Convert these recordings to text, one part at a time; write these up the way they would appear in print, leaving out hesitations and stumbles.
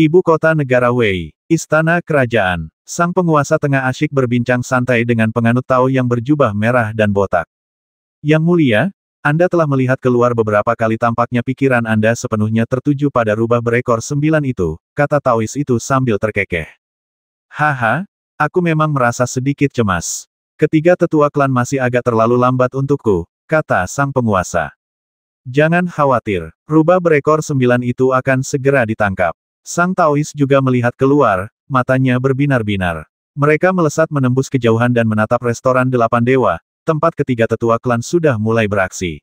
Ibu kota negara Wei, istana kerajaan. Sang penguasa tengah asyik berbincang santai dengan penganut Tao yang berjubah merah dan botak. Yang mulia, Anda telah melihat keluar beberapa kali, tampaknya pikiran Anda sepenuhnya tertuju pada rubah berekor 9 itu, kata Taois itu sambil terkekeh. Haha, aku memang merasa sedikit cemas. Ketiga tetua klan masih agak terlalu lambat untukku, kata sang penguasa. Jangan khawatir, rubah berekor 9 itu akan segera ditangkap. Sang Taois juga melihat keluar, matanya berbinar-binar. Mereka melesat menembus kejauhan dan menatap restoran 8 dewa, tempat ketiga tetua klan sudah mulai beraksi.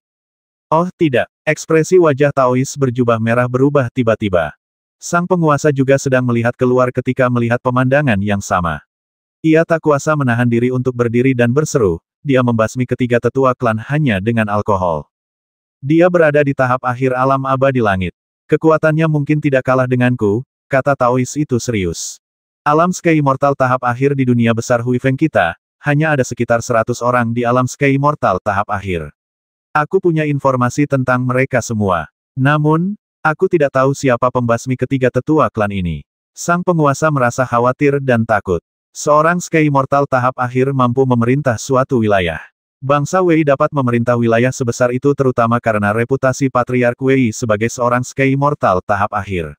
Oh tidak, ekspresi wajah Taois berjubah merah berubah tiba-tiba. Sang penguasa juga sedang melihat keluar ketika melihat pemandangan yang sama. Ia tak kuasa menahan diri untuk berdiri dan berseru, dia membasmi ketiga tetua klan hanya dengan alkohol. Dia berada di tahap akhir alam abadi langit. Kekuatannya mungkin tidak kalah denganku, kata Taois itu serius. Alam Sky Immortal tahap akhir di dunia besar Hui Feng kita, hanya ada sekitar 100 orang di alam Sky Immortal tahap akhir. Aku punya informasi tentang mereka semua. Namun, aku tidak tahu siapa pembasmi ketiga tetua klan ini. Sang penguasa merasa khawatir dan takut. Seorang Sky Immortal tahap akhir mampu memerintah suatu wilayah. Bangsa Wei dapat memerintah wilayah sebesar itu terutama karena reputasi Patriark Wei sebagai seorang Sky Immortal tahap akhir.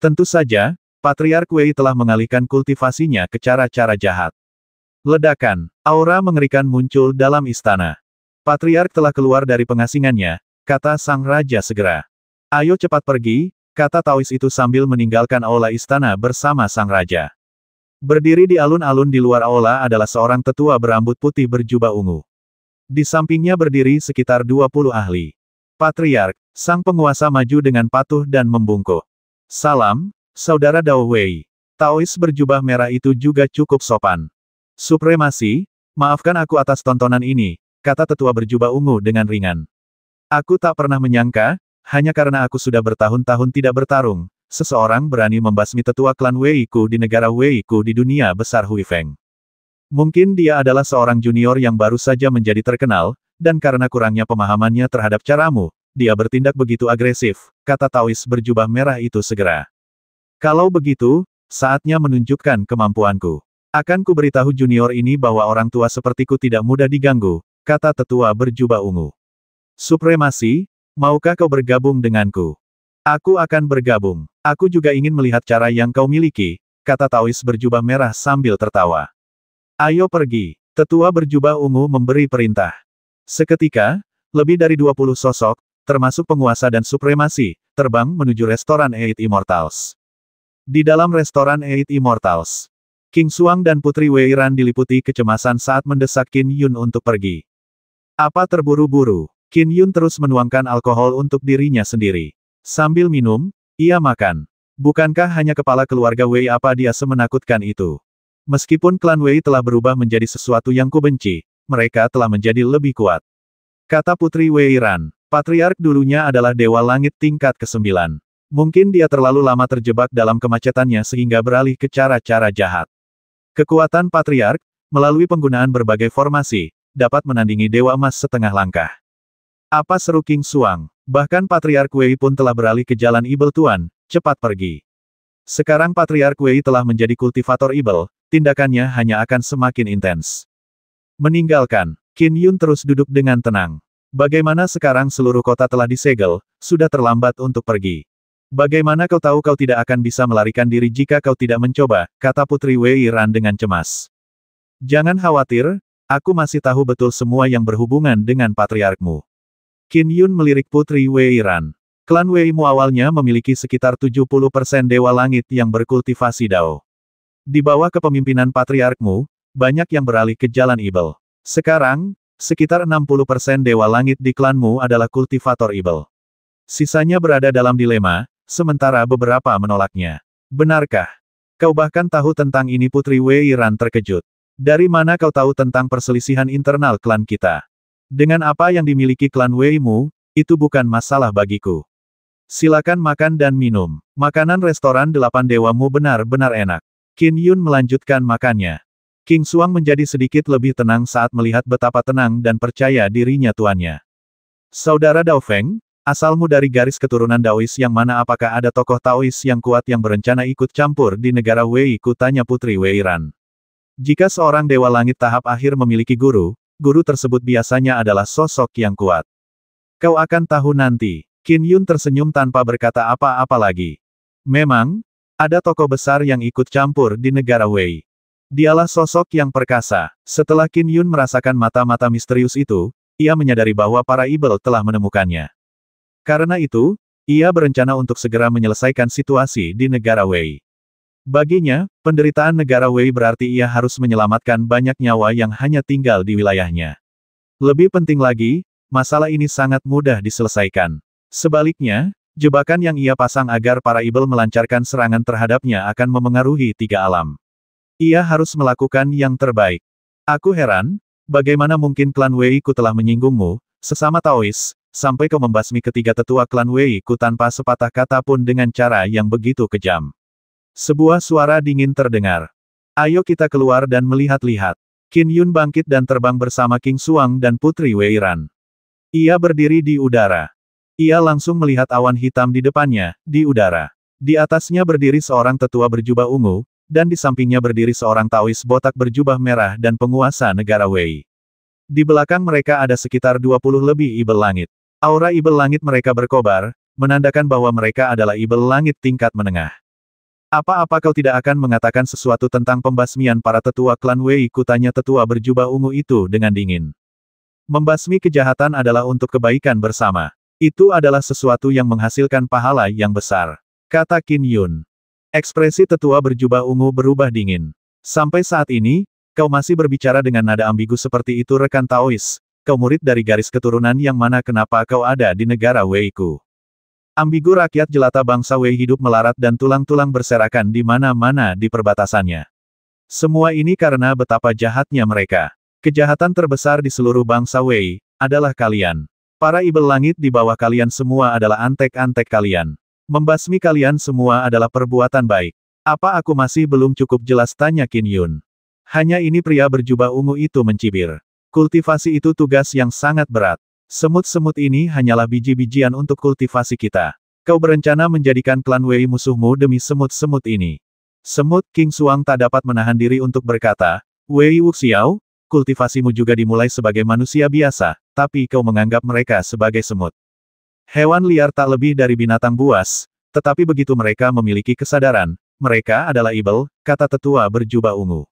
Tentu saja, Patriark Wei telah mengalihkan kultivasinya ke cara-cara jahat. Ledakan, aura mengerikan muncul dalam istana. Patriark telah keluar dari pengasingannya, kata sang raja segera. Ayo cepat pergi, kata Taois itu sambil meninggalkan aula istana bersama sang raja. Berdiri di alun-alun di luar aula adalah seorang tetua berambut putih berjubah ungu. Di sampingnya berdiri sekitar 20 ahli. Patriark, sang penguasa maju dengan patuh dan membungkuk. Salam, saudara Dao Wei. Taois berjubah merah itu juga cukup sopan. Supremasi, maafkan aku atas tontonan ini, kata tetua berjubah ungu dengan ringan. Aku tak pernah menyangka, hanya karena aku sudah bertahun-tahun tidak bertarung, seseorang berani membasmi tetua klan Wei-ku di negara Wei-ku di dunia besar Hui Feng. Mungkin dia adalah seorang junior yang baru saja menjadi terkenal, dan karena kurangnya pemahamannya terhadap caramu, dia bertindak begitu agresif, kata Taois berjubah merah itu segera. Kalau begitu, saatnya menunjukkan kemampuanku. Akan ku beritahu junior ini bahwa orang tua sepertiku tidak mudah diganggu, kata tetua berjubah ungu. Supremasi, maukah kau bergabung denganku? Aku akan bergabung. Aku juga ingin melihat cara yang kau miliki, kata Taois berjubah merah sambil tertawa. Ayo pergi. Tetua berjubah ungu memberi perintah. Seketika, lebih dari 20 sosok, termasuk penguasa dan supremasi, terbang menuju restoran Eight Immortals. Di dalam restoran Eight Immortals, King Xuang dan Putri Wei Ran diliputi kecemasan saat mendesak Qin Yun untuk pergi. Apa terburu-buru? Qin Yun terus menuangkan alkohol untuk dirinya sendiri. Sambil minum, ia makan. Bukankah hanya kepala keluarga Wei apa dia semenakutkan itu? Meskipun klan Wei telah berubah menjadi sesuatu yang kubenci, mereka telah menjadi lebih kuat. Kata Putri Wei Ran, Patriark dulunya adalah Dewa Langit tingkat ke-9. Mungkin dia terlalu lama terjebak dalam kemacetannya sehingga beralih ke cara-cara jahat. Kekuatan Patriark, melalui penggunaan berbagai formasi, dapat menandingi Dewa Emas setengah langkah. Apa seru King Xuang? Bahkan Patriark Wei pun telah beralih ke jalan Ibel Tuan, cepat pergi. Sekarang Patriark Wei telah menjadi kultivator Ibel, tindakannya hanya akan semakin intens. Meninggalkan, Qin Yun terus duduk dengan tenang. Bagaimana sekarang seluruh kota telah disegel, sudah terlambat untuk pergi. Bagaimana kau tahu kau tidak akan bisa melarikan diri jika kau tidak mencoba, kata Putri Wei Ran dengan cemas. Jangan khawatir, aku masih tahu betul semua yang berhubungan dengan patriarkmu. Qin Yun melirik Putri Wei Ran. Klan Wei-mu awalnya memiliki sekitar 70% Dewa Langit yang berkultivasi Dao. Di bawah kepemimpinan patriarkmu, banyak yang beralih ke jalan Ibel. Sekarang, sekitar 60% Dewa Langit di klanmu adalah kultivator Ibel. Sisanya berada dalam dilema, sementara beberapa menolaknya. Benarkah? Kau bahkan tahu tentang ini? Putri Wei Ran terkejut. Dari mana kau tahu tentang perselisihan internal klan kita? Dengan apa yang dimiliki klan Wei-mu, itu bukan masalah bagiku. Silakan makan dan minum. Makanan restoran 8 dewamu benar-benar enak. Qin Yun melanjutkan makannya. King Xuang menjadi sedikit lebih tenang saat melihat betapa tenang dan percaya dirinya tuannya. Saudara Dao Feng, Asalmu dari garis keturunan Daois yang mana? Apakah ada tokoh Taois yang kuat yang berencana ikut campur di negara Wei? Ku tanya Putri Weiran. Jika seorang Dewa Langit tahap akhir memiliki guru, guru tersebut biasanya adalah sosok yang kuat. Kau akan tahu nanti. Qin Yun tersenyum tanpa berkata apa-apa lagi. Memang, ada tokoh besar yang ikut campur di negara Wei. Dialah sosok yang perkasa. Setelah Qin Yun merasakan mata-mata misterius itu, ia menyadari bahwa para ibel telah menemukannya. Karena itu, ia berencana untuk segera menyelesaikan situasi di negara Wei. Baginya, penderitaan negara Wei berarti ia harus menyelamatkan banyak nyawa yang hanya tinggal di wilayahnya. Lebih penting lagi, masalah ini sangat mudah diselesaikan. Sebaliknya, jebakan yang ia pasang agar para ibel melancarkan serangan terhadapnya akan memengaruhi tiga alam. Ia harus melakukan yang terbaik. Aku heran, bagaimana mungkin klan Wei Ku telah menyinggungmu, sesama Taois, sampai kau membasmi ketiga tetua klan Wei Ku tanpa sepatah kata pun dengan cara yang begitu kejam. Sebuah suara dingin terdengar. Ayo kita keluar dan melihat-lihat. Qin Yun bangkit dan terbang bersama King Xuang dan Putri Weiran. Ia berdiri di udara. Ia langsung melihat awan hitam di depannya, di udara. Di atasnya berdiri seorang tetua berjubah ungu, dan di sampingnya berdiri seorang Taois botak berjubah merah dan penguasa negara Wei. Di belakang mereka ada sekitar 20 lebih ibel langit. Aura ibel langit mereka berkobar, menandakan bahwa mereka adalah ibel langit tingkat menengah. Apa-apa kau tidak akan mengatakan sesuatu tentang pembasmian para tetua klan Wei? Ku tanya tetua berjubah ungu itu dengan dingin. Membasmi kejahatan adalah untuk kebaikan bersama. Itu adalah sesuatu yang menghasilkan pahala yang besar, kata Qin Yun. Ekspresi tetua berjubah ungu berubah dingin. Sampai saat ini, kau masih berbicara dengan nada ambigu seperti itu rekan Taois. Kau murid dari garis keturunan yang mana? Kenapa kau ada di negara Wei Ku? Ambigu rakyat jelata bangsa Wei hidup melarat dan tulang-tulang berserakan di mana-mana di perbatasannya. Semua ini karena betapa jahatnya mereka. Kejahatan terbesar di seluruh bangsa Wei adalah kalian. Para ibel langit di bawah kalian semua adalah antek-antek kalian. Membasmi kalian semua adalah perbuatan baik. Apa aku masih belum cukup jelas? Tanya Qin Yun. Hanya ini pria berjubah ungu itu mencibir. Kultivasi itu tugas yang sangat berat. Semut-semut ini hanyalah biji-bijian untuk kultivasi kita. Kau berencana menjadikan klan Wei musuhmu demi semut-semut ini. Semut King Xuang tak dapat menahan diri untuk berkata, Wei Wuxiao, kultivasimu juga dimulai sebagai manusia biasa, tapi kau menganggap mereka sebagai semut. Hewan liar tak lebih dari binatang buas, tetapi begitu mereka memiliki kesadaran, mereka adalah ibel, kata tetua berjubah ungu.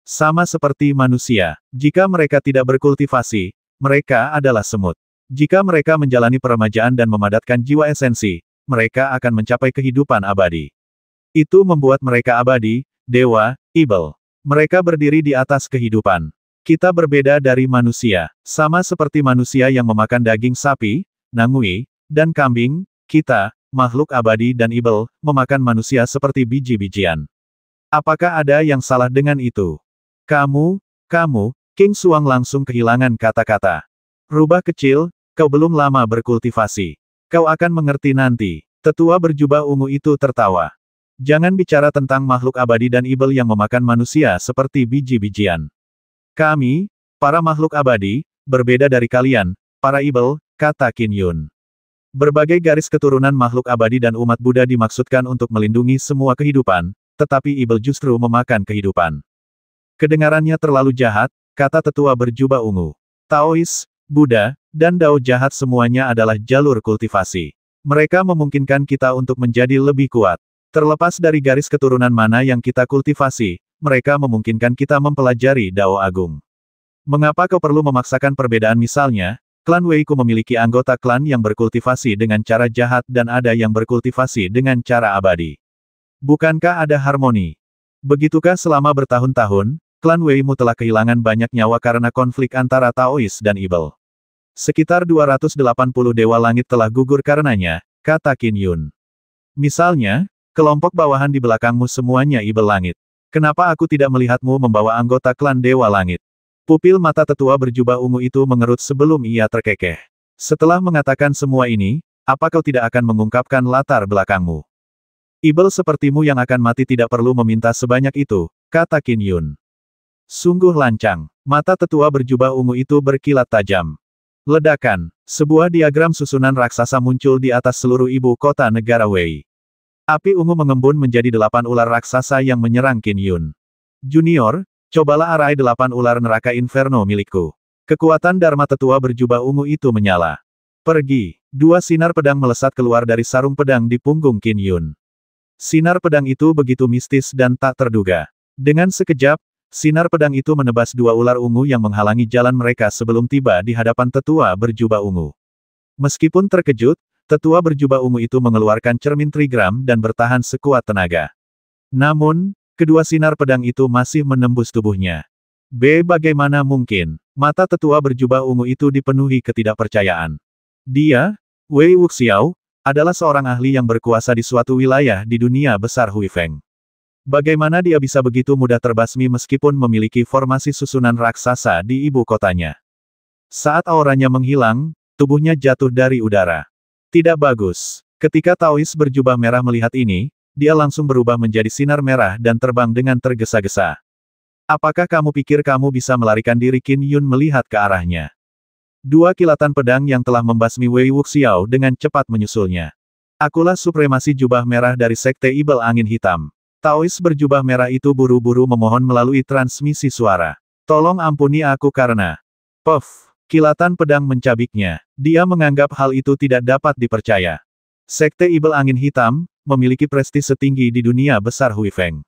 Sama seperti manusia, jika mereka tidak berkultivasi, mereka adalah semut. Jika mereka menjalani peremajaan dan memadatkan jiwa esensi, mereka akan mencapai kehidupan abadi. Itu membuat mereka abadi, dewa, ibel. Mereka berdiri di atas kehidupan. Kita berbeda dari manusia, sama seperti manusia yang memakan daging sapi, nangui, dan kambing, kita, makhluk abadi dan ibel, memakan manusia seperti biji-bijian. Apakah ada yang salah dengan itu? Kamu, King Xuang langsung kehilangan kata-kata. Rubah kecil, kau belum lama berkultivasi. Kau akan mengerti nanti. Tetua berjubah ungu itu tertawa. Jangan bicara tentang makhluk abadi dan ibel yang memakan manusia seperti biji-bijian. Kami, para makhluk abadi, berbeda dari kalian, para ibel, kata Qin Yun. Berbagai garis keturunan makhluk abadi dan umat Buddha dimaksudkan untuk melindungi semua kehidupan, tetapi ibel justru memakan kehidupan. Kedengarannya terlalu jahat, kata tetua berjubah ungu. Taois, Buddha, dan Dao jahat semuanya adalah jalur kultivasi. Mereka memungkinkan kita untuk menjadi lebih kuat. Terlepas dari garis keturunan mana yang kita kultivasi, mereka memungkinkan kita mempelajari Dao Agung. Mengapa kau perlu memaksakan perbedaan? Misalnya, klan Wei Ku memiliki anggota klan yang berkultivasi dengan cara jahat dan ada yang berkultivasi dengan cara abadi. Bukankah ada harmoni? Begitukah selama bertahun-tahun, klan Wei Mu telah kehilangan banyak nyawa karena konflik antara Taois dan ibel. Sekitar 280 dewa langit telah gugur karenanya, kata Qin Yun. Misalnya, kelompok bawahan di belakangmu semuanya ibel langit. Kenapa aku tidak melihatmu membawa anggota klan dewa langit? Pupil mata tetua berjubah ungu itu mengerut sebelum ia terkekeh. Setelah mengatakan semua ini, apa kau tidak akan mengungkapkan latar belakangmu? Ibel sepertimu yang akan mati tidak perlu meminta sebanyak itu, kata Qin Yun. Sungguh lancang. Mata tetua berjubah ungu itu berkilat tajam. Ledakan. Sebuah diagram susunan raksasa muncul di atas seluruh ibu kota negara Wei. Api ungu mengembun menjadi 8 ular raksasa yang menyerang Qin Yun. Junior, cobalah arai 8 ular neraka inferno milikku. Kekuatan Dharma tetua berjubah ungu itu menyala. Pergi. 2 sinar pedang melesat keluar dari sarung pedang di punggung Qin Yun. Sinar pedang itu begitu mistis dan tak terduga. Dengan sekejap, sinar pedang itu menebas 2 ular ungu yang menghalangi jalan mereka sebelum tiba di hadapan tetua berjubah ungu. Meskipun terkejut, tetua berjubah ungu itu mengeluarkan cermin trigram dan bertahan sekuat tenaga. Namun, kedua sinar pedang itu masih menembus tubuhnya. Bagaimana mungkin? Mata tetua berjubah ungu itu dipenuhi ketidakpercayaan. Dia, Wei Wuxiao, adalah seorang ahli yang berkuasa di suatu wilayah di dunia besar Huifeng. Bagaimana dia bisa begitu mudah terbasmi meskipun memiliki formasi susunan raksasa di ibu kotanya? Saat auranya menghilang, tubuhnya jatuh dari udara. Tidak bagus. Ketika Taois berjubah merah melihat ini, dia langsung berubah menjadi sinar merah dan terbang dengan tergesa-gesa. Apakah kamu pikir kamu bisa melarikan diri? Qin Yun melihat ke arahnya. 2 kilatan pedang yang telah membasmi Wei Wuxiao dengan cepat menyusulnya. Akulah supremasi jubah merah dari Sekte Ibel Angin Hitam. Taois berjubah merah itu buru-buru memohon melalui transmisi suara. Tolong ampuni aku karena... Puff! Kilatan pedang mencabiknya. Dia menganggap hal itu tidak dapat dipercaya. Sekte Ibel Angin Hitam memiliki prestis setinggi di dunia besar Huifeng.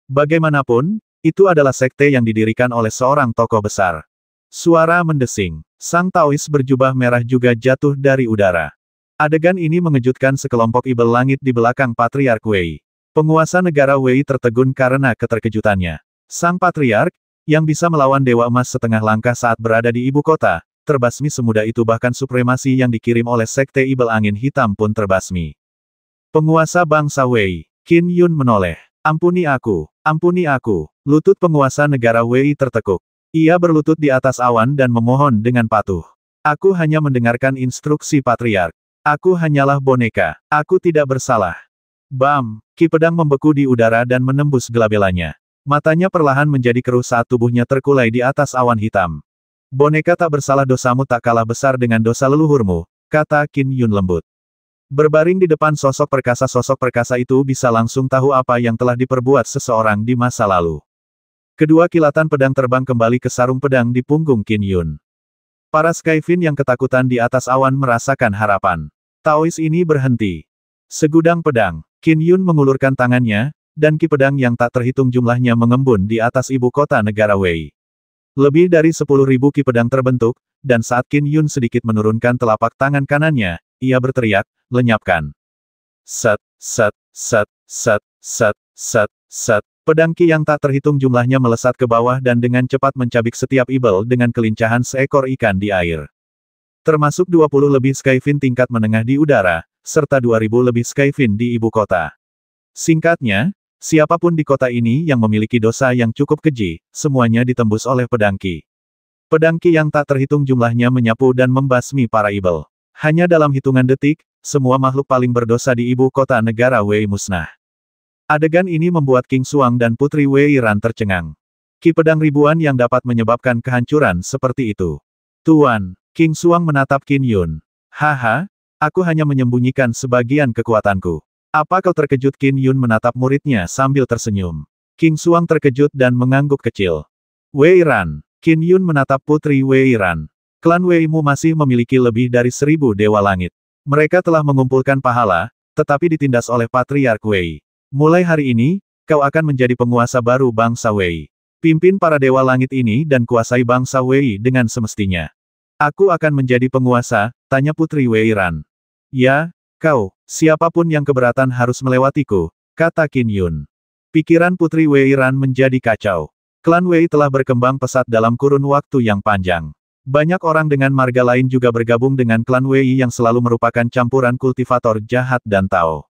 Bagaimanapun, itu adalah sekte yang didirikan oleh seorang tokoh besar. Suara mendesing. Sang Taois berjubah merah juga jatuh dari udara. Adegan ini mengejutkan sekelompok ibel langit di belakang Patriark Wei. Penguasa negara Wei tertegun karena keterkejutannya. Sang Patriark, yang bisa melawan Dewa Emas setengah langkah saat berada di ibu kota, terbasmi semudah itu. Bahkan supremasi yang dikirim oleh Sekte Ibel Angin Hitam pun terbasmi. Penguasa bangsa Wei, Qin Yun menoleh. Ampuni aku, ampuni aku. Lutut penguasa negara Wei tertekuk. Ia berlutut di atas awan dan memohon dengan patuh. Aku hanya mendengarkan instruksi Patriark. Aku hanyalah boneka. Aku tidak bersalah. Bam! Ki pedang membeku di udara dan menembus gelabelannya. Matanya perlahan menjadi keruh saat tubuhnya terkulai di atas awan hitam. Boneka tak bersalah, dosamu tak kalah besar dengan dosa leluhurmu, kata Qin Yun lembut. Berbaring di depan sosok perkasa itu bisa langsung tahu apa yang telah diperbuat seseorang di masa lalu. Kedua kilatan pedang terbang kembali ke sarung pedang di punggung Qin Yun. Para Skyfin yang ketakutan di atas awan merasakan harapan. Taois ini berhenti. Segudang pedang. Qin Yun mengulurkan tangannya, dan ki pedang yang tak terhitung jumlahnya mengembun di atas ibu kota negara Wei. Lebih dari 10.000 ki pedang terbentuk, dan saat Qin Yun sedikit menurunkan telapak tangan kanannya, ia berteriak, lenyapkan. Set, set, set, set, set, set, set. Pedang ki yang tak terhitung jumlahnya melesat ke bawah dan dengan cepat mencabik setiap ibel dengan kelincahan seekor ikan di air. Termasuk 20 lebih Skyfin tingkat menengah di udara, serta 2.000 lebih Skyfin di ibu kota. Singkatnya, siapapun di kota ini yang memiliki dosa yang cukup keji, semuanya ditembus oleh pedang ki. Pedang ki yang tak terhitung jumlahnya menyapu dan membasmi para ibel. Hanya dalam hitungan detik, semua makhluk paling berdosa di ibu kota negara Wei musnah. Adegan ini membuat King Xuang dan Putri Wei Ran tercengang. Ki pedang ribuan yang dapat menyebabkan kehancuran seperti itu. Tuan, King Xuang menatap Qin Yun. Haha, aku hanya menyembunyikan sebagian kekuatanku. Apa kau terkejut? Qin Yun menatap muridnya sambil tersenyum. King Xuang terkejut dan mengangguk kecil. Wei Ran, Qin Yun menatap Putri Wei Ran. Klan Wei-mu masih memiliki lebih dari 1000 dewa langit. Mereka telah mengumpulkan pahala, tetapi ditindas oleh Patriark Wei. Mulai hari ini, kau akan menjadi penguasa baru bangsa Wei. Pimpin para dewa langit ini dan kuasai bangsa Wei dengan semestinya. Aku akan menjadi penguasa, tanya Putri Wei Ran. Ya, kau, siapapun yang keberatan harus melewatiku, kata Qin Yun. Pikiran Putri Wei Ran menjadi kacau. Klan Wei telah berkembang pesat dalam kurun waktu yang panjang. Banyak orang dengan marga lain juga bergabung dengan klan Wei yang selalu merupakan campuran kultivator jahat dan Tao.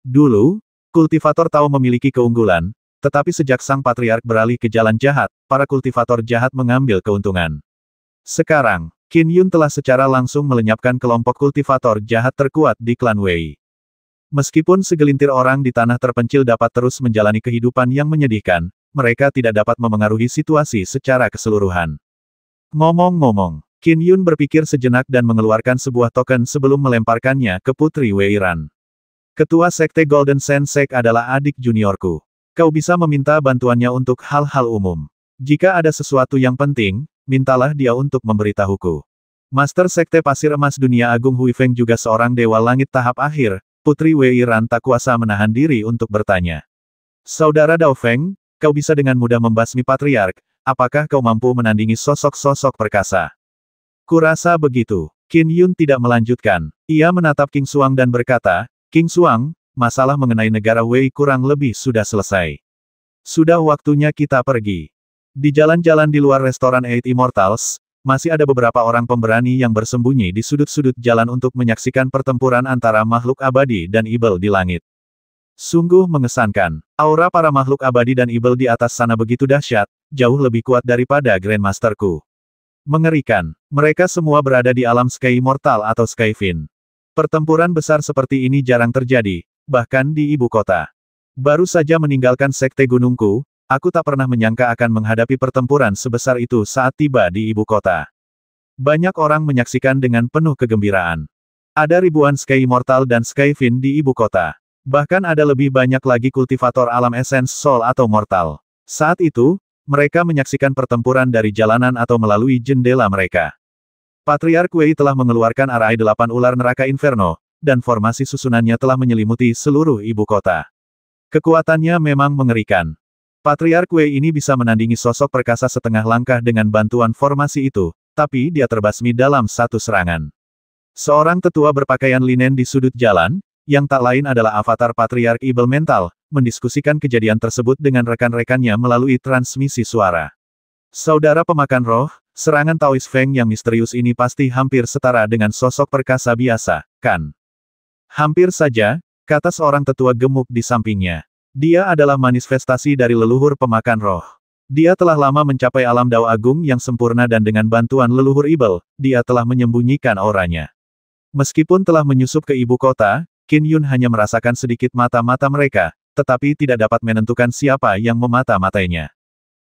Dulu, kultivator Tao memiliki keunggulan, tetapi sejak sang patriark beralih ke jalan jahat, para kultivator jahat mengambil keuntungan. Sekarang, Qin Yun telah secara langsung melenyapkan kelompok kultivator jahat terkuat di klan Wei. Meskipun segelintir orang di tanah terpencil dapat terus menjalani kehidupan yang menyedihkan, mereka tidak dapat memengaruhi situasi secara keseluruhan. Ngomong-ngomong, Qin Yun berpikir sejenak dan mengeluarkan sebuah token sebelum melemparkannya ke Putri Wei Ran. Ketua Sekte Golden Sensei adalah adik juniorku. Kau bisa meminta bantuannya untuk hal-hal umum. Jika ada sesuatu yang penting, mintalah dia untuk memberitahuku. Master Sekte Pasir Emas Dunia Agung Hui Feng juga seorang dewa langit tahap akhir. Putri Wei Ran tak kuasa menahan diri untuk bertanya. Saudara Dao Feng, kau bisa dengan mudah membasmi Patriark. Apakah kau mampu menandingi sosok-sosok perkasa? Kurasa begitu. Qin Yun tidak melanjutkan. Ia menatap King Xuang dan berkata, King Xuang, masalah mengenai negara Wei kurang lebih sudah selesai. Sudah waktunya kita pergi. Di jalan-jalan di luar restoran Eight Immortals, masih ada beberapa orang pemberani yang bersembunyi di sudut-sudut jalan untuk menyaksikan pertempuran antara makhluk abadi dan ibel di langit. Sungguh mengesankan. Aura para makhluk abadi dan ibel di atas sana begitu dahsyat, jauh lebih kuat daripada Grandmasterku. Mengerikan. Mereka semua berada di alam Sky Immortal atau Sky Fin. Pertempuran besar seperti ini jarang terjadi, bahkan di ibu kota. Baru saja meninggalkan Sekte Gunungku, aku tak pernah menyangka akan menghadapi pertempuran sebesar itu saat tiba di ibu kota. Banyak orang menyaksikan dengan penuh kegembiraan. Ada ribuan Sky Immortal dan Sky Fin di ibu kota. Bahkan ada lebih banyak lagi kultivator alam Essence Soul atau Mortal. Saat itu, mereka menyaksikan pertempuran dari jalanan atau melalui jendela mereka. Patriark Wei telah mengeluarkan arai 8 ular neraka inferno, dan formasi susunannya telah menyelimuti seluruh ibu kota. Kekuatannya memang mengerikan. Patriark Wei ini bisa menandingi sosok perkasa setengah langkah dengan bantuan formasi itu, tapi dia terbasmi dalam satu serangan. Seorang tetua berpakaian linen di sudut jalan, yang tak lain adalah avatar Patriark Ibel Mental, mendiskusikan kejadian tersebut dengan rekan-rekannya melalui transmisi suara. Saudara pemakan roh, serangan Taoist Feng yang misterius ini pasti hampir setara dengan sosok perkasa biasa, kan? Hampir saja, kata seorang tetua gemuk di sampingnya. Dia adalah manifestasi dari leluhur pemakan roh. Dia telah lama mencapai alam Dao Agung yang sempurna dan dengan bantuan leluhur Ibel, dia telah menyembunyikan auranya. Meskipun telah menyusup ke ibu kota, Qin Yun hanya merasakan sedikit mata-mata mereka, tetapi tidak dapat menentukan siapa yang memata-matainya.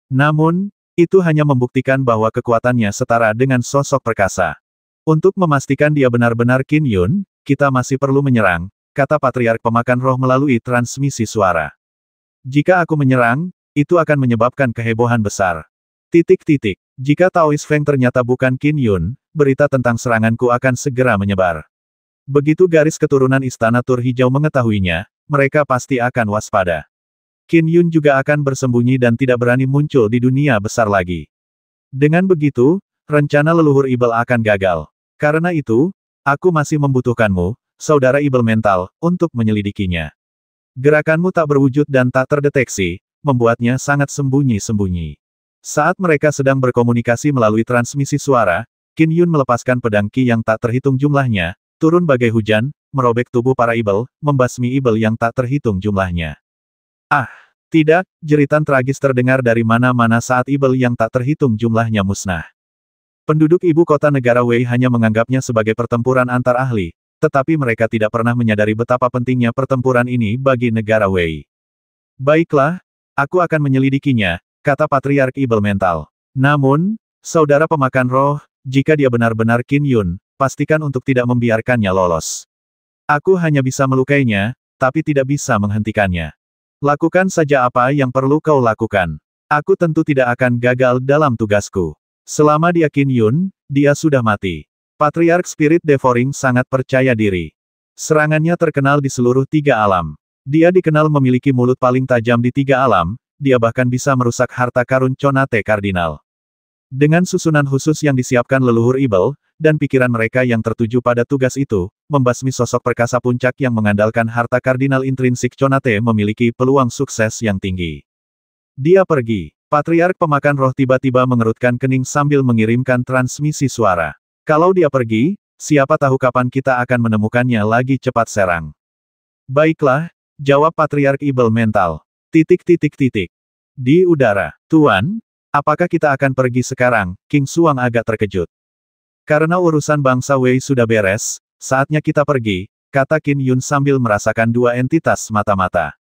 Namun, itu hanya membuktikan bahwa kekuatannya setara dengan sosok perkasa. Untuk memastikan dia benar-benar Qin Yun, kita masih perlu menyerang, kata Patriark Pemakan Roh melalui transmisi suara. Jika aku menyerang, itu akan menyebabkan kehebohan besar. Jika Taoist Feng ternyata bukan Qin Yun, berita tentang seranganku akan segera menyebar. Begitu garis keturunan Istana Tur Hijau mengetahuinya, mereka pasti akan waspada. Qin Yun juga akan bersembunyi dan tidak berani muncul di dunia besar lagi. Dengan begitu, rencana leluhur Ibel akan gagal. Karena itu, aku masih membutuhkanmu, saudara Ibel Mental, untuk menyelidikinya. Gerakanmu tak berwujud dan tak terdeteksi, membuatnya sangat sembunyi-sembunyi. Saat mereka sedang berkomunikasi melalui transmisi suara, Qin Yun melepaskan pedang Qi yang tak terhitung jumlahnya, turun bagai hujan, merobek tubuh para Ibel, membasmi Ibel yang tak terhitung jumlahnya. Ah, tidak, jeritan tragis terdengar dari mana-mana saat Ibel yang tak terhitung jumlahnya musnah. Penduduk ibu kota negara Wei hanya menganggapnya sebagai pertempuran antar ahli, tetapi mereka tidak pernah menyadari betapa pentingnya pertempuran ini bagi negara Wei. Baiklah, aku akan menyelidikinya, kata Patriark Ibel Mental. Namun, saudara pemakan roh, jika dia benar-benar Qin Yun, pastikan untuk tidak membiarkannya lolos. Aku hanya bisa melukainya, tapi tidak bisa menghentikannya. Lakukan saja apa yang perlu kau lakukan. Aku tentu tidak akan gagal dalam tugasku. Selama dia Qin Yun, dia sudah mati. Patriark Spirit Devouring sangat percaya diri. Serangannya terkenal di seluruh 3 alam. Dia dikenal memiliki mulut paling tajam di 3 alam, dia bahkan bisa merusak harta karun Conate Kardinal. Dengan susunan khusus yang disiapkan leluhur Ibel, dan pikiran mereka yang tertuju pada tugas itu, membasmi sosok perkasa puncak yang mengandalkan harta kardinal intrinsik Conate memiliki peluang sukses yang tinggi. Dia pergi. Patriark Pemakan Roh tiba-tiba mengerutkan kening sambil mengirimkan transmisi suara. Kalau dia pergi, siapa tahu kapan kita akan menemukannya lagi. Cepat serang. Baiklah, jawab Patriark Ibel Mental. Di udara. Tuan, apakah kita akan pergi sekarang? King Xuang agak terkejut. Karena urusan bangsa Wei sudah beres, saatnya kita pergi, kata Qin Yun sambil merasakan 2 entitas mata-mata.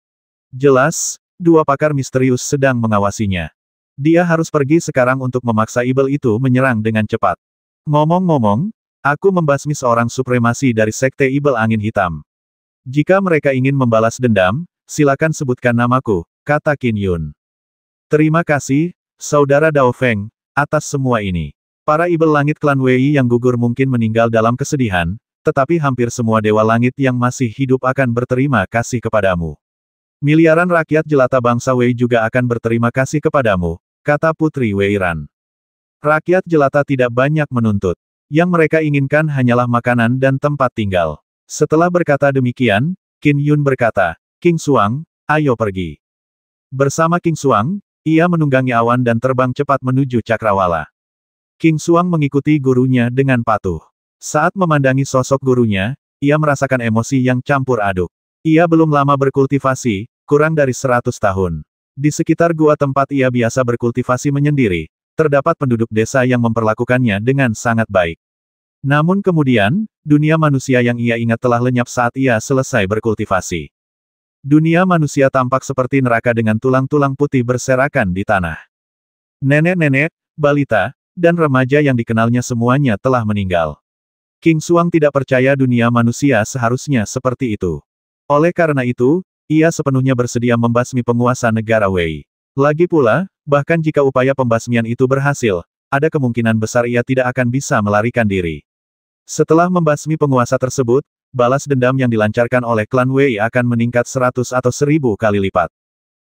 Jelas, 2 pakar misterius sedang mengawasinya. Dia harus pergi sekarang untuk memaksa Ibel itu menyerang dengan cepat. Ngomong-ngomong, aku membasmi seorang supremasi dari Sekte Ibel Angin Hitam. Jika mereka ingin membalas dendam, silakan sebutkan namaku, kata Qin Yun. Terima kasih, Saudara Dao Feng, atas semua ini. Para Ibel Langit klan Wei yang gugur mungkin meninggal dalam kesedihan, tetapi hampir semua Dewa Langit yang masih hidup akan berterima kasih kepadamu. Miliaran rakyat jelata bangsa Wei juga akan berterima kasih kepadamu, kata Putri Weiran. Rakyat jelata tidak banyak menuntut. Yang mereka inginkan hanyalah makanan dan tempat tinggal. Setelah berkata demikian, Qin Yun berkata, King Xuang, ayo pergi. Bersama King Xuang, ia menunggangi awan dan terbang cepat menuju Cakrawala. King Xuang mengikuti gurunya dengan patuh. Saat memandangi sosok gurunya, ia merasakan emosi yang campur aduk. Ia belum lama berkultivasi, kurang dari 100 tahun. Di sekitar gua tempat ia biasa berkultivasi menyendiri, terdapat penduduk desa yang memperlakukannya dengan sangat baik. Namun kemudian, dunia manusia yang ia ingat telah lenyap saat ia selesai berkultivasi. Dunia manusia tampak seperti neraka dengan tulang-tulang putih berserakan di tanah. Nenek-nenek, balita, dan remaja yang dikenalnya semuanya telah meninggal. King Xuang tidak percaya dunia manusia seharusnya seperti itu. Oleh karena itu, ia sepenuhnya bersedia membasmi penguasa negara Wei. Lagi pula, bahkan jika upaya pembasmian itu berhasil, ada kemungkinan besar ia tidak akan bisa melarikan diri. Setelah membasmi penguasa tersebut, balas dendam yang dilancarkan oleh klan Wei akan meningkat 100 atau 1000 kali lipat.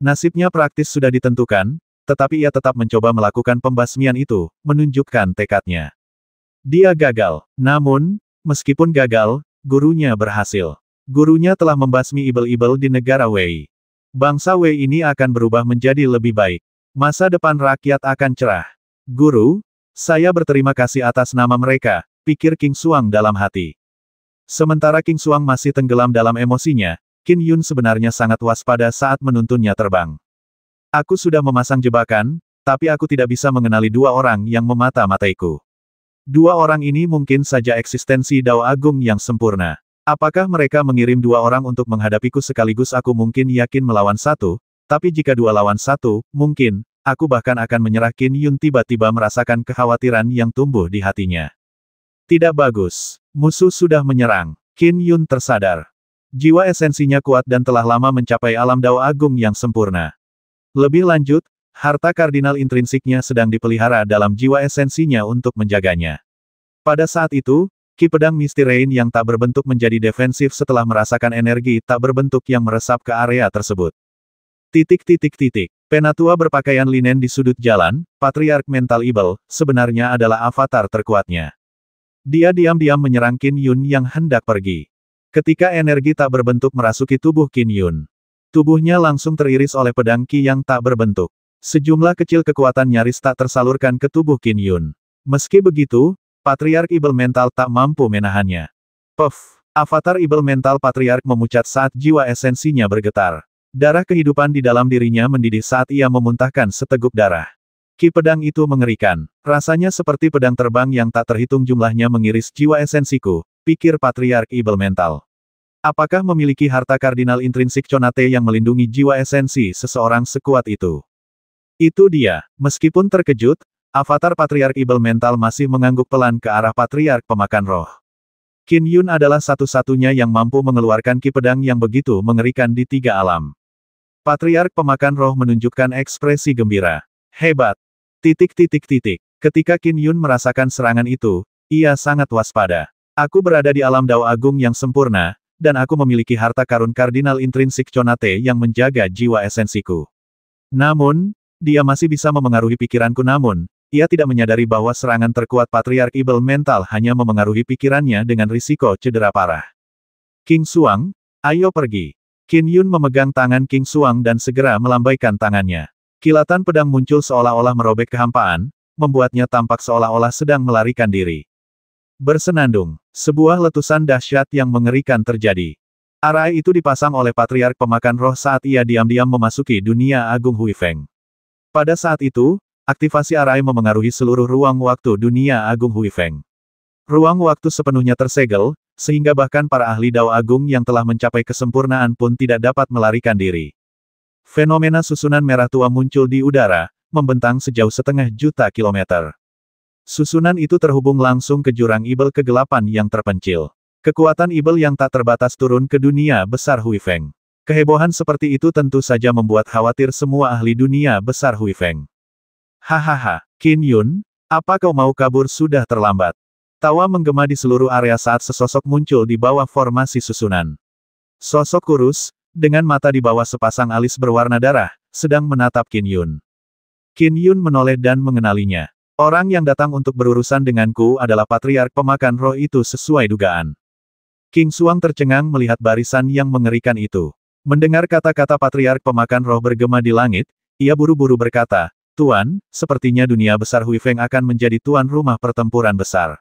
Nasibnya praktis sudah ditentukan, tetapi ia tetap mencoba melakukan pembasmian itu, menunjukkan tekadnya. Dia gagal. Namun, meskipun gagal, gurunya berhasil. Gurunya telah membasmi ibel-ibel di negara Wei. Bangsa Wei ini akan berubah menjadi lebih baik. Masa depan rakyat akan cerah. Guru, saya berterima kasih atas nama mereka, pikir King Xuang dalam hati. Sementara King Xuang masih tenggelam dalam emosinya, Qin Yun sebenarnya sangat waspada saat menuntunnya terbang. Aku sudah memasang jebakan, tapi aku tidak bisa mengenali dua orang yang memata-mataiku. Dua orang ini mungkin saja eksistensi Dao Agung yang sempurna. Apakah mereka mengirim dua orang untuk menghadapiku sekaligus? Aku mungkin yakin melawan satu, tapi jika dua lawan satu, mungkin, aku bahkan akan menyerah. Qin Yun tiba-tiba merasakan kekhawatiran yang tumbuh di hatinya. Tidak bagus. Musuh sudah menyerang. Qin Yun tersadar. Jiwa esensinya kuat dan telah lama mencapai alam Dao Agung yang sempurna. Lebih lanjut, harta kardinal intrinsiknya sedang dipelihara dalam jiwa esensinya untuk menjaganya. Pada saat itu, Ki pedang Misty Rain yang tak berbentuk menjadi defensif setelah merasakan energi tak berbentuk yang meresap ke area tersebut. Penatua berpakaian linen di sudut jalan, Patriark Mental Evil, sebenarnya adalah avatar terkuatnya. Dia diam-diam menyerang Qin Yun yang hendak pergi. Ketika energi tak berbentuk merasuki tubuh Qin Yun, tubuhnya langsung teriris oleh pedang Qi yang tak berbentuk. Sejumlah kecil kekuatan nyaris tak tersalurkan ke tubuh Qin Yun. Meski begitu, Patriark Ibel Mental tak mampu menahannya. Puff! Avatar Ibel Mental Patriark memucat saat jiwa esensinya bergetar. Darah kehidupan di dalam dirinya mendidih saat ia memuntahkan seteguk darah. Ki pedang itu mengerikan. Rasanya seperti pedang terbang yang tak terhitung jumlahnya mengiris jiwa esensiku, pikir Patriark Ibel Mental. Apakah memiliki harta kardinal intrinsik Conate yang melindungi jiwa esensi seseorang sekuat itu? Itu dia. Meskipun terkejut, Avatar Patriark Ibel Mental masih mengangguk pelan ke arah Patriark Pemakan Roh. Qin Yun adalah satu-satunya yang mampu mengeluarkan ki pedang yang begitu mengerikan di tiga alam. Patriark Pemakan Roh menunjukkan ekspresi gembira. Hebat! Ketika Qin Yun merasakan serangan itu, ia sangat waspada. Aku berada di alam Dao Agung yang sempurna, dan aku memiliki harta karun kardinal intrinsik Conate yang menjaga jiwa esensiku. Namun, dia masih bisa memengaruhi pikiranku namun, ia tidak menyadari bahwa serangan terkuat Patriark Ibel Mental hanya memengaruhi pikirannya dengan risiko cedera parah. King Xuang, ayo pergi. Qin Yun memegang tangan King Xuang dan segera melambaikan tangannya. Kilatan pedang muncul seolah-olah merobek kehampaan, membuatnya tampak seolah-olah sedang melarikan diri. Bersenandung, sebuah letusan dahsyat yang mengerikan terjadi. Arai itu dipasang oleh Patriark Pemakan Roh saat ia diam-diam memasuki dunia agung Huifeng. Pada saat itu, aktivasi arai memengaruhi seluruh ruang waktu dunia agung Huifeng. Ruang waktu sepenuhnya tersegel, sehingga bahkan para ahli Dao Agung yang telah mencapai kesempurnaan pun tidak dapat melarikan diri. Fenomena susunan merah tua muncul di udara, membentang sejauh 1,5 juta kilometer. Susunan itu terhubung langsung ke jurang ibel kegelapan yang terpencil. Kekuatan ibel yang tak terbatas turun ke dunia besar Hui Feng. Kehebohan seperti itu tentu saja membuat khawatir semua ahli dunia besar Hui Feng. Hahaha, Qin Yun, apa kau mau kabur sudah terlambat? Tawa menggema di seluruh area saat sesosok muncul di bawah formasi susunan. Sosok kurus, dengan mata di bawah sepasang alis berwarna darah, sedang menatap Qin Yun. Qin Yun menoleh dan mengenalinya. Orang yang datang untuk berurusan denganku adalah patriark pemakan roh itu sesuai dugaan. King Xuang tercengang melihat barisan yang mengerikan itu. Mendengar kata-kata patriark pemakan roh bergema di langit, ia buru-buru berkata, Tuan, sepertinya dunia besar Hui Feng akan menjadi tuan rumah pertempuran besar.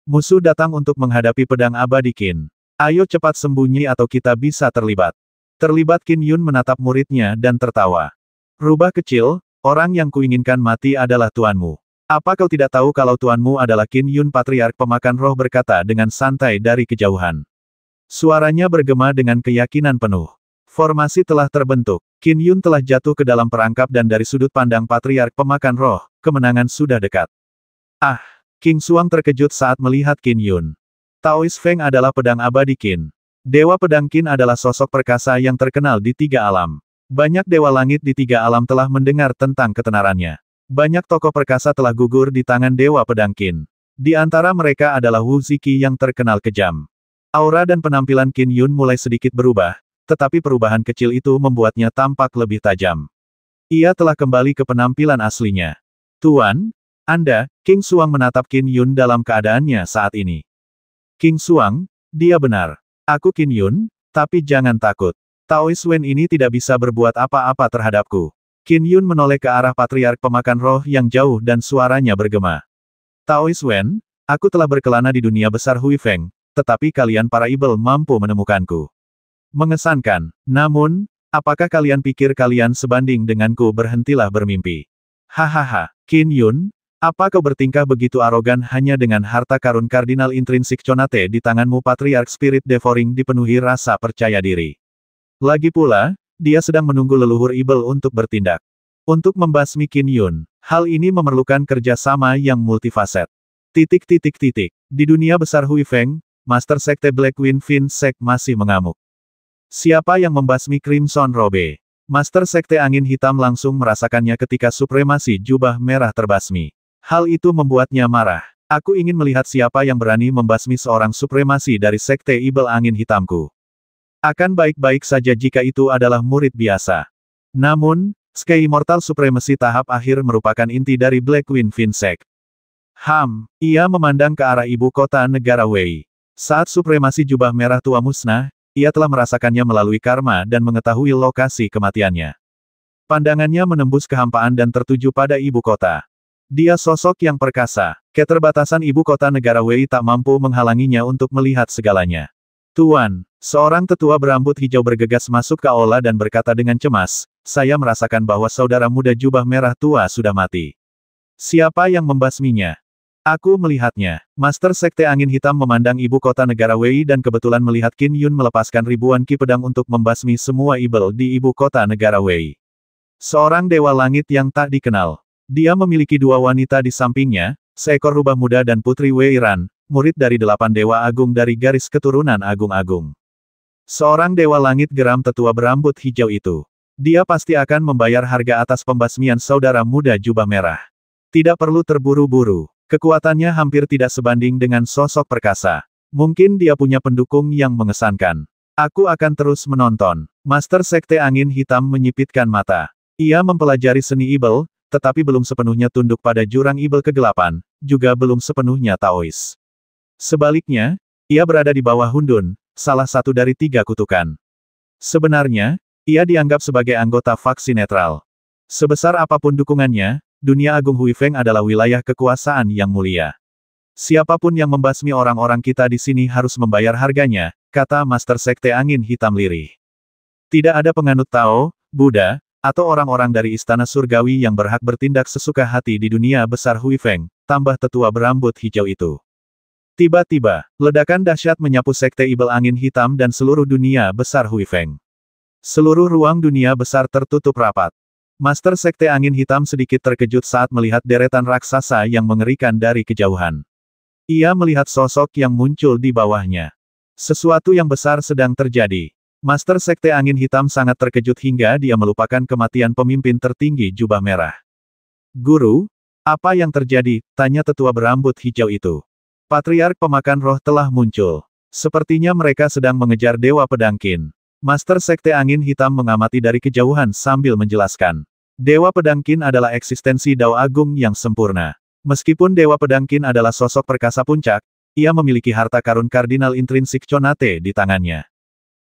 Musuh datang untuk menghadapi pedang abadi Qin. Ayo cepat sembunyi atau kita bisa terlibat. Terlibat. Qin Yun menatap muridnya dan tertawa. Rubah kecil, orang yang kuinginkan mati adalah tuanmu. Apa kau tidak tahu kalau tuanmu adalah Qin Yun? Patriark pemakan roh berkata dengan santai dari kejauhan. Suaranya bergema dengan keyakinan penuh. Formasi telah terbentuk. Qin Yun telah jatuh ke dalam perangkap dan dari sudut pandang patriark pemakan roh, kemenangan sudah dekat. Ah! King Xuang terkejut saat melihat Qin Yun. Taoist Feng adalah pedang abadi Qin. Dewa pedang Qin adalah sosok perkasa yang terkenal di tiga alam. Banyak dewa langit di tiga alam telah mendengar tentang ketenarannya. Banyak tokoh perkasa telah gugur di tangan Dewa Pedang Qin. Di antara mereka adalah Wu Ziki yang terkenal kejam. Aura dan penampilan Qin Yun mulai sedikit berubah, tetapi perubahan kecil itu membuatnya tampak lebih tajam. Ia telah kembali ke penampilan aslinya. Tuan, Anda, King Xuang menatap Qin Yun dalam keadaannya saat ini. King Xuang, dia benar. Aku Qin Yun, tapi jangan takut. Taoist Wen ini tidak bisa berbuat apa-apa terhadapku. Qin Yun menoleh ke arah patriark pemakan roh yang jauh dan suaranya bergema. Taoist Wen, aku telah berkelana di dunia besar Hui Feng, tetapi kalian para ibel mampu menemukanku. Mengesankan, namun, apakah kalian pikir kalian sebanding denganku? Berhentilah bermimpi. Hahaha, Qin Yun, apa kau bertingkah begitu arogan hanya dengan harta karun kardinal intrinsik Conate di tanganmu? Patriark Spirit Devouring dipenuhi rasa percaya diri. Lagi pula, dia sedang menunggu leluhur ibel untuk bertindak. Untuk membasmi Qin Yun, hal ini memerlukan kerjasama yang multifaset. Di dunia besar Hui Feng, Master Sekte Black Wind Fin Sek masih mengamuk. Siapa yang membasmi Crimson Robe? Master Sekte Angin Hitam langsung merasakannya ketika supremasi jubah merah terbasmi. Hal itu membuatnya marah. Aku ingin melihat siapa yang berani membasmi seorang supremasi dari Sekte Ibel Angin Hitamku. Akan baik-baik saja jika itu adalah murid biasa. Namun, Sky Immortal Supremacy tahap akhir merupakan inti dari Black Wind Fin Sek. Ia memandang ke arah ibu kota negara Wei. Saat supremasi jubah merah tua musnah, ia telah merasakannya melalui karma dan mengetahui lokasi kematiannya. Pandangannya menembus kehampaan dan tertuju pada ibu kota. Dia sosok yang perkasa. Keterbatasan ibu kota negara Wei tak mampu menghalanginya untuk melihat segalanya. Tuan, seorang tetua berambut hijau bergegas masuk ke aula dan berkata dengan cemas, saya merasakan bahwa saudara muda jubah merah tua sudah mati. Siapa yang membasminya? Aku melihatnya. Master Sekte Angin Hitam memandang ibu kota negara Wei dan kebetulan melihat Qin Yun melepaskan ribuan ki pedang untuk membasmi semua ibel di ibu kota negara Wei. Seorang dewa langit yang tak dikenal. Dia memiliki dua wanita di sampingnya, seekor rubah muda dan Putri Wei Ran, murid dari 8 dewa agung dari garis keturunan agung-agung. Seorang dewa langit geram tetua berambut hijau itu. Dia pasti akan membayar harga atas pembasmian saudara muda jubah merah. Tidak perlu terburu-buru. Kekuatannya hampir tidak sebanding dengan sosok perkasa. Mungkin dia punya pendukung yang mengesankan. Aku akan terus menonton. Master Sekte Angin Hitam menyipitkan mata. Ia mempelajari seni ibel, tetapi belum sepenuhnya tunduk pada jurang ibel kegelapan, juga belum sepenuhnya Taois. Sebaliknya, ia berada di bawah Hundun, salah satu dari 3 kutukan. Sebenarnya, ia dianggap sebagai anggota faksi netral. Sebesar apapun dukungannya, dunia agung Hui Feng adalah wilayah kekuasaan yang mulia. Siapapun yang membasmi orang-orang kita di sini harus membayar harganya, kata Master Sekte Angin Hitam lirih. Tidak ada penganut Tao, Buddha, atau orang-orang dari Istana Surgawi yang berhak bertindak sesuka hati di dunia besar Hui Feng, tambah tetua berambut hijau itu. Tiba-tiba, ledakan dahsyat menyapu Sekte Ibel Angin Hitam dan seluruh dunia besar Hui Feng. Seluruh ruang dunia besar tertutup rapat. Master Sekte Angin Hitam sedikit terkejut saat melihat deretan raksasa yang mengerikan dari kejauhan. Ia melihat sosok yang muncul di bawahnya. Sesuatu yang besar sedang terjadi. Master Sekte Angin Hitam sangat terkejut hingga dia melupakan kematian pemimpin tertinggi jubah merah. Guru, apa yang terjadi? Tanya tetua berambut hijau itu. Patriark pemakan roh telah muncul. Sepertinya mereka sedang mengejar Dewa Pedang Qin. Master Sekte Angin Hitam mengamati dari kejauhan sambil menjelaskan. Dewa Pedang Qin adalah eksistensi Dao Agung yang sempurna. Meskipun Dewa Pedang Qin adalah sosok perkasa puncak, ia memiliki harta karun kardinal intrinsik Conate di tangannya.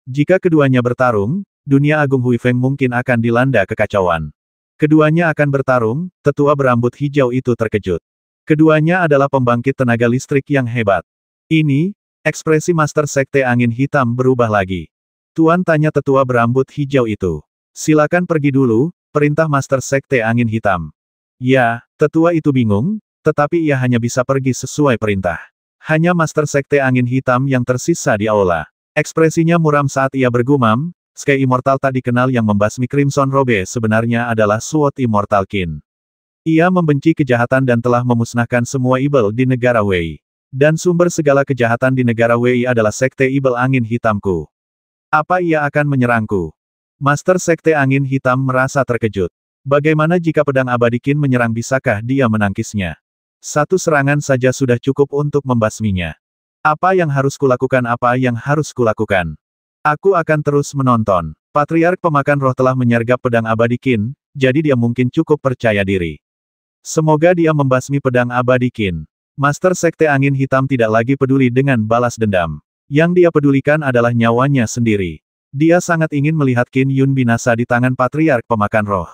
Jika keduanya bertarung, dunia Agung Huifeng mungkin akan dilanda kekacauan. Keduanya akan bertarung, tetua berambut hijau itu terkejut. Keduanya adalah pembangkit tenaga listrik yang hebat. Ini, ekspresi Master Sekte Angin Hitam berubah lagi. Tuan, tanya tetua berambut hijau itu. Silakan pergi dulu, perintah Master Sekte Angin Hitam. Ya, tetua itu bingung, tetapi ia hanya bisa pergi sesuai perintah. Hanya Master Sekte Angin Hitam yang tersisa di aula. Ekspresinya muram saat ia bergumam, Sky Immortal tak dikenal yang membasmi Crimson Robe sebenarnya adalah Sword Immortal Qin. Ia membenci kejahatan dan telah memusnahkan semua Ibel di negara Wei. Dan sumber segala kejahatan di negara Wei adalah Sekte Ibel Angin Hitamku. Apa ia akan menyerangku? Master Sekte Angin Hitam merasa terkejut. Bagaimana jika pedang abadi Qin menyerang, bisakah dia menangkisnya? Satu serangan saja sudah cukup untuk membasminya. Apa yang harus kulakukan? Apa yang harus kulakukan? Aku akan terus menonton. Patriark pemakan roh telah menyergap pedang abadi Qin, jadi dia mungkin cukup percaya diri. Semoga dia membasmi pedang abadi Qin. Master Sekte Angin Hitam tidak lagi peduli dengan balas dendam. Yang dia pedulikan adalah nyawanya sendiri. Dia sangat ingin melihat Qin Yun binasa di tangan Patriark pemakan roh.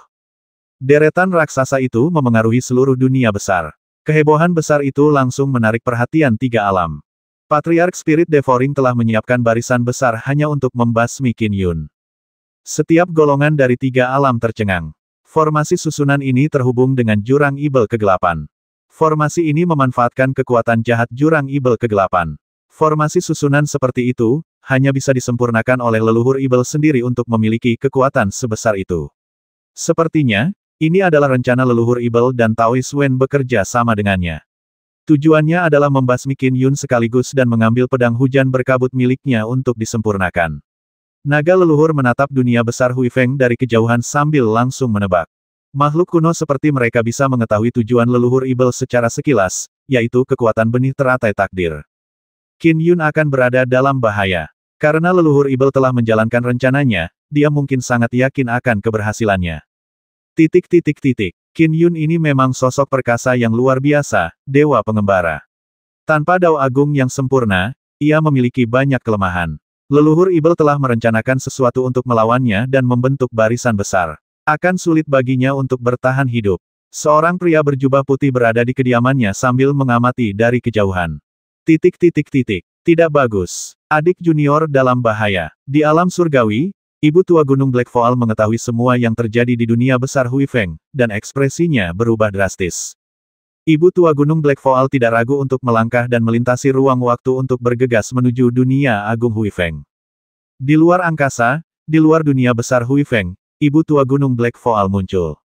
Deretan raksasa itu memengaruhi seluruh dunia besar. Kehebohan besar itu langsung menarik perhatian tiga alam. Patriark Spirit Devouring telah menyiapkan barisan besar hanya untuk membasmi Qin Yun. Setiap golongan dari tiga alam tercengang. Formasi susunan ini terhubung dengan jurang Ibel kegelapan. Formasi ini memanfaatkan kekuatan jahat jurang Ibel kegelapan. Formasi susunan seperti itu, hanya bisa disempurnakan oleh leluhur Ibel sendiri untuk memiliki kekuatan sebesar itu. Sepertinya, ini adalah rencana leluhur Ibel dan Taoist Wen bekerja sama dengannya. Tujuannya adalah membasmi Qin Yun sekaligus dan mengambil pedang hujan berkabut miliknya untuk disempurnakan. Naga leluhur menatap dunia besar Huifeng dari kejauhan sambil langsung menebak. Makhluk kuno seperti mereka bisa mengetahui tujuan leluhur Ibel secara sekilas, yaitu kekuatan benih teratai takdir. Qin Yun akan berada dalam bahaya. Karena leluhur Ibel telah menjalankan rencananya, dia mungkin sangat yakin akan keberhasilannya. Qin Yun ini memang sosok perkasa yang luar biasa, dewa pengembara. Tanpa Dao Agung yang sempurna, ia memiliki banyak kelemahan. Leluhur Ibel telah merencanakan sesuatu untuk melawannya dan membentuk barisan besar. Akan sulit baginya untuk bertahan hidup. Seorang pria berjubah putih berada di kediamannya sambil mengamati dari kejauhan. Tidak bagus. Adik junior dalam bahaya. Di alam surgawi, Ibu Tua Gunung Black Voal mengetahui semua yang terjadi di dunia besar Huifeng, dan ekspresinya berubah drastis. Ibu Tua Gunung Black Voal tidak ragu untuk melangkah dan melintasi ruang waktu untuk bergegas menuju dunia agung Huifeng. Di luar angkasa, di luar dunia besar Huifeng, Ibu Tua Gunung Black Voal muncul.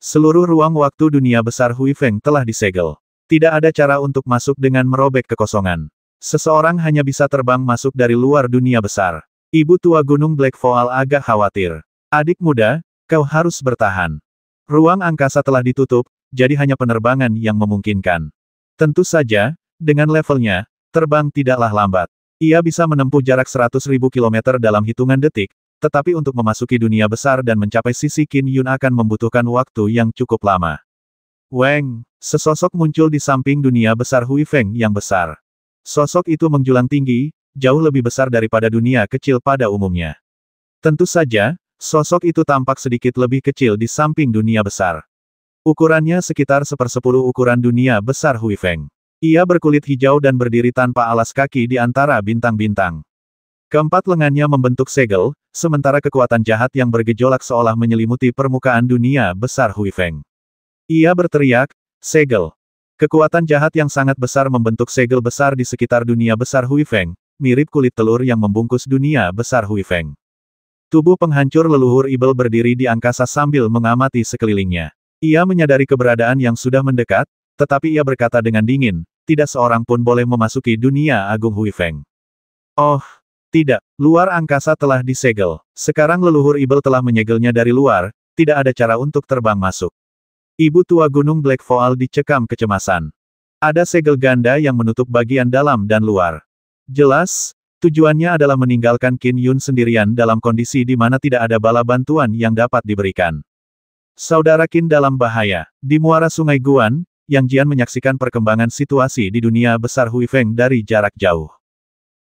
Seluruh ruang waktu dunia besar Huifeng telah disegel. Tidak ada cara untuk masuk dengan merobek kekosongan. Seseorang hanya bisa terbang masuk dari luar dunia besar. Ibu Tua Gunung Black Voal agak khawatir. Adik muda, kau harus bertahan. Ruang angkasa telah ditutup, jadi hanya penerbangan yang memungkinkan. Tentu saja, dengan levelnya, terbang tidaklah lambat. Ia bisa menempuh jarak 100.000 km dalam hitungan detik, tetapi untuk memasuki dunia besar dan mencapai sisi Qin Yun akan membutuhkan waktu yang cukup lama. Weng, sesosok muncul di samping dunia besar Huifeng yang besar. Sosok itu menjulang tinggi, jauh lebih besar daripada dunia kecil pada umumnya. Tentu saja, sosok itu tampak sedikit lebih kecil di samping dunia besar. Ukurannya sekitar 1/10 ukuran dunia besar Huifeng. Ia berkulit hijau dan berdiri tanpa alas kaki di antara bintang-bintang. Keempat lengannya membentuk segel, sementara kekuatan jahat yang bergejolak seolah menyelimuti permukaan dunia besar Huifeng. Ia berteriak, segel. Kekuatan jahat yang sangat besar membentuk segel besar di sekitar dunia besar Huifeng, mirip kulit telur yang membungkus dunia besar Huifeng. Tubuh penghancur leluhur Ibel berdiri di angkasa sambil mengamati sekelilingnya. Ia menyadari keberadaan yang sudah mendekat, tetapi ia berkata dengan dingin, tidak seorang pun boleh memasuki dunia agung Hui Feng. Oh, tidak, luar angkasa telah disegel. Sekarang leluhur Ibel telah menyegelnya dari luar, tidak ada cara untuk terbang masuk. Ibu tua Gunung Black Voal dicekam kecemasan. Ada segel ganda yang menutup bagian dalam dan luar. Jelas, tujuannya adalah meninggalkan Qin Yun sendirian dalam kondisi di mana tidak ada bala bantuan yang dapat diberikan. Saudara Qin dalam bahaya. Di muara Sungai Guan, Yang Jian menyaksikan perkembangan situasi di dunia besar Hui Feng dari jarak jauh.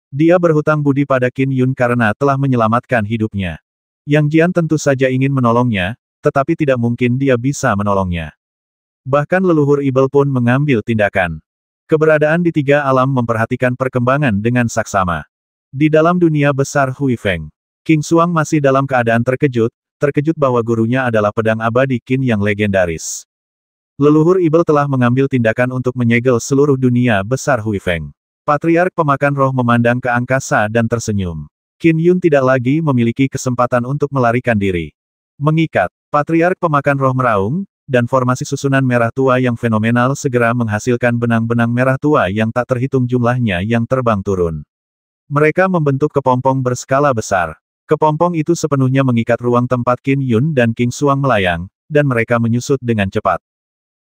Dia berhutang budi pada Qin Yun karena telah menyelamatkan hidupnya. Yang Jian tentu saja ingin menolongnya, tetapi tidak mungkin dia bisa menolongnya. Bahkan leluhur Ibel pun mengambil tindakan. Keberadaan di tiga alam memperhatikan perkembangan dengan saksama. Di dalam dunia besar Hui Feng, King Xuang masih dalam keadaan terkejut bahwa gurunya adalah pedang abadi Qin yang legendaris. Leluhur Ibel telah mengambil tindakan untuk menyegel seluruh dunia besar Hui Feng. Patriark pemakan roh memandang ke angkasa dan tersenyum. Qin Yun tidak lagi memiliki kesempatan untuk melarikan diri. Mengikat, Patriark pemakan roh meraung, dan formasi susunan merah tua yang fenomenal segera menghasilkan benang-benang merah tua yang tak terhitung jumlahnya yang terbang turun. Mereka membentuk kepompong berskala besar. Kepompong itu sepenuhnya mengikat ruang tempat Qin Yun dan King Xuang melayang, dan mereka menyusut dengan cepat.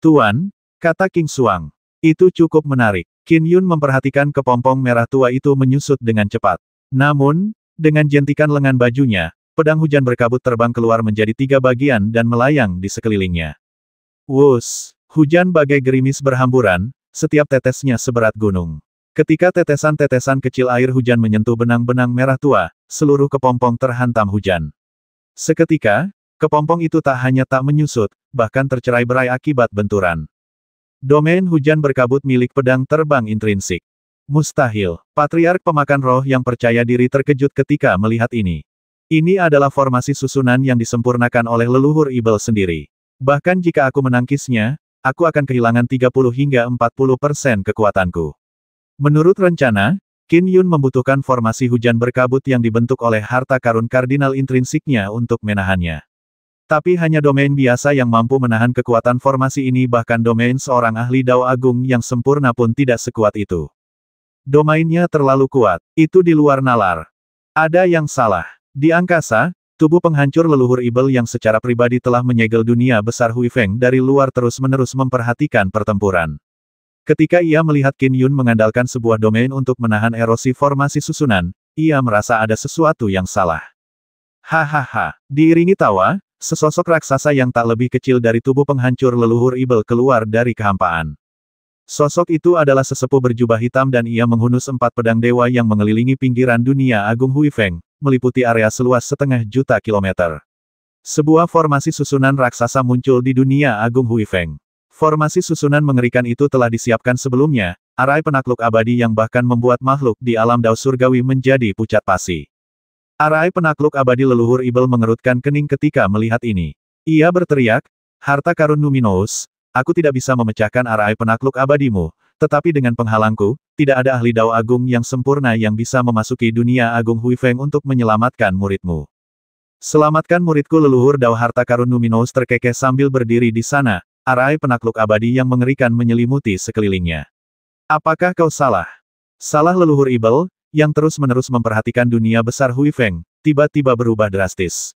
Tuan, kata King Xuang, itu cukup menarik. Qin Yun memperhatikan kepompong merah tua itu menyusut dengan cepat. Namun, dengan jentikan lengan bajunya, pedang hujan berkabut terbang keluar menjadi 3 bagian dan melayang di sekelilingnya. Wus, hujan bagai gerimis berhamburan, setiap tetesnya seberat gunung. Ketika tetesan-tetesan kecil air hujan menyentuh benang-benang merah tua, seluruh kepompong terhantam hujan. Seketika, kepompong itu tak hanya tak menyusut, bahkan tercerai-berai akibat benturan. Domain hujan berkabut milik pedang terbang intrinsik. Mustahil. Patriark pemakan roh yang percaya diri terkejut ketika melihat ini. Ini adalah formasi susunan yang disempurnakan oleh leluhur Ibel sendiri. Bahkan jika aku menangkisnya, aku akan kehilangan 30 hingga 40% kekuatanku. Menurut rencana, Qin Yun membutuhkan formasi hujan berkabut yang dibentuk oleh harta karun kardinal intrinsiknya untuk menahannya. Tapi hanya domain biasa yang mampu menahan kekuatan formasi ini, bahkan domain seorang ahli Dao Agung yang sempurna pun tidak sekuat itu. Domainnya terlalu kuat, itu di luar nalar. Ada yang salah. Di angkasa, tubuh penghancur leluhur Ibel yang secara pribadi telah menyegel dunia besar Hui Feng dari luar terus-menerus memperhatikan pertempuran. Ketika ia melihat Qin Yun mengandalkan sebuah domain untuk menahan erosi formasi susunan, ia merasa ada sesuatu yang salah. Hahaha, diiringi tawa, sesosok raksasa yang tak lebih kecil dari tubuh penghancur leluhur Ibel keluar dari kehampaan. Sosok itu adalah sesepuh berjubah hitam dan ia menghunus 4 pedang dewa yang mengelilingi pinggiran dunia agung Hui Feng, meliputi area seluas 0,5 juta kilometer. Sebuah formasi susunan raksasa muncul di dunia agung Hui Feng. Formasi susunan mengerikan itu telah disiapkan sebelumnya, arai penakluk abadi yang bahkan membuat makhluk di alam Dao Surgawi menjadi pucat pasi. Arai penakluk abadi leluhur Ibel mengerutkan kening ketika melihat ini. Ia berteriak, harta karun Numinous, aku tidak bisa memecahkan arai penakluk abadimu, tetapi dengan penghalangku, tidak ada ahli Dao Agung yang sempurna yang bisa memasuki dunia agung Hui Feng untuk menyelamatkan muridmu. Selamatkan muridku. Leluhur Dao harta karun Numinous terkekeh sambil berdiri di sana, arai penakluk abadi yang mengerikan menyelimuti sekelilingnya. Apakah kau salah? Salah. Leluhur Ibel, yang terus-menerus memperhatikan dunia besar Hui Feng, tiba-tiba berubah drastis.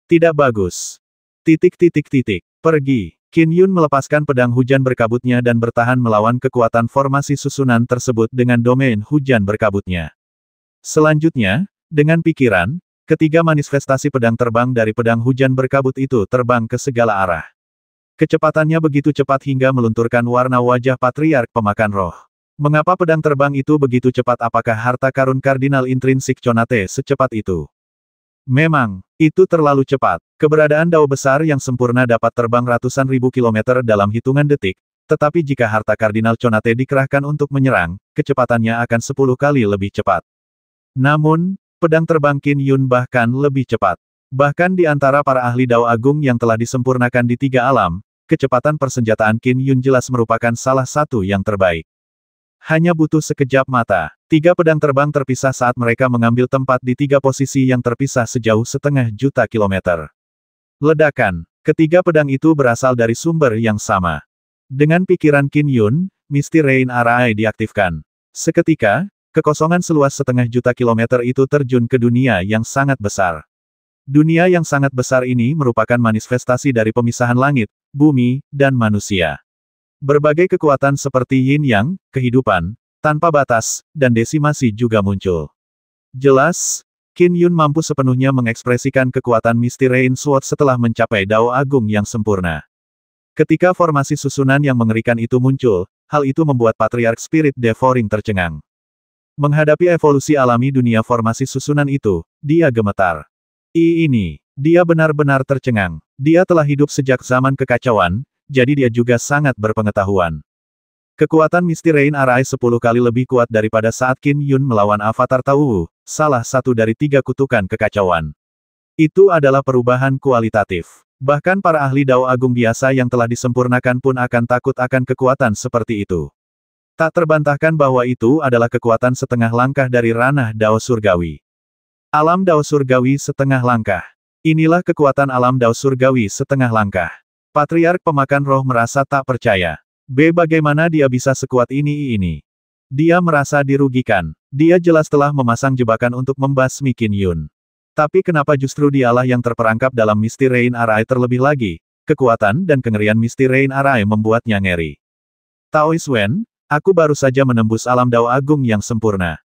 Tidak bagus. Pergi. Qin Yun melepaskan pedang hujan berkabutnya dan bertahan melawan kekuatan formasi susunan tersebut dengan domain hujan berkabutnya. Selanjutnya, dengan pikiran, ketiga manifestasi pedang terbang dari pedang hujan berkabut itu terbang ke segala arah. Kecepatannya begitu cepat hingga melunturkan warna wajah Patriark pemakan roh. Mengapa pedang terbang itu begitu cepat? Apakah harta karun kardinal intrinsik Conate secepat itu? Memang, itu terlalu cepat. Keberadaan Dao besar yang sempurna dapat terbang ratusan ribu kilometer dalam hitungan detik, tetapi jika harta kardinal Conate dikerahkan untuk menyerang, kecepatannya akan 10 kali lebih cepat. Namun, pedang terbang Qin Yun bahkan lebih cepat. Bahkan di antara para ahli Dao Agung yang telah disempurnakan di 3 alam, kecepatan persenjataan Qin Yun jelas merupakan salah satu yang terbaik. Hanya butuh sekejap mata. 3 pedang terbang terpisah saat mereka mengambil tempat di 3 posisi yang terpisah sejauh 1,5 juta kilometer. Ledakan. Ketiga pedang itu berasal dari sumber yang sama. Dengan pikiran Qin Yun, Misty Rain Arai diaktifkan. Seketika, kekosongan seluas 1,5 juta kilometer itu terjun ke dunia yang sangat besar. Dunia yang sangat besar ini merupakan manifestasi dari pemisahan langit, bumi, dan manusia. Berbagai kekuatan seperti yin yang, kehidupan, tanpa batas, dan desimasi juga muncul. Jelas, Qin Yun mampu sepenuhnya mengekspresikan kekuatan Misty Rain Sword setelah mencapai Dao Agung yang sempurna. Ketika formasi susunan yang mengerikan itu muncul, hal itu membuat Patriarch Spirit Devouring tercengang. Menghadapi evolusi alami dunia formasi susunan itu, dia gemetar. Dia benar-benar tercengang. Dia telah hidup sejak zaman kekacauan, jadi dia juga sangat berpengetahuan. Kekuatan Misty Rain Arai 10 kali lebih kuat daripada saat Qin Yun melawan Avatar Tao, salah satu dari 3 kutukan kekacauan. Itu adalah perubahan kualitatif. Bahkan para ahli Dao Agung biasa yang telah disempurnakan pun akan takut akan kekuatan seperti itu. Tak terbantahkan bahwa itu adalah kekuatan setengah langkah dari ranah Dao Surgawi. Alam Dao Surgawi setengah langkah. Inilah kekuatan alam Dao Surgawi setengah langkah. Patriark Pemakan Roh merasa tak percaya. Bagaimana dia bisa sekuat ini? Dia merasa dirugikan. Dia jelas telah memasang jebakan untuk membasmi Qin Yun. Tapi kenapa justru dialah yang terperangkap dalam Misty Rain Arai terlebih lagi? Kekuatan dan kengerian Misty Rain Arai membuatnya ngeri. Taoist Wen, aku baru saja menembus alam Dao Agung yang sempurna.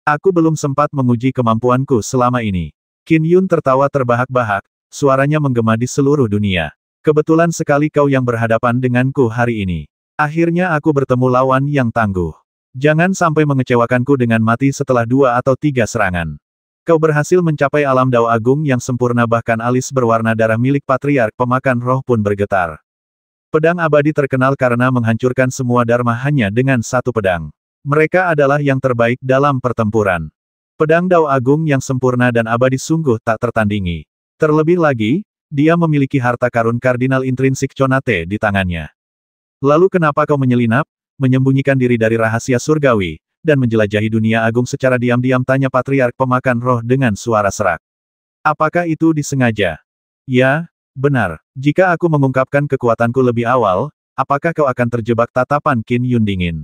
Aku belum sempat menguji kemampuanku selama ini. Qin Yun tertawa terbahak-bahak, suaranya menggema di seluruh dunia. Kebetulan sekali kau yang berhadapan denganku hari ini. Akhirnya aku bertemu lawan yang tangguh. Jangan sampai mengecewakanku dengan mati setelah 2 atau 3 serangan. Kau berhasil mencapai alam Dao Agung yang sempurna, bahkan alis berwarna darah milik Patriark Pemakan Roh pun bergetar. Pedang abadi terkenal karena menghancurkan semua dharma hanya dengan 1 pedang. Mereka adalah yang terbaik dalam pertempuran. Pedang Dao Agung yang sempurna dan abadi sungguh tak tertandingi. Terlebih lagi, dia memiliki harta karun kardinal intrinsik Conate di tangannya. Lalu kenapa kau menyelinap, menyembunyikan diri dari rahasia surgawi, dan menjelajahi dunia agung secara diam-diam? Tanya Patriark Pemakan Roh dengan suara serak. Apakah itu disengaja? Ya, benar. Jika aku mengungkapkan kekuatanku lebih awal, apakah kau akan terjebak? Tatapan Qin Yun dingin.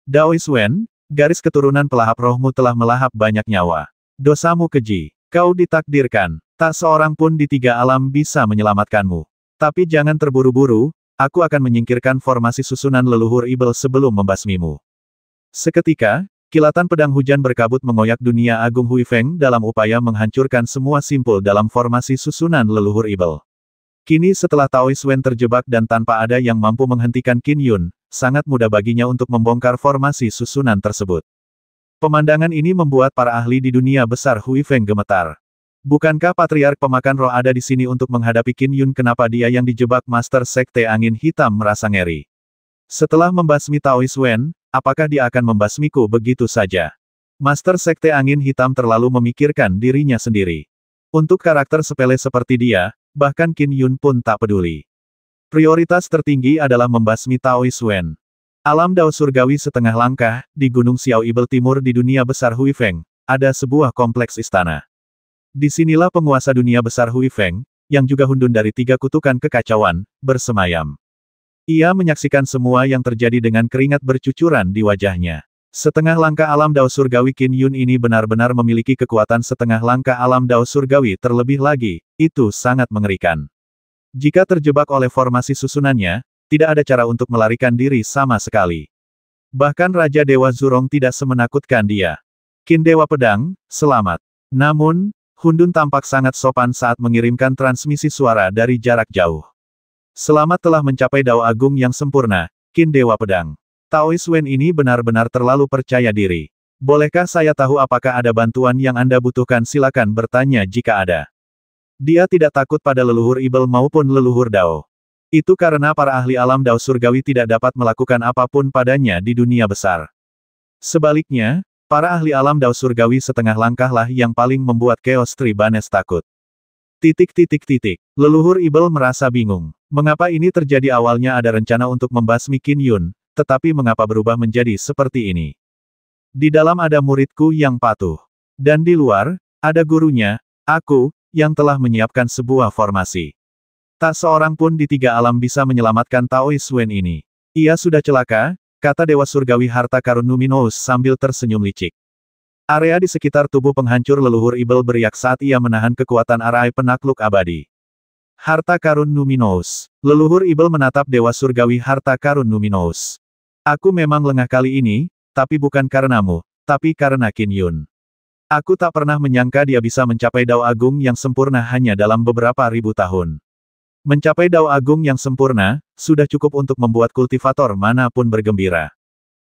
Daoist Wen, garis keturunan pelahap rohmu telah melahap banyak nyawa. Dosamu keji. Kau ditakdirkan. Tak seorang pun di 3 alam bisa menyelamatkanmu. Tapi jangan terburu-buru, aku akan menyingkirkan formasi susunan leluhur Ibel sebelum membasmimu. Seketika, kilatan pedang hujan berkabut mengoyak dunia agung Huifeng dalam upaya menghancurkan semua simpul dalam formasi susunan leluhur Ibel. Kini setelah Taoist Wen terjebak dan tanpa ada yang mampu menghentikan Qin Yun, sangat mudah baginya untuk membongkar formasi susunan tersebut. Pemandangan ini membuat para ahli di dunia besar Huifeng gemetar. Bukankah Patriark Pemakan Roh ada di sini untuk menghadapi Qin Yun? Kenapa dia yang dijebak? Master Sekte Angin Hitam merasa ngeri. Setelah membasmi Taoist Wen, apakah dia akan membasmiku begitu saja? Master Sekte Angin Hitam terlalu memikirkan dirinya sendiri. Untuk karakter sepele seperti dia, bahkan Qin Yun pun tak peduli. Prioritas tertinggi adalah membasmi Taoist Wen. Alam Dao Surgawi setengah langkah, di Gunung Xiao Ibel Timur di dunia besar Huifeng, ada sebuah kompleks istana. Disinilah penguasa dunia besar Huifeng, yang juga hundun dari 3 kutukan kekacauan, bersemayam. Ia menyaksikan semua yang terjadi dengan keringat bercucuran di wajahnya. Setengah langkah alam Dao Surgawi Qin Yun ini benar-benar memiliki kekuatan setengah langkah alam Dao Surgawi. Terlebih lagi, itu sangat mengerikan. Jika terjebak oleh formasi susunannya, tidak ada cara untuk melarikan diri sama sekali. Bahkan Raja Dewa Zurong tidak semenakutkan dia. Qin Dewa Pedang, selamat. Namun, Hundun tampak sangat sopan saat mengirimkan transmisi suara dari jarak jauh. Selamat telah mencapai Dao Agung yang sempurna, Qin Dewa Pedang. Taoist Wen ini benar-benar terlalu percaya diri. Bolehkah saya tahu apakah ada bantuan yang Anda butuhkan? Silakan bertanya jika ada. Dia tidak takut pada leluhur Ibel maupun leluhur Dao. Itu karena para ahli alam Dao Surgawi tidak dapat melakukan apapun padanya di dunia besar. Sebaliknya, para ahli alam Dao Surgawi setengah langkah lah yang paling membuat Chaos Tribanes takut. Leluhur Ibel merasa bingung. Mengapa ini terjadi? Awalnya ada rencana untuk membasmi Qin Yun, tetapi mengapa berubah menjadi seperti ini? Di dalam ada muridku yang patuh. Dan di luar, ada gurunya, aku, yang telah menyiapkan sebuah formasi. Tak seorang pun di tiga alam bisa menyelamatkan Taoist Wen ini. Ia sudah celaka, kata Dewa Surgawi Harta Karun Numinous sambil tersenyum licik. Area di sekitar tubuh penghancur leluhur Ibel beriak saat ia menahan kekuatan arai penakluk abadi. Harta Karun Numinous. Leluhur Ibel menatap Dewa Surgawi Harta Karun Numinous. Aku memang lengah kali ini, tapi bukan karenamu, tapi karena Qin Yun. Aku tak pernah menyangka dia bisa mencapai Dao Agung yang sempurna hanya dalam beberapa ribu tahun. Mencapai Dao Agung yang sempurna, sudah cukup untuk membuat kultivator manapun bergembira.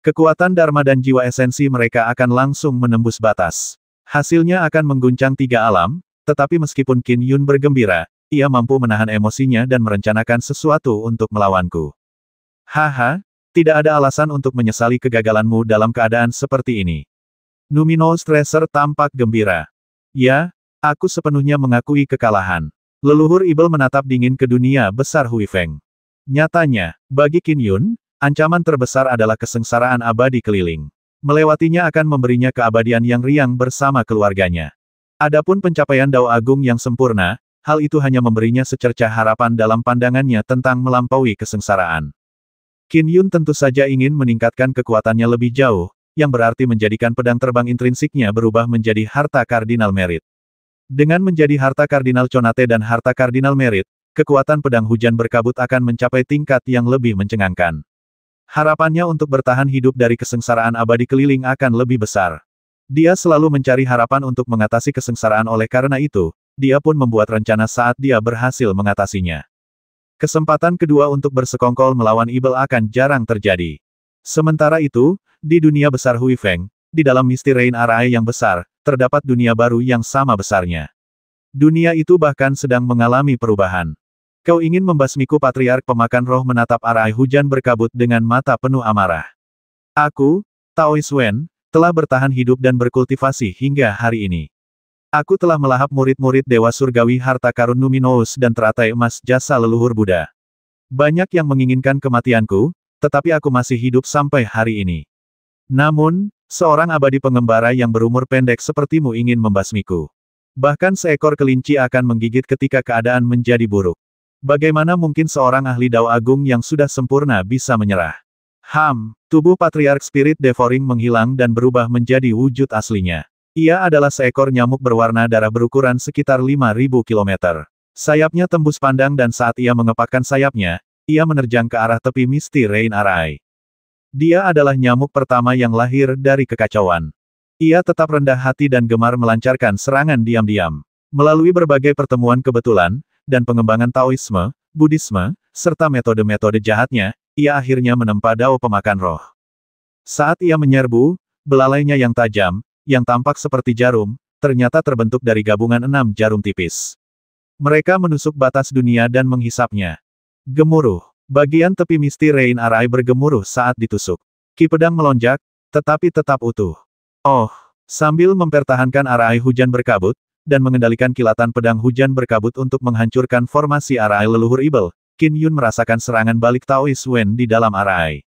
Kekuatan Dharma dan jiwa esensi mereka akan langsung menembus batas. Hasilnya akan mengguncang tiga alam, tetapi meskipun Qin Yun bergembira, ia mampu menahan emosinya dan merencanakan sesuatu untuk melawanku. Haha, tidak ada alasan untuk menyesali kegagalanmu dalam keadaan seperti ini. Numinous Tracer tampak gembira. Ya, aku sepenuhnya mengakui kekalahan. Leluhur Ibel menatap dingin ke dunia besar Hui Feng. Nyatanya, bagi Qin Yun, ancaman terbesar adalah kesengsaraan abadi keliling. Melewatinya akan memberinya keabadian yang riang bersama keluarganya. Adapun pencapaian Dao Agung yang sempurna, hal itu hanya memberinya secercah harapan dalam pandangannya tentang melampaui kesengsaraan. Qin Yun tentu saja ingin meningkatkan kekuatannya lebih jauh, yang berarti menjadikan pedang terbang intrinsiknya berubah menjadi harta kardinal merit. Dengan menjadi harta kardinal Conate dan harta kardinal merit, kekuatan pedang hujan berkabut akan mencapai tingkat yang lebih mencengangkan. Harapannya untuk bertahan hidup dari kesengsaraan abadi keliling akan lebih besar. Dia selalu mencari harapan untuk mengatasi kesengsaraan oleh karena itu, dia pun membuat rencana saat dia berhasil mengatasinya. Kesempatan kedua untuk bersekongkol melawan Ibel akan jarang terjadi. Sementara itu, di dunia besar Hui Feng, di dalam Misty Rain Arai yang besar, terdapat dunia baru yang sama besarnya. Dunia itu bahkan sedang mengalami perubahan. Kau ingin membasmiku? Patriark pemakan roh menatap arai hujan berkabut dengan mata penuh amarah. Aku, Taoist Wen, telah bertahan hidup dan berkultivasi hingga hari ini. Aku telah melahap murid-murid Dewa Surgawi Harta Karun Numinous dan teratai emas jasa leluhur Buddha. Banyak yang menginginkan kematianku, tetapi aku masih hidup sampai hari ini. Namun, seorang abadi pengembara yang berumur pendek sepertimu ingin membasmiku. Bahkan seekor kelinci akan menggigit ketika keadaan menjadi buruk. Bagaimana mungkin seorang ahli Dao Agung yang sudah sempurna bisa menyerah? Tubuh Patriark Spirit Devouring menghilang dan berubah menjadi wujud aslinya. Ia adalah seekor nyamuk berwarna darah berukuran sekitar 5.000 km. Sayapnya tembus pandang dan saat ia mengepakkan sayapnya, ia menerjang ke arah tepi Misty Rain Arai. Dia adalah nyamuk pertama yang lahir dari kekacauan. Ia tetap rendah hati dan gemar melancarkan serangan diam-diam. Melalui berbagai pertemuan kebetulan, dan pengembangan Taoisme, Buddhisme, serta metode-metode jahatnya, ia akhirnya menempa Dao pemakan roh. Saat ia menyerbu, belalainya yang tajam, yang tampak seperti jarum, ternyata terbentuk dari gabungan 6 jarum tipis. Mereka menusuk batas dunia dan menghisapnya. Gemuruh. Bagian tepi Misty Rain Arai bergemuruh saat ditusuk. Ki pedang melonjak, tetapi tetap utuh. Oh, sambil mempertahankan arai hujan berkabut, dan mengendalikan kilatan pedang hujan berkabut untuk menghancurkan formasi arai leluhur Ibel, Qin Yun merasakan serangan balik Taoist Wen di dalam arai.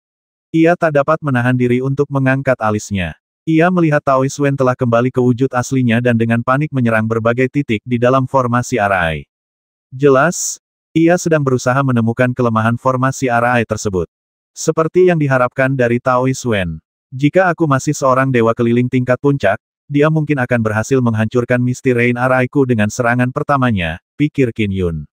Ia tak dapat menahan diri untuk mengangkat alisnya. Ia melihat Taoist Wen telah kembali ke wujud aslinya dan dengan panik menyerang berbagai titik di dalam formasi arai. Jelas, ia sedang berusaha menemukan kelemahan formasi arai tersebut. Seperti yang diharapkan dari Taoist Wen. Jika aku masih seorang dewa keliling tingkat puncak, dia mungkin akan berhasil menghancurkan Misty Rain Araiku dengan serangan pertamanya, pikir Qin Yun.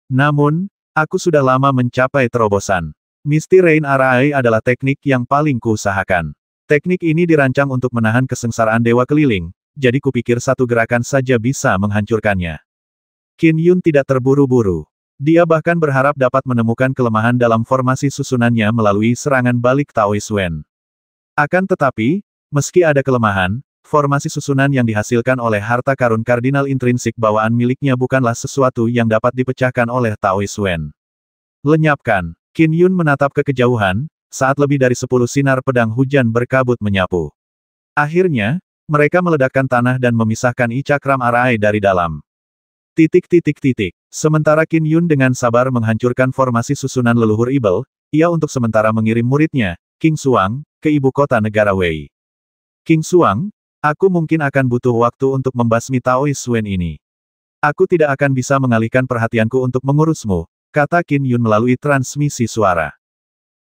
Namun, aku sudah lama mencapai terobosan. Misty Rain Arai adalah teknik yang paling kuusahakan. Teknik ini dirancang untuk menahan kesengsaraan dewa keliling, jadi kupikir satu gerakan saja bisa menghancurkannya. Qin Yun tidak terburu-buru. Dia bahkan berharap dapat menemukan kelemahan dalam formasi susunannya melalui serangan balik Taoist Wen. Akan tetapi, meski ada kelemahan, formasi susunan yang dihasilkan oleh harta karun kardinal intrinsik bawaan miliknya bukanlah sesuatu yang dapat dipecahkan oleh Taoist Wen. Lenyapkan. Qin Yun menatap ke kejauhan, saat lebih dari 10 sinar pedang hujan berkabut menyapu. Akhirnya, mereka meledakkan tanah dan memisahkan Icakram Arai dari dalam. Sementara Qin Yun dengan sabar menghancurkan formasi susunan leluhur Ibel, ia untuk sementara mengirim muridnya, King Xuang, ke ibu kota negara Wei. King Xuang, aku mungkin akan butuh waktu untuk membasmi Taoist Wen ini. Aku tidak akan bisa mengalihkan perhatianku untuk mengurusmu, kata Qin Yun melalui transmisi suara.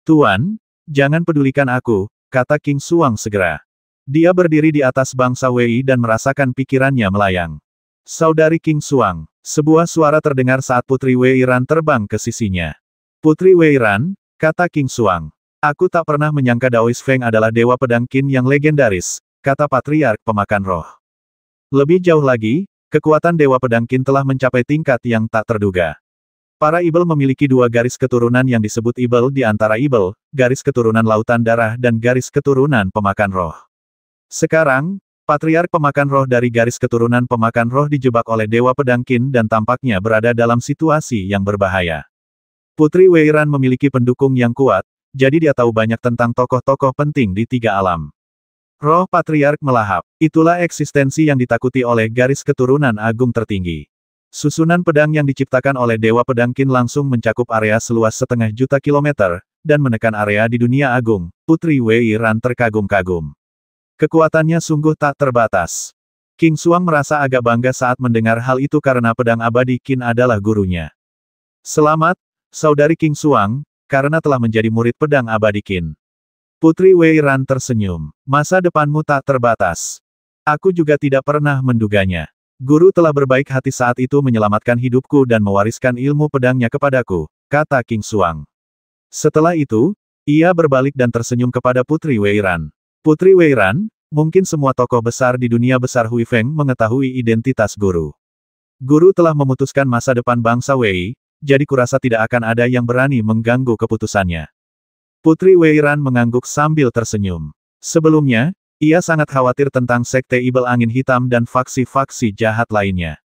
Tuan, jangan pedulikan aku, kata King Xuang segera. Dia berdiri di atas bangsa Wei dan merasakan pikirannya melayang. Saudari King Xuang, sebuah suara terdengar saat Putri Wei Ran terbang ke sisinya. Putri Wei Ran, kata King Xuang. Aku tak pernah menyangka Daoist Feng adalah dewa pedang Qin yang legendaris, kata Patriark Pemakan Roh. Lebih jauh lagi, kekuatan dewa pedang Qin telah mencapai tingkat yang tak terduga. Para Ibel memiliki dua garis keturunan yang disebut Ibel di antara Ibel, garis keturunan lautan darah dan garis keturunan pemakan roh. Sekarang, Patriark Pemakan Roh dari garis keturunan pemakan roh dijebak oleh dewa pedang Qin dan tampaknya berada dalam situasi yang berbahaya. Putri Wei Ran memiliki pendukung yang kuat, jadi dia tahu banyak tentang tokoh-tokoh penting di tiga alam. Roh Patriark melahap, itulah eksistensi yang ditakuti oleh garis keturunan agung tertinggi. Susunan pedang yang diciptakan oleh Dewa Pedang Qin langsung mencakup area seluas 0,5 juta kilometer, dan menekan area di dunia agung. Putri Wei Ran terkagum-kagum. Kekuatannya sungguh tak terbatas. King Xuang merasa agak bangga saat mendengar hal itu karena pedang abadi Qin adalah gurunya. Selamat, Saudari King Xuang, karena telah menjadi murid pedang abadi Qin. Putri Wei Ran tersenyum. Masa depanmu tak terbatas. Aku juga tidak pernah menduganya. Guru telah berbaik hati saat itu menyelamatkan hidupku dan mewariskan ilmu pedangnya kepadaku, kata King Xuang. Setelah itu, ia berbalik dan tersenyum kepada Putri Wei Ran. Putri Wei Ran, mungkin semua tokoh besar di dunia besar Hui Feng mengetahui identitas guru. Guru telah memutuskan masa depan bangsa Wei, jadi kurasa tidak akan ada yang berani mengganggu keputusannya. Putri Wei Ran mengangguk sambil tersenyum. Sebelumnya, ia sangat khawatir tentang Sekte Ibel Angin Hitam dan faksi-faksi jahat lainnya.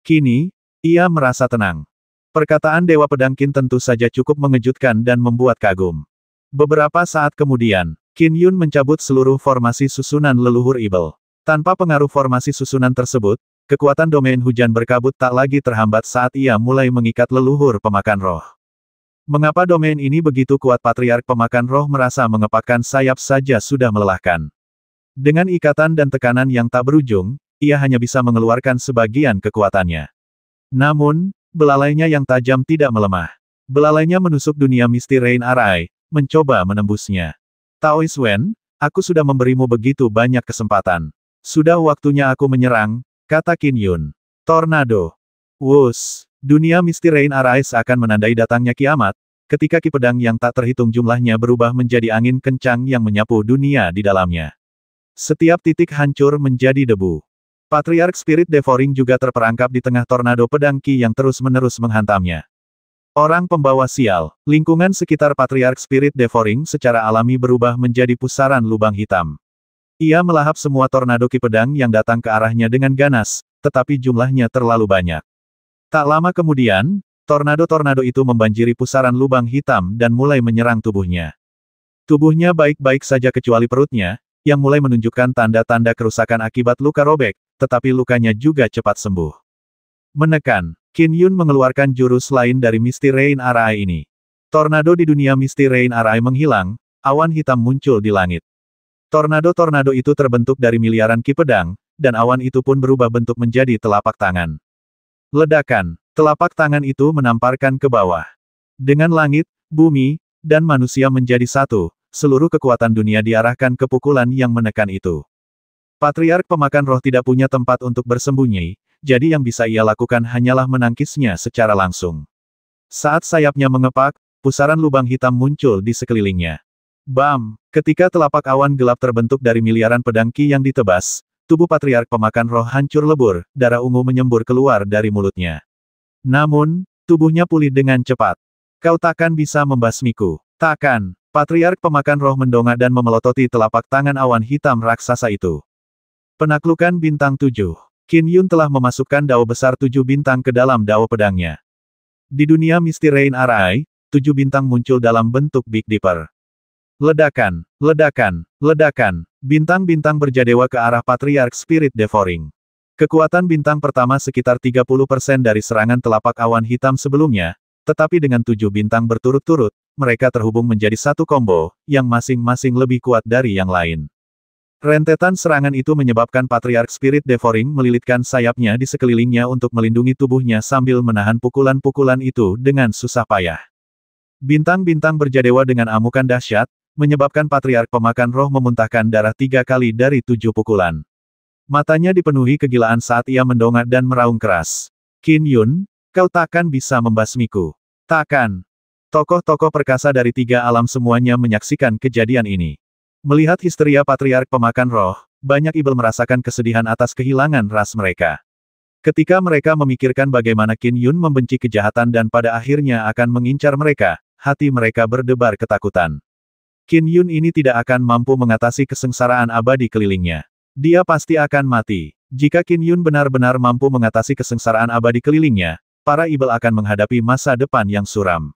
Kini, ia merasa tenang. Perkataan Dewa Pedang Qin tentu saja cukup mengejutkan dan membuat kagum. Beberapa saat kemudian, Qin Yun mencabut seluruh formasi susunan leluhur Ibel. Tanpa pengaruh formasi susunan tersebut, kekuatan domain hujan berkabut tak lagi terhambat saat ia mulai mengikat leluhur pemakan roh. Mengapa domain ini begitu kuat? Patriark Pemakan Roh merasa mengepakkan sayap saja sudah melelahkan. Dengan ikatan dan tekanan yang tak berujung, ia hanya bisa mengeluarkan sebagian kekuatannya. Namun, belalainya yang tajam tidak melemah. Belalainya menusuk dunia misti Rain Arai, mencoba menembusnya. Taoist Wen, aku sudah memberimu begitu banyak kesempatan. Sudah waktunya aku menyerang, kata Qin Yun. Tornado. Wush, dunia misti Rain Arai akan menandai datangnya kiamat, ketika ki pedang yang tak terhitung jumlahnya berubah menjadi angin kencang yang menyapu dunia di dalamnya. Setiap titik hancur menjadi debu. Patriark Spirit Devouring juga terperangkap di tengah tornado pedang ki yang terus-menerus menghantamnya. Orang pembawa sial, lingkungan sekitar Patriark Spirit Devouring secara alami berubah menjadi pusaran lubang hitam. Ia melahap semua tornado ki pedang yang datang ke arahnya dengan ganas, tetapi jumlahnya terlalu banyak. Tak lama kemudian, tornado-tornado itu membanjiri pusaran lubang hitam dan mulai menyerang tubuhnya. Tubuhnya baik-baik saja kecuali perutnya, yang mulai menunjukkan tanda-tanda kerusakan akibat luka robek, tetapi lukanya juga cepat sembuh. Menekan, Qin Yun mengeluarkan jurus lain dari Misti Rain Arai ini. Tornado di dunia Misti Rain Arai menghilang, awan hitam muncul di langit. Tornado-tornado itu terbentuk dari miliaran ki pedang, dan awan itu pun berubah bentuk menjadi telapak tangan. Ledakan, telapak tangan itu menamparkan ke bawah. Dengan langit, bumi, dan manusia menjadi satu, seluruh kekuatan dunia diarahkan ke pukulan yang menekan itu. Patriark Pemakan Roh tidak punya tempat untuk bersembunyi, jadi yang bisa ia lakukan hanyalah menangkisnya secara langsung. Saat sayapnya mengepak, pusaran lubang hitam muncul di sekelilingnya. Bam! Ketika telapak awan gelap terbentuk dari miliaran pedang ki yang ditebas, tubuh Patriark Pemakan Roh hancur lebur, darah ungu menyembur keluar dari mulutnya. Namun, tubuhnya pulih dengan cepat. Kau takkan bisa membasmiku. Takkan. Patriark Pemakan Roh mendongak dan memelototi telapak tangan awan hitam raksasa itu. Penaklukan Bintang 7. Qin Yun telah memasukkan dao besar 7 bintang ke dalam dao pedangnya. Di dunia Misti Rain Arai, 7 bintang muncul dalam bentuk Big Dipper. Ledakan, ledakan, ledakan, bintang-bintang berjadewa ke arah Patriark Spirit Devouring. Kekuatan bintang pertama sekitar 30% dari serangan telapak awan hitam sebelumnya, tetapi dengan 7 bintang berturut-turut, mereka terhubung menjadi satu combo, yang masing-masing lebih kuat dari yang lain. Rentetan serangan itu menyebabkan Patriarch Spirit Devouring melilitkan sayapnya di sekelilingnya untuk melindungi tubuhnya sambil menahan pukulan-pukulan itu dengan susah payah. Bintang-bintang berjadewa dengan amukan dahsyat, menyebabkan Patriarch Pemakan Roh memuntahkan darah 3 kali dari 7 pukulan. Matanya dipenuhi kegilaan saat ia mendongak dan meraung keras. Qin Yun, kau takkan bisa membasmiku. Takkan. Tokoh-tokoh perkasa dari 3 alam semuanya menyaksikan kejadian ini. Melihat histeria Patriarch Pemakan Roh, banyak ibel merasakan kesedihan atas kehilangan ras mereka. Ketika mereka memikirkan bagaimana Qin Yun membenci kejahatan dan pada akhirnya akan mengincar mereka, hati mereka berdebar ketakutan. Qin Yun ini tidak akan mampu mengatasi kesengsaraan abadi kelilingnya. Dia pasti akan mati. Jika Qin Yun benar-benar mampu mengatasi kesengsaraan abadi kelilingnya, para ibel akan menghadapi masa depan yang suram.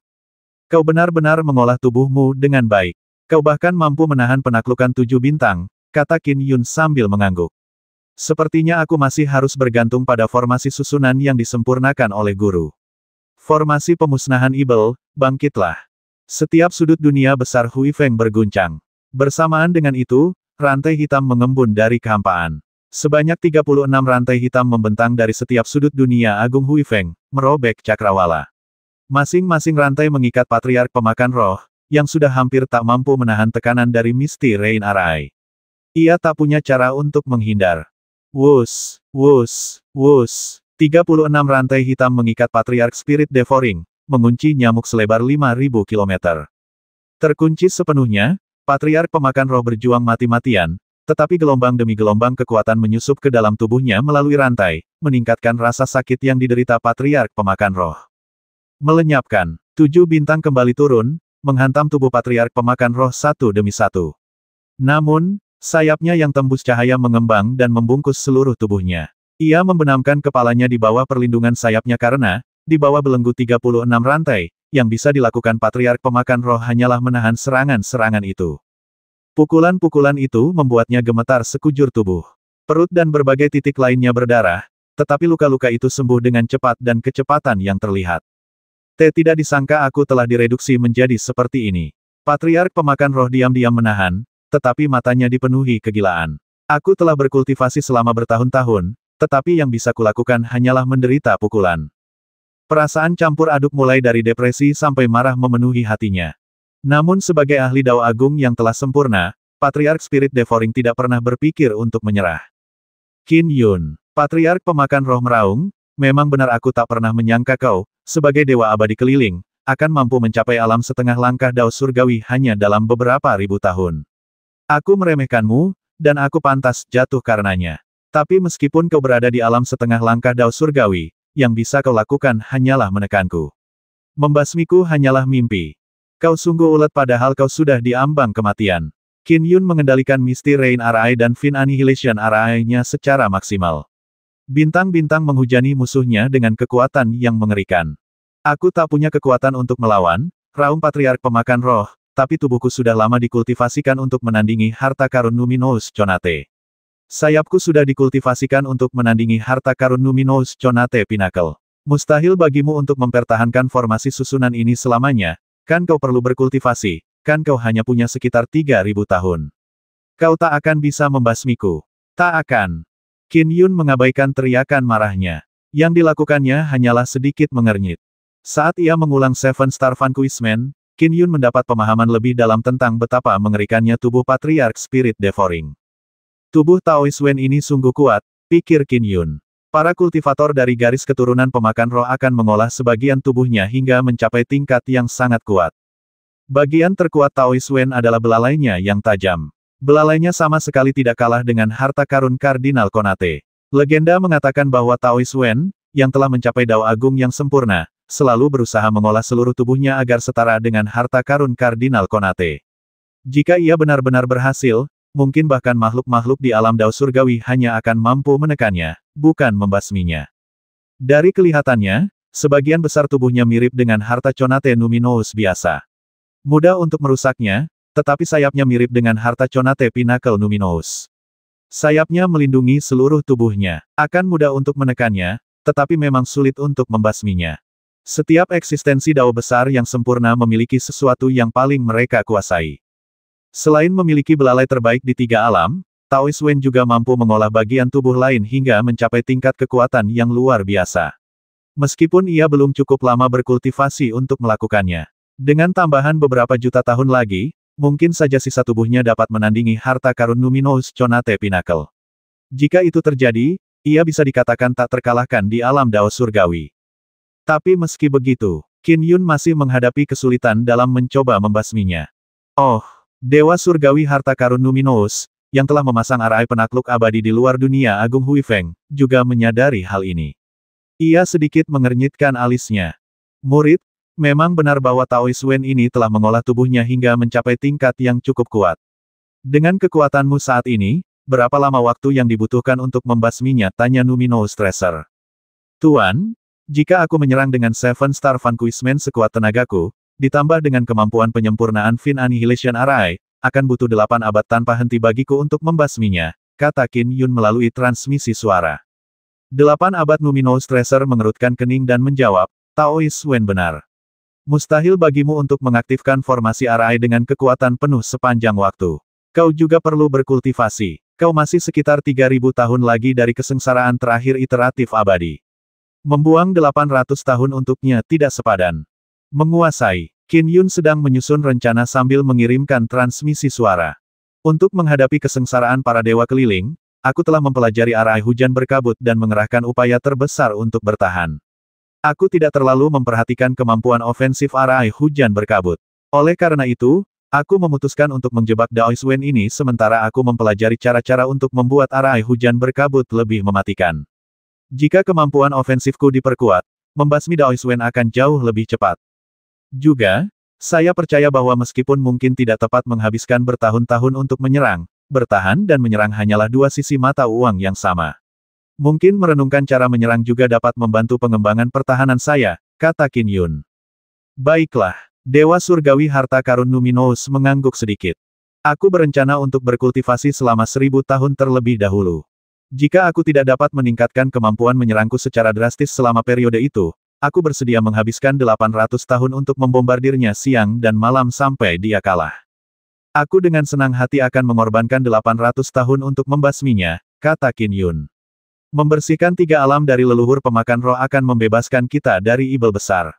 Kau benar-benar mengolah tubuhmu dengan baik. Kau bahkan mampu menahan penaklukan 7 bintang, kata Qin Yun sambil mengangguk. Sepertinya aku masih harus bergantung pada formasi susunan yang disempurnakan oleh guru. Formasi pemusnahan ibel, bangkitlah. Setiap sudut dunia besar Hui Feng berguncang. Bersamaan dengan itu, rantai hitam mengembun dari kehampaan. Sebanyak 36 rantai hitam membentang dari setiap sudut dunia agung Hui Feng, merobek cakrawala. Masing-masing rantai mengikat Patriarch Pemakan Roh, yang sudah hampir tak mampu menahan tekanan dari Misty Rain Arai. Ia tak punya cara untuk menghindar. Wus, wus, wus. 36 rantai hitam mengikat Patriarch Spirit Devouring, mengunci nyamuk selebar 5.000 km. Terkunci sepenuhnya, Patriarch Pemakan Roh berjuang mati-matian, tetapi gelombang demi gelombang kekuatan menyusup ke dalam tubuhnya melalui rantai, meningkatkan rasa sakit yang diderita Patriarch Pemakan Roh. Melenyapkan, 7 bintang kembali turun, menghantam tubuh Patriarch Pemakan Roh satu demi satu. Namun, sayapnya yang tembus cahaya mengembang dan membungkus seluruh tubuhnya. Ia membenamkan kepalanya di bawah perlindungan sayapnya karena, di bawah belenggu 36 rantai, yang bisa dilakukan Patriarch Pemakan Roh hanyalah menahan serangan-serangan itu. Pukulan-pukulan itu membuatnya gemetar sekujur tubuh. Perut dan berbagai titik lainnya berdarah, tetapi luka-luka itu sembuh dengan cepat dan kecepatan yang terlihat. Tidak disangka aku telah direduksi menjadi seperti ini. Patriarch Pemakan Roh diam-diam menahan, tetapi matanya dipenuhi kegilaan. Aku telah berkultivasi selama bertahun-tahun, tetapi yang bisa kulakukan hanyalah menderita pukulan. Perasaan campur aduk mulai dari depresi sampai marah memenuhi hatinya. Namun sebagai ahli Dao Agung yang telah sempurna, Patriarch Spirit Devouring tidak pernah berpikir untuk menyerah. Qin Yun, Patriarch Pemakan Roh meraung, memang benar aku tak pernah menyangka kau, sebagai dewa abadi keliling, akan mampu mencapai alam setengah langkah Dao Surgawi hanya dalam beberapa ribu tahun. Aku meremehkanmu, dan aku pantas jatuh karenanya. Tapi meskipun kau berada di alam setengah langkah Dao Surgawi, yang bisa kau lakukan hanyalah menekanku. Membasmiku hanyalah mimpi. Kau sungguh ulet padahal kau sudah diambang kematian. Qin Yun mengendalikan Misty Rain Arai dan Fin Annihilation Arai-nya secara maksimal. Bintang-bintang menghujani musuhnya dengan kekuatan yang mengerikan. Aku tak punya kekuatan untuk melawan, raung Patriarch Pemakan Roh, tapi tubuhku sudah lama dikultivasikan untuk menandingi harta karun Numinous Conate. Sayapku sudah dikultivasikan untuk menandingi harta karun Numinous Conate Pinnacle. Mustahil bagimu untuk mempertahankan formasi susunan ini selamanya, kan kau perlu berkultivasi, kan kau hanya punya sekitar 3.000 tahun. Kau tak akan bisa membasmiku. Tak akan. Qin Yun mengabaikan teriakan marahnya. Yang dilakukannya hanyalah sedikit mengernyit. Saat ia mengulang Seven Star Vanquishment, Qin Yun mendapat pemahaman lebih dalam tentang betapa mengerikannya tubuh Patriarch Spirit Devouring. Tubuh Taoist Wen ini sungguh kuat, pikir Qin Yun. Para kultivator dari garis keturunan pemakan roh akan mengolah sebagian tubuhnya hingga mencapai tingkat yang sangat kuat. Bagian terkuat Taoist Wen adalah belalainya yang tajam. Belalainya sama sekali tidak kalah dengan harta karun Kardinal Konate. Legenda mengatakan bahwa Taoist Wen, yang telah mencapai Dao Agung yang sempurna, selalu berusaha mengolah seluruh tubuhnya agar setara dengan harta karun Kardinal Konate. Jika ia benar-benar berhasil, mungkin bahkan makhluk-makhluk di alam Dao Surgawi hanya akan mampu menekannya, bukan membasminya. Dari kelihatannya, sebagian besar tubuhnya mirip dengan harta Conate Numinous biasa. Mudah untuk merusaknya, tetapi sayapnya mirip dengan harta Conate Pinnacle Numinous. Sayapnya melindungi seluruh tubuhnya. Akan mudah untuk menekannya, tetapi memang sulit untuk membasminya. Setiap eksistensi Dao besar yang sempurna memiliki sesuatu yang paling mereka kuasai. Selain memiliki belalai terbaik di tiga alam, Taoist Wen juga mampu mengolah bagian tubuh lain hingga mencapai tingkat kekuatan yang luar biasa. Meskipun ia belum cukup lama berkultivasi untuk melakukannya. Dengan tambahan beberapa juta tahun lagi, mungkin saja sisa tubuhnya dapat menandingi harta karun Numinous Conate Pinnacle. Jika itu terjadi, ia bisa dikatakan tak terkalahkan di alam Dao Surgawi. Tapi meski begitu, Qin Yun masih menghadapi kesulitan dalam mencoba membasminya. Oh, Dewa Surgawi Harta Karun Numinous, yang telah memasang arai penakluk abadi di luar dunia Agung Huifeng, juga menyadari hal ini. Ia sedikit mengernyitkan alisnya. Murid, memang benar bahwa Taoist Wen ini telah mengolah tubuhnya hingga mencapai tingkat yang cukup kuat. Dengan kekuatanmu saat ini, berapa lama waktu yang dibutuhkan untuk membasminya? Tanya Numinous Tracer. Tuan, jika aku menyerang dengan Seven Star Vanquishment sekuat tenagaku, ditambah dengan kemampuan penyempurnaan Fin Annihilation Array, akan butuh 8 abad tanpa henti bagiku untuk membasminya, kata Qin Yun melalui transmisi suara. 8 abad. Numinous Tracer mengerutkan kening dan menjawab, Taoist Wen benar. Mustahil bagimu untuk mengaktifkan formasi Array dengan kekuatan penuh sepanjang waktu. Kau juga perlu berkultivasi. Kau masih sekitar 3000 tahun lagi dari kesengsaraan terakhir iteratif abadi. Membuang 800 tahun untuknya tidak sepadan. Menguasai. Qin Yun sedang menyusun rencana sambil mengirimkan transmisi suara. Untuk menghadapi kesengsaraan para dewa keliling, aku telah mempelajari arai hujan berkabut dan mengerahkan upaya terbesar untuk bertahan. Aku tidak terlalu memperhatikan kemampuan ofensif arai hujan berkabut. Oleh karena itu, aku memutuskan untuk menjebak Daoist Wen ini sementara aku mempelajari cara-cara untuk membuat arai hujan berkabut lebih mematikan. Jika kemampuan ofensifku diperkuat, membasmi Daoist Wen akan jauh lebih cepat. Juga, saya percaya bahwa meskipun mungkin tidak tepat menghabiskan bertahun-tahun untuk menyerang, bertahan dan menyerang hanyalah dua sisi mata uang yang sama. Mungkin merenungkan cara menyerang juga dapat membantu pengembangan pertahanan saya, kata Qin Yun. Baiklah, Dewa Surgawi Harta Karun Numinous mengangguk sedikit. Aku berencana untuk berkultivasi selama 1000 tahun terlebih dahulu. Jika aku tidak dapat meningkatkan kemampuan menyerangku secara drastis selama periode itu, aku bersedia menghabiskan 800 tahun untuk membombardirnya siang dan malam sampai dia kalah. Aku dengan senang hati akan mengorbankan 800 tahun untuk membasminya, kata Qin Yun. Membersihkan 3 alam dari leluhur pemakan roh akan membebaskan kita dari ibel besar.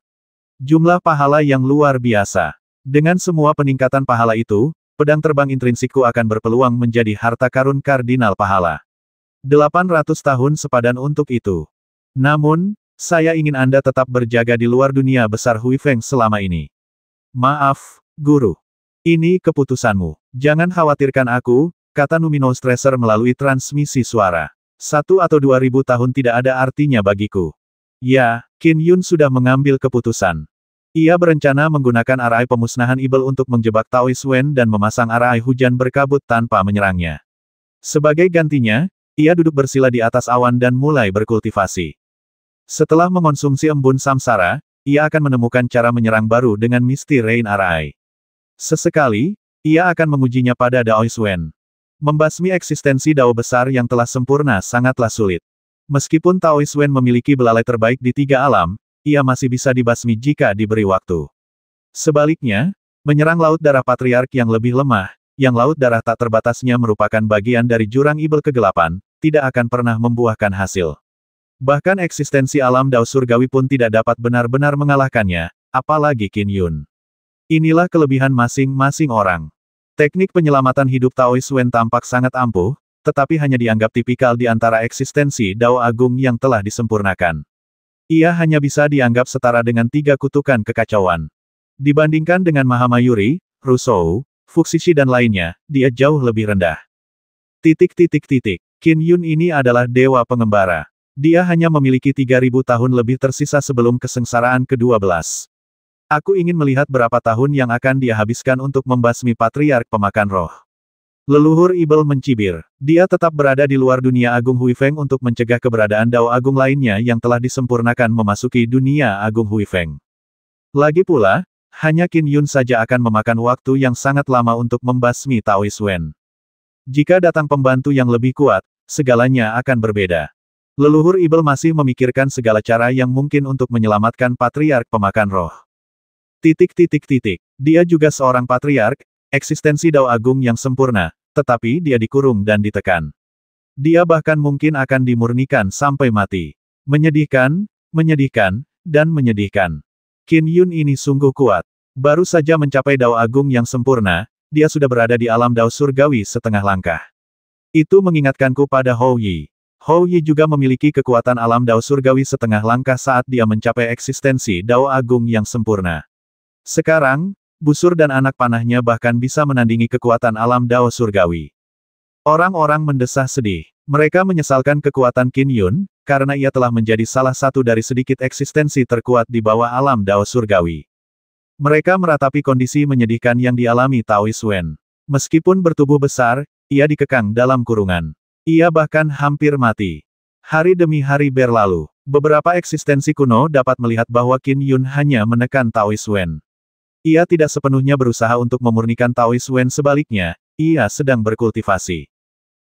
Jumlah pahala yang luar biasa. Dengan semua peningkatan pahala itu, pedang terbang intrinsikku akan berpeluang menjadi harta karun kardinal pahala. 800 tahun sepadan untuk itu. Namun, saya ingin Anda tetap berjaga di luar dunia besar Huifeng selama ini. Maaf, Guru. Ini keputusanmu. Jangan khawatirkan aku, kata Numinous Tracer melalui transmisi suara. 1 atau 2000 tahun tidak ada artinya bagiku. Ya, Qin Yun sudah mengambil keputusan. Ia berencana menggunakan arai pemusnahan ibel untuk menjebak Taoist Wen dan memasang arai hujan berkabut tanpa menyerangnya. Sebagai gantinya, ia duduk bersila di atas awan dan mulai berkultivasi. Setelah mengonsumsi embun samsara, ia akan menemukan cara menyerang baru dengan Misty Rain Arai. Sesekali, ia akan mengujinya pada Daoist Wen. Membasmi eksistensi Dao besar yang telah sempurna sangatlah sulit. Meskipun Taoist Wen memiliki belalai terbaik di 3 alam, ia masih bisa dibasmi jika diberi waktu. Sebaliknya, menyerang Laut Darah Patriark yang lebih lemah, yang Laut Darah tak terbatasnya merupakan bagian dari jurang ibel kegelapan, tidak akan pernah membuahkan hasil. Bahkan eksistensi alam Dao Surgawi pun tidak dapat benar-benar mengalahkannya, apalagi Qin Yun. Inilah kelebihan masing-masing orang. Teknik penyelamatan hidup Taoist Wen tampak sangat ampuh, tetapi hanya dianggap tipikal di antara eksistensi Dao Agung yang telah disempurnakan. Ia hanya bisa dianggap setara dengan 3 kutukan kekacauan. Dibandingkan dengan Mahamayuri, Rusou, Fuxishi dan lainnya, dia jauh lebih rendah. Qin Yun ini adalah dewa pengembara. Dia hanya memiliki 3000 tahun lebih tersisa sebelum kesengsaraan ke-12. Aku ingin melihat berapa tahun yang akan dia habiskan untuk membasmi Patriark Pemakan Roh. Leluhur ibel mencibir. Dia tetap berada di luar dunia Agung Huifeng untuk mencegah keberadaan Dao Agung lainnya yang telah disempurnakan memasuki dunia Agung Huifeng. Lagi pula, hanya Qin Yun saja akan memakan waktu yang sangat lama untuk membasmi Taoist Wen. Jika datang pembantu yang lebih kuat, segalanya akan berbeda. Leluhur Ibel masih memikirkan segala cara yang mungkin untuk menyelamatkan Patriark Pemakan Roh. Dia juga seorang Patriark, eksistensi Dao Agung yang sempurna, tetapi dia dikurung dan ditekan. Dia bahkan mungkin akan dimurnikan sampai mati. Menyedihkan, dan menyedihkan. Qin Yun ini sungguh kuat. Baru saja mencapai Dao Agung yang sempurna, dia sudah berada di alam Dao Surgawi setengah langkah. Itu mengingatkanku pada Hou Yi. Hou Yi juga memiliki kekuatan alam Dao Surgawi setengah langkah saat dia mencapai eksistensi Dao Agung yang sempurna. Sekarang, busur dan anak panahnya bahkan bisa menandingi kekuatan alam Dao Surgawi. Orang-orang mendesah sedih. Mereka menyesalkan kekuatan Qin Yun, karena ia telah menjadi salah satu dari sedikit eksistensi terkuat di bawah alam Dao Surgawi. Mereka meratapi kondisi menyedihkan yang dialami Taoist Wen. Meskipun bertubuh besar, ia dikekang dalam kurungan. Ia bahkan hampir mati. Hari demi hari berlalu. Beberapa eksistensi kuno dapat melihat bahwa Qin Yun hanya menekan Taoist Wen. Ia tidak sepenuhnya berusaha untuk memurnikan Taoist Wen, sebaliknya, ia sedang berkultivasi.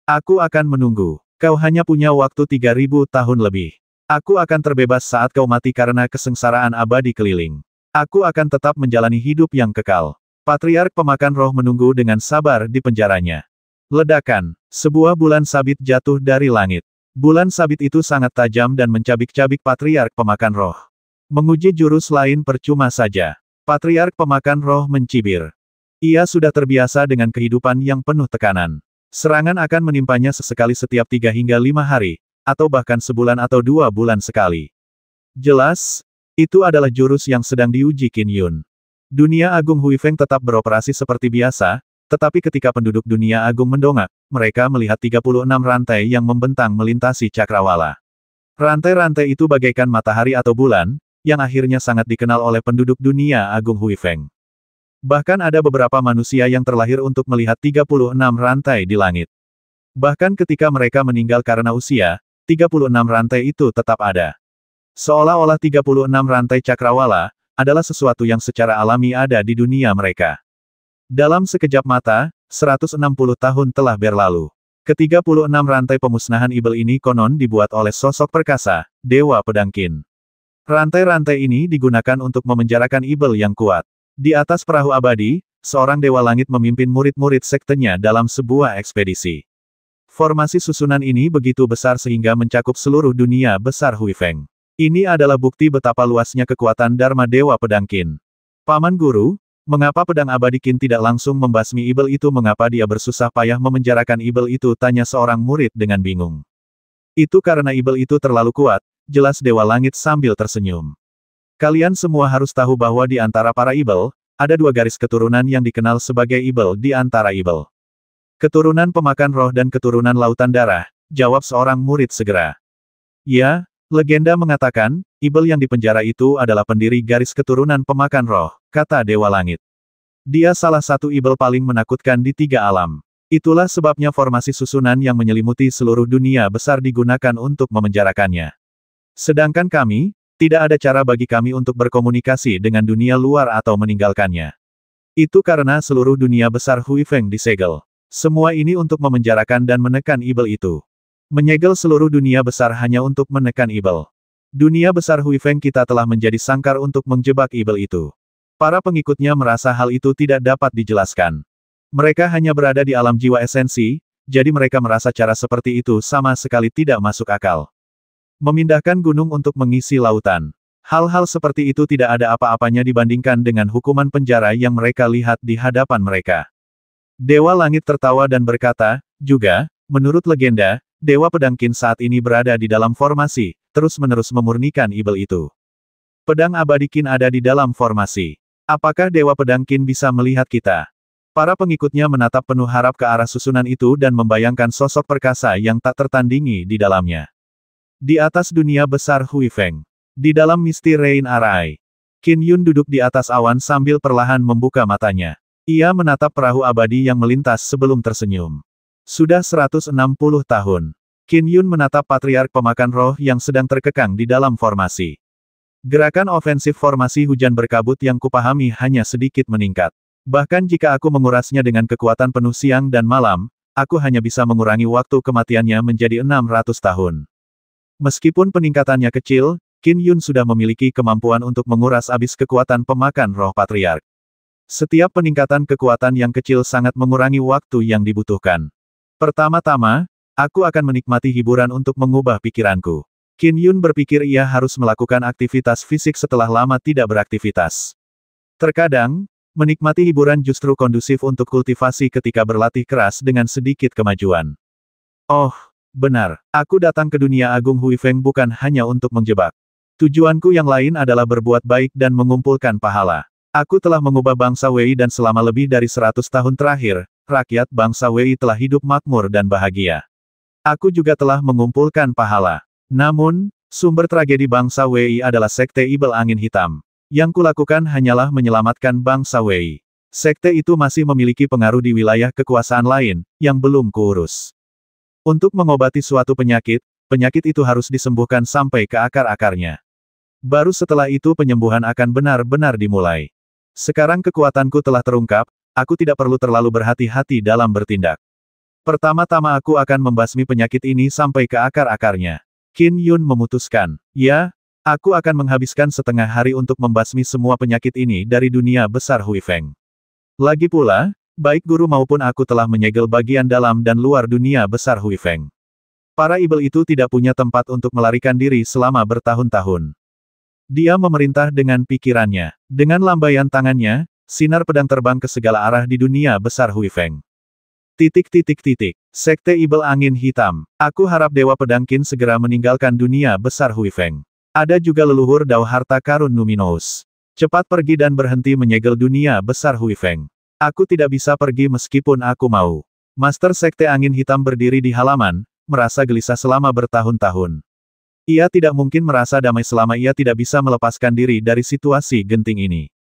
Aku akan menunggu. Kau hanya punya waktu 3000 tahun lebih. Aku akan terbebas saat kau mati karena kesengsaraan abadi keliling. Aku akan tetap menjalani hidup yang kekal. Patriark Pemakan Roh menunggu dengan sabar di penjaranya. Ledakan. Sebuah bulan sabit jatuh dari langit. Bulan sabit itu sangat tajam dan mencabik-cabik Patriark Pemakan Roh. Menguji jurus lain percuma saja. Patriark Pemakan Roh mencibir. Ia sudah terbiasa dengan kehidupan yang penuh tekanan. Serangan akan menimpanya sesekali setiap 3 hingga 5 hari, atau bahkan sebulan atau 2 bulan sekali. Jelas, itu adalah jurus yang sedang diuji Qin Yun. Dunia Agung Huifeng tetap beroperasi seperti biasa, tetapi ketika penduduk dunia agung mendongak, mereka melihat 36 rantai yang membentang melintasi cakrawala. Rantai-rantai itu bagaikan matahari atau bulan, yang akhirnya sangat dikenal oleh penduduk dunia agung Huifeng. Bahkan ada beberapa manusia yang terlahir untuk melihat 36 rantai di langit. Bahkan ketika mereka meninggal karena usia, 36 rantai itu tetap ada. Seolah-olah 36 rantai cakrawala adalah sesuatu yang secara alami ada di dunia mereka. Dalam sekejap mata, 160 tahun telah berlalu. Ke-36 rantai pemusnahan Ibel ini konon dibuat oleh sosok perkasa, Dewa Pedang Qin. Rantai-rantai ini digunakan untuk memenjarakan Ibel yang kuat. Di atas perahu abadi, seorang Dewa Langit memimpin murid-murid sektenya dalam sebuah ekspedisi. Formasi susunan ini begitu besar sehingga mencakup seluruh dunia besar Huifeng. Ini adalah bukti betapa luasnya kekuatan Dharma Dewa Pedang Qin. Paman Guru, mengapa pedang abadi Qin tidak langsung membasmi Ibel itu? Mengapa dia bersusah payah memenjarakan Ibel itu? Tanya seorang murid dengan bingung. Itu karena Ibel itu terlalu kuat, jelas Dewa Langit sambil tersenyum. Kalian semua harus tahu bahwa di antara para Ibel, ada 2 garis keturunan yang dikenal sebagai Ibel di antara Ibel. Keturunan Pemakan Roh dan keturunan Lautan Darah, jawab seorang murid segera. Ya, legenda mengatakan, Ibel yang dipenjara itu adalah pendiri garis keturunan Pemakan Roh, kata Dewa Langit. Dia salah satu Ibel paling menakutkan di 3 alam. Itulah sebabnya formasi susunan yang menyelimuti seluruh dunia besar digunakan untuk memenjarakannya. Sedangkan kami, tidak ada cara bagi kami untuk berkomunikasi dengan dunia luar atau meninggalkannya. Itu karena seluruh dunia besar Huifeng disegel. Semua ini untuk memenjarakan dan menekan Ibel itu. Menyegel seluruh dunia besar hanya untuk menekan Ibel. Dunia besar Huifeng kita telah menjadi sangkar untuk menjebak Ibel itu. Para pengikutnya merasa hal itu tidak dapat dijelaskan. Mereka hanya berada di alam jiwa esensi, jadi mereka merasa cara seperti itu sama sekali tidak masuk akal. Memindahkan gunung untuk mengisi lautan. Hal-hal seperti itu tidak ada apa-apanya dibandingkan dengan hukuman penjara yang mereka lihat di hadapan mereka. Dewa Langit tertawa dan berkata, juga, menurut legenda, Dewa Pedang Qin saat ini berada di dalam formasi, terus-menerus memurnikan Ibel itu. Pedang abadi Qin ada di dalam formasi. Apakah Dewa Pedang Qin bisa melihat kita? Para pengikutnya menatap penuh harap ke arah susunan itu dan membayangkan sosok perkasa yang tak tertandingi di dalamnya. Di atas dunia besar Huifeng. Di dalam misti Rain Arai. Qin Yun duduk di atas awan sambil perlahan membuka matanya. Ia menatap perahu abadi yang melintas sebelum tersenyum. Sudah 160 tahun. Qin Yun menatap Patriark Pemakan Roh yang sedang terkekang di dalam formasi. Gerakan ofensif formasi hujan berkabut yang kupahami hanya sedikit meningkat. Bahkan jika aku mengurasnya dengan kekuatan penuh siang dan malam, aku hanya bisa mengurangi waktu kematiannya menjadi 600 tahun. Meskipun peningkatannya kecil, Qin Yun sudah memiliki kemampuan untuk menguras habis kekuatan pemakan roh patriark. Setiap peningkatan kekuatan yang kecil sangat mengurangi waktu yang dibutuhkan. Pertama-tama, aku akan menikmati hiburan untuk mengubah pikiranku. Qin Yun berpikir ia harus melakukan aktivitas fisik setelah lama tidak beraktivitas. Terkadang, menikmati hiburan justru kondusif untuk kultivasi ketika berlatih keras dengan sedikit kemajuan. Oh, benar, aku datang ke dunia agung Huifeng bukan hanya untuk menjebak. Tujuanku yang lain adalah berbuat baik dan mengumpulkan pahala. Aku telah mengubah bangsa Wei dan selama lebih dari 100 tahun terakhir, rakyat bangsa Wei telah hidup makmur dan bahagia. Aku juga telah mengumpulkan pahala. Namun, sumber tragedi bangsa Wei adalah Sekte Ibel Angin Hitam. Yang kulakukan hanyalah menyelamatkan bangsa Wei. Sekte itu masih memiliki pengaruh di wilayah kekuasaan lain, yang belum kuurus. Untuk mengobati suatu penyakit, penyakit itu harus disembuhkan sampai ke akar-akarnya. Baru setelah itu penyembuhan akan benar-benar dimulai. Sekarang kekuatanku telah terungkap, aku tidak perlu terlalu berhati-hati dalam bertindak. Pertama-tama aku akan membasmi penyakit ini sampai ke akar-akarnya. Qin Yun memutuskan, ya, aku akan menghabiskan setengah hari untuk membasmi semua penyakit ini dari dunia besar Huifeng. Lagi pula, baik guru maupun aku telah menyegel bagian dalam dan luar dunia besar Huifeng. Para ibel itu tidak punya tempat untuk melarikan diri selama bertahun-tahun. Dia memerintah dengan pikirannya. Dengan lambaian tangannya, sinar pedang terbang ke segala arah di dunia besar Huifeng. Sekte Ibel Angin Hitam. Aku harap Dewa Pedang Qin segera meninggalkan dunia besar Huifeng. Ada juga leluhur Dao Harta Karun Numinous. Cepat pergi dan berhenti menyegel dunia besar Huifeng. Aku tidak bisa pergi meskipun aku mau. Master Sekte Angin Hitam berdiri di halaman, merasa gelisah selama bertahun-tahun. Ia tidak mungkin merasa damai selama ia tidak bisa melepaskan diri dari situasi genting ini.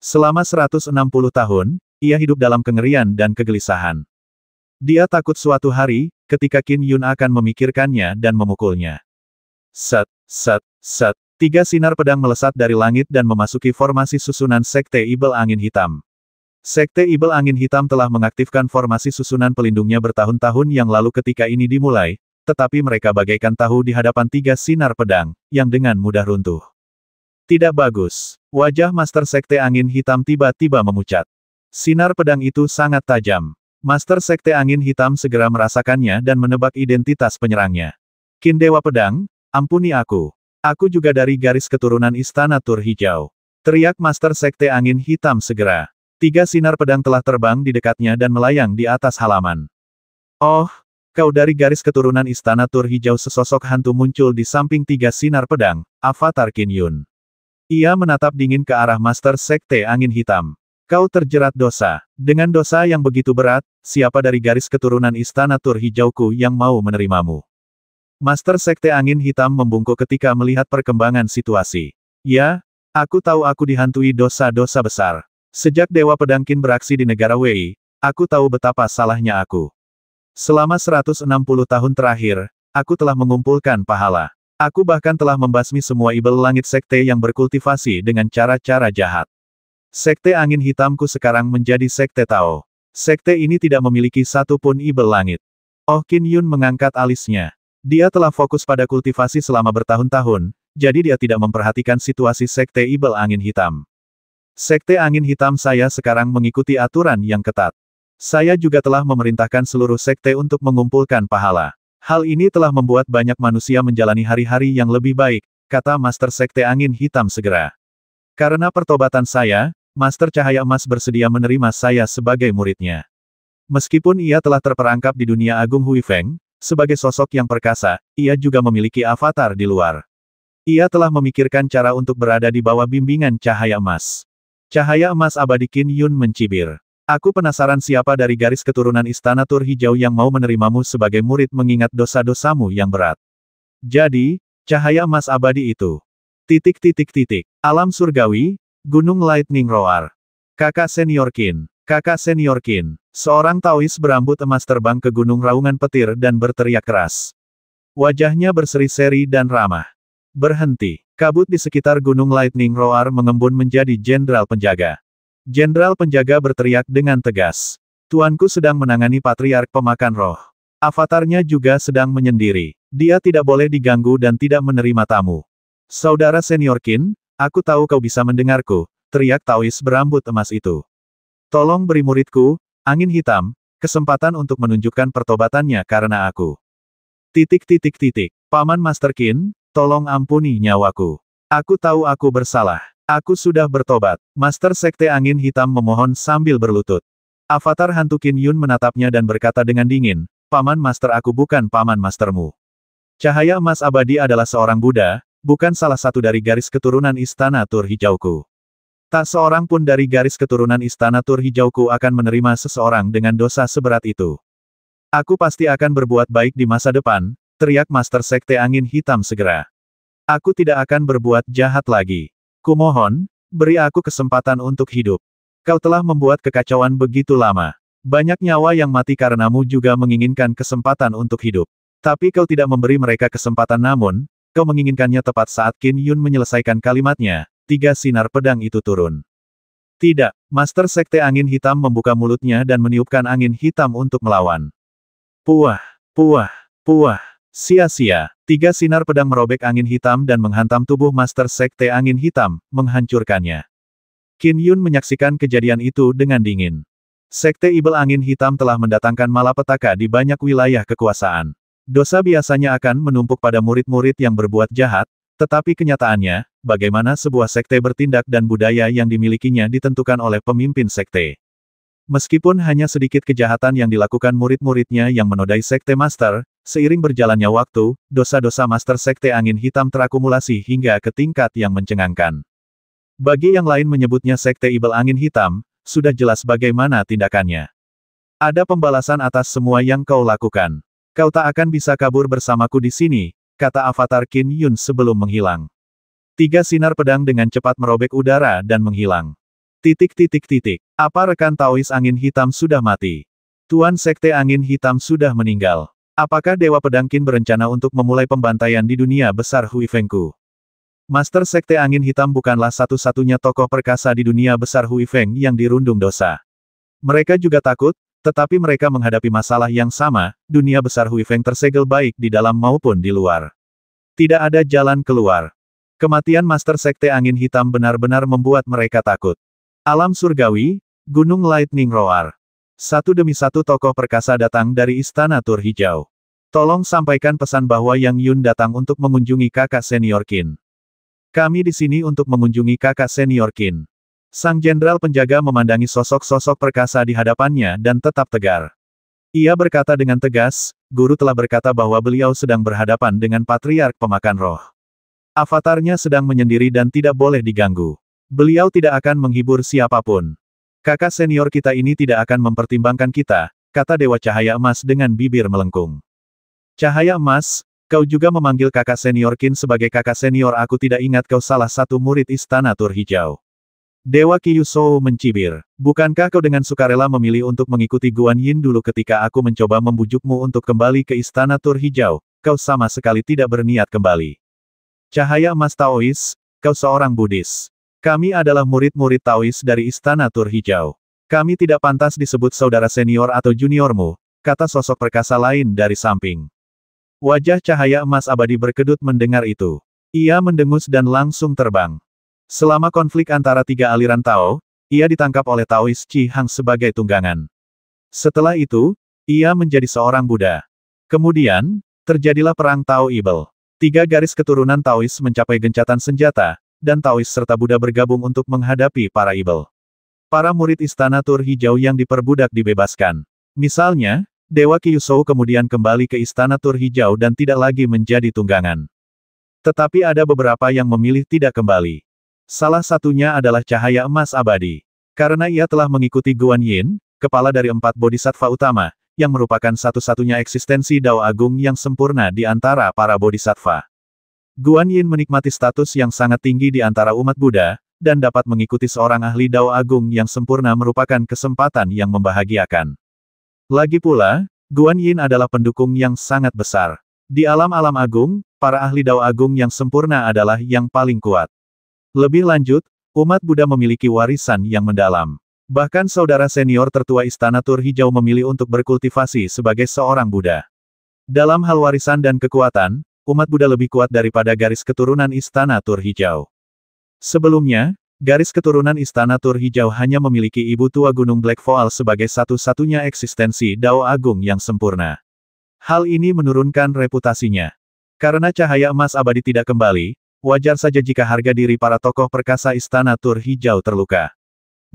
Selama 160 tahun, ia hidup dalam kengerian dan kegelisahan. Dia takut suatu hari, ketika Qin Yun akan memikirkannya dan memukulnya. Set. 3 sinar pedang melesat dari langit dan memasuki formasi susunan Sekte Ibel Angin Hitam. Sekte Ibel Angin Hitam telah mengaktifkan formasi susunan pelindungnya bertahun-tahun yang lalu ketika ini dimulai, tetapi mereka bagaikan tahu di hadapan 3 sinar pedang, yang dengan mudah runtuh. Tidak bagus. Wajah Master Sekte Angin Hitam tiba-tiba memucat. Sinar pedang itu sangat tajam. Master Sekte Angin Hitam segera merasakannya dan menebak identitas penyerangnya. Qin Dewa Pedang, ampuni aku. Aku juga dari garis keturunan Istana Tur Hijau. Teriak Master Sekte Angin Hitam segera. 3 sinar pedang telah terbang di dekatnya dan melayang di atas halaman. Oh, kau dari garis keturunan Istana Tur Hijau. Sesosok hantu muncul di samping 3 sinar pedang, avatar Qin Yun. Ia menatap dingin ke arah Master Sekte Angin Hitam. Kau terjerat dosa. Dengan dosa yang begitu berat, siapa dari garis keturunan Istana Tur Hijauku yang mau menerimamu? Master Sekte Angin Hitam membungkuk ketika melihat perkembangan situasi. Ya, aku tahu aku dihantui dosa-dosa besar. Sejak Dewa Pedang Qin beraksi di negara Wei, aku tahu betapa salahnya aku. Selama 160 tahun terakhir, aku telah mengumpulkan pahala. Aku bahkan telah membasmi semua ibel langit sekte yang berkultivasi dengan cara-cara jahat. Sekte Angin Hitamku sekarang menjadi Sekte Tao. Sekte ini tidak memiliki satu pun ibel langit. Oh, Qin Yun mengangkat alisnya. Dia telah fokus pada kultivasi selama bertahun-tahun, jadi dia tidak memperhatikan situasi Sekte Ibel Angin Hitam. Sekte Angin Hitam saya sekarang mengikuti aturan yang ketat. Saya juga telah memerintahkan seluruh sekte untuk mengumpulkan pahala. Hal ini telah membuat banyak manusia menjalani hari-hari yang lebih baik, kata Master Sekte Angin Hitam segera. Karena pertobatan saya, Master Cahaya Emas bersedia menerima saya sebagai muridnya. Meskipun ia telah terperangkap di dunia agung Huifeng, sebagai sosok yang perkasa, ia juga memiliki avatar di luar. Ia telah memikirkan cara untuk berada di bawah bimbingan Cahaya Emas. Cahaya Emas abadi Qin Yun mencibir. Aku penasaran siapa dari garis keturunan Istana Tur Hijau yang mau menerimamu sebagai murid mengingat dosa-dosamu yang berat. Jadi, Cahaya Emas abadi itu. Alam surgawi, Gunung Lightning Roar. Kakak senior Qin. Kakak senior Qin. Seorang Taois berambut emas terbang ke Gunung Raungan Petir dan berteriak keras. Wajahnya berseri-seri dan ramah. Berhenti. Kabut di sekitar Gunung Lightning Roar mengembun menjadi jenderal penjaga. Jenderal penjaga berteriak dengan tegas. Tuanku sedang menangani patriark pemakan roh. Avatarnya juga sedang menyendiri. Dia tidak boleh diganggu dan tidak menerima tamu. Saudara senior Qin, aku tahu kau bisa mendengarku, teriak Taois berambut emas itu. Tolong beri muridku, angin hitam, kesempatan untuk menunjukkan pertobatannya karena aku. Paman Master Qin, tolong ampuni nyawaku. Aku tahu aku bersalah. Aku sudah bertobat. Master Sekte Angin Hitam memohon sambil berlutut. Avatar hantu Qin Yun menatapnya dan berkata dengan dingin, Paman Master aku bukan Paman Mastermu. Cahaya emas abadi adalah seorang Buddha, bukan salah satu dari garis keturunan Istana Tur Hijauku. Tak seorang pun dari garis keturunan Istana Tur Hijauku akan menerima seseorang dengan dosa seberat itu. Aku pasti akan berbuat baik di masa depan, teriak Master Sekte Angin Hitam segera. Aku tidak akan berbuat jahat lagi. Kumohon, beri aku kesempatan untuk hidup. Kau telah membuat kekacauan begitu lama. Banyak nyawa yang mati karenamu juga menginginkan kesempatan untuk hidup. Tapi kau tidak memberi mereka kesempatan namun, kau menginginkannya tepat saat Qin Yun menyelesaikan kalimatnya, 3 sinar pedang itu turun. Tidak, Master Sekte Angin Hitam membuka mulutnya dan meniupkan angin hitam untuk melawan. Puah, puah, puah, sia-sia. 3 sinar pedang merobek angin hitam dan menghantam tubuh Master Sekte Angin Hitam, menghancurkannya. Qin Yun menyaksikan kejadian itu dengan dingin. Sekte Ibel Angin Hitam telah mendatangkan malapetaka di banyak wilayah kekuasaan. Dosa biasanya akan menumpuk pada murid-murid yang berbuat jahat, tetapi kenyataannya, bagaimana sebuah sekte bertindak dan budaya yang dimilikinya ditentukan oleh pemimpin sekte. Meskipun hanya sedikit kejahatan yang dilakukan murid-muridnya yang menodai sekte master, seiring berjalannya waktu, dosa-dosa Master Sekte Angin Hitam terakumulasi hingga ke tingkat yang mencengangkan. Bagi yang lain menyebutnya Sekte Ibel Angin Hitam, sudah jelas bagaimana tindakannya. Ada pembalasan atas semua yang kau lakukan. Kau tak akan bisa kabur bersamaku di sini, kata Avatar Qin Yun sebelum menghilang. 3 sinar pedang dengan cepat merobek udara dan menghilang. Apa rekan Taois Angin Hitam sudah mati? Tuan Sekte Angin Hitam sudah meninggal. Apakah Dewa Pedang Qin berencana untuk memulai pembantaian di dunia besar Hui Fengku? Master Sekte Angin Hitam bukanlah satu-satunya tokoh perkasa di dunia besar Hui Feng yang dirundung dosa. Mereka juga takut, tetapi mereka menghadapi masalah yang sama, dunia besar Hui Feng tersegel baik di dalam maupun di luar. Tidak ada jalan keluar. Kematian Master Sekte Angin Hitam benar-benar membuat mereka takut. Alam surgawi, Gunung Lightning Roar. Satu demi satu tokoh perkasa datang dari Istana Tur Hijau. Tolong sampaikan pesan bahwa Yang Yun datang untuk mengunjungi kakak senior Qin. Kami di sini untuk mengunjungi kakak senior Qin. Sang jenderal penjaga memandangi sosok-sosok perkasa di hadapannya dan tetap tegar. Ia berkata dengan tegas, guru telah berkata bahwa beliau sedang berhadapan dengan patriark pemakan roh. Avatarnya sedang menyendiri dan tidak boleh diganggu. Beliau tidak akan menghibur siapapun. Kakak senior kita ini tidak akan mempertimbangkan kita, kata Dewa Cahaya Emas dengan bibir melengkung. Cahaya Emas, kau juga memanggil kakak senior Qin sebagai kakak senior. Aku tidak ingat kau salah satu murid Istana Tur Hijau. Dewa Kyusou mencibir. Bukankah kau dengan sukarela memilih untuk mengikuti Guan Yin dulu ketika aku mencoba membujukmu untuk kembali ke Istana Tur Hijau? Kau sama sekali tidak berniat kembali. Cahaya Emas Taois, kau seorang Buddhis. Kami adalah murid-murid Taois dari Istana Tur Hijau. Kami tidak pantas disebut saudara senior atau juniormu, kata sosok perkasa lain dari samping. Wajah Cahaya Emas Abadi berkedut mendengar itu. Ia mendengus dan langsung terbang. Selama konflik antara 3 aliran Tao, ia ditangkap oleh Taois Qi Hang sebagai tunggangan. Setelah itu, ia menjadi seorang Buddha. Kemudian, terjadilah perang Tao Ibel. 3 garis keturunan Taois mencapai gencatan senjata, dan Taois serta Buddha bergabung untuk menghadapi para Ibel. Para murid Istana Tur Hijau yang diperbudak dibebaskan. Misalnya, Dewa Kyusou kemudian kembali ke Istana Tur Hijau dan tidak lagi menjadi tunggangan. Tetapi ada beberapa yang memilih tidak kembali. Salah satunya adalah Cahaya Emas Abadi. Karena ia telah mengikuti Guan Yin, kepala dari 4 bodhisattva utama, yang merupakan satu-satunya eksistensi Dao Agung yang sempurna di antara para bodhisattva. Guan Yin menikmati status yang sangat tinggi di antara umat Buddha, dan dapat mengikuti seorang ahli Dao Agung yang sempurna merupakan kesempatan yang membahagiakan. Lagi pula, Guan Yin adalah pendukung yang sangat besar. Di alam-alam agung, para ahli Dao Agung yang sempurna adalah yang paling kuat. Lebih lanjut, umat Buddha memiliki warisan yang mendalam. Bahkan saudara senior tertua Istana Tur Hijau memilih untuk berkultivasi sebagai seorang Buddha. Dalam hal warisan dan kekuatan, umat Buddha lebih kuat daripada garis keturunan Istana Tur Hijau. Sebelumnya, garis keturunan Istana Tur Hijau hanya memiliki ibu tua Gunung Black Voal sebagai satu-satunya eksistensi Dao Agung yang sempurna. Hal ini menurunkan reputasinya. Karena cahaya emas abadi tidak kembali, wajar saja jika harga diri para tokoh perkasa Istana Tur Hijau terluka.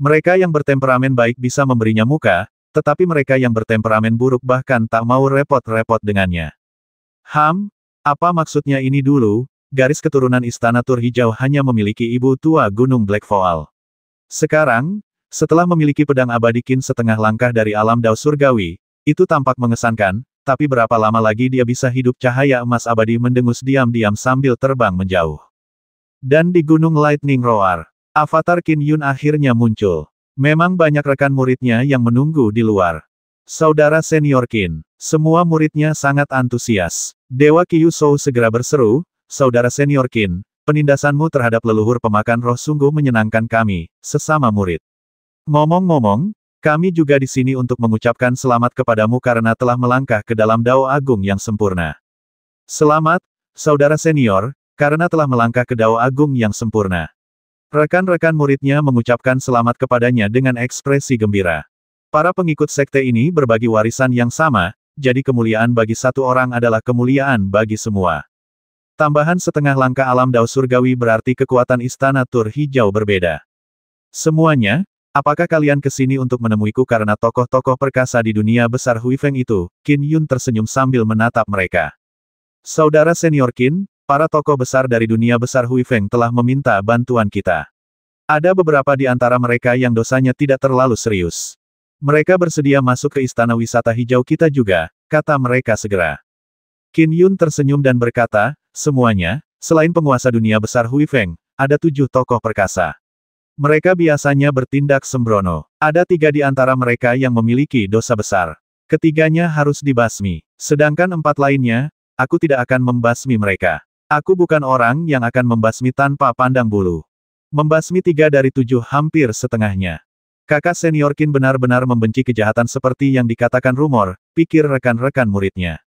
Mereka yang bertemperamen baik bisa memberinya muka, tetapi mereka yang bertemperamen buruk bahkan tak mau repot-repot dengannya. Apa maksudnya ini dulu? Garis keturunan Istana Tur Hijau hanya memiliki ibu tua Gunung Black Voal. Sekarang, setelah memiliki pedang abadi Qin setengah langkah dari alam Dao Surgawi, itu tampak mengesankan, tapi berapa lama lagi dia bisa hidup? Cahaya emas abadi mendengus diam-diam sambil terbang menjauh. Dan di Gunung Lightning Roar, avatar Qin Yun akhirnya muncul. Memang banyak rekan muridnya yang menunggu di luar. Saudara senior Qin, semua muridnya sangat antusias. Dewa Qiu Shou segera berseru, "Saudara senior Qin, penindasanmu terhadap leluhur pemakan roh sungguh menyenangkan kami, sesama murid. Ngomong-ngomong, kami juga di sini untuk mengucapkan selamat kepadamu karena telah melangkah ke dalam Dao Agung yang sempurna." Selamat, saudara senior, karena telah melangkah ke Dao Agung yang sempurna. Rekan-rekan muridnya mengucapkan selamat kepadanya dengan ekspresi gembira. Para pengikut sekte ini berbagi warisan yang sama, jadi kemuliaan bagi satu orang adalah kemuliaan bagi semua. Tambahan setengah langkah alam Dao Surgawi berarti kekuatan Istana Tur Hijau berbeda. Semuanya, apakah kalian kesini untuk menemuiku karena tokoh-tokoh perkasa di dunia besar Huifeng itu? Qin Yun tersenyum sambil menatap mereka. Saudara senior Qin, para tokoh besar dari dunia besar Huifeng telah meminta bantuan kita. Ada beberapa di antara mereka yang dosanya tidak terlalu serius. Mereka bersedia masuk ke istana wisata hijau kita juga, kata mereka segera. Qin Yun tersenyum dan berkata, semuanya, selain penguasa dunia besar Huifeng, ada 7 tokoh perkasa. Mereka biasanya bertindak sembrono. Ada 3 di antara mereka yang memiliki dosa besar. Ketiganya harus dibasmi. Sedangkan 4 lainnya, aku tidak akan membasmi mereka. Aku bukan orang yang akan membasmi tanpa pandang bulu. Membasmi 3 dari 7 hampir setengahnya. Kakak senior Qin benar-benar membenci kejahatan seperti yang dikatakan rumor, pikir rekan-rekan muridnya.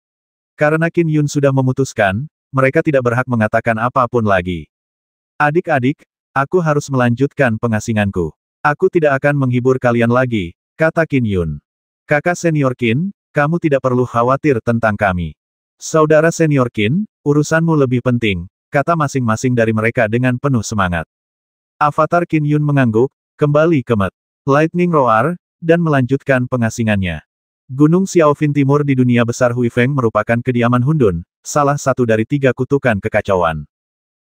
Karena Qin Yun sudah memutuskan, mereka tidak berhak mengatakan apapun lagi. Adik-adik, aku harus melanjutkan pengasinganku. Aku tidak akan menghibur kalian lagi, kata Qin Yun. Kakak senior Qin, kamu tidak perlu khawatir tentang kami. Saudara senior Qin, urusanmu lebih penting, kata masing-masing dari mereka dengan penuh semangat. Avatar Qin Yun mengangguk, kembali ke Met Lightning Roar, dan melanjutkan pengasingannya. Gunung Xiaofin Timur di dunia besar Huifeng merupakan kediaman Hundun, salah satu dari 3 kutukan kekacauan.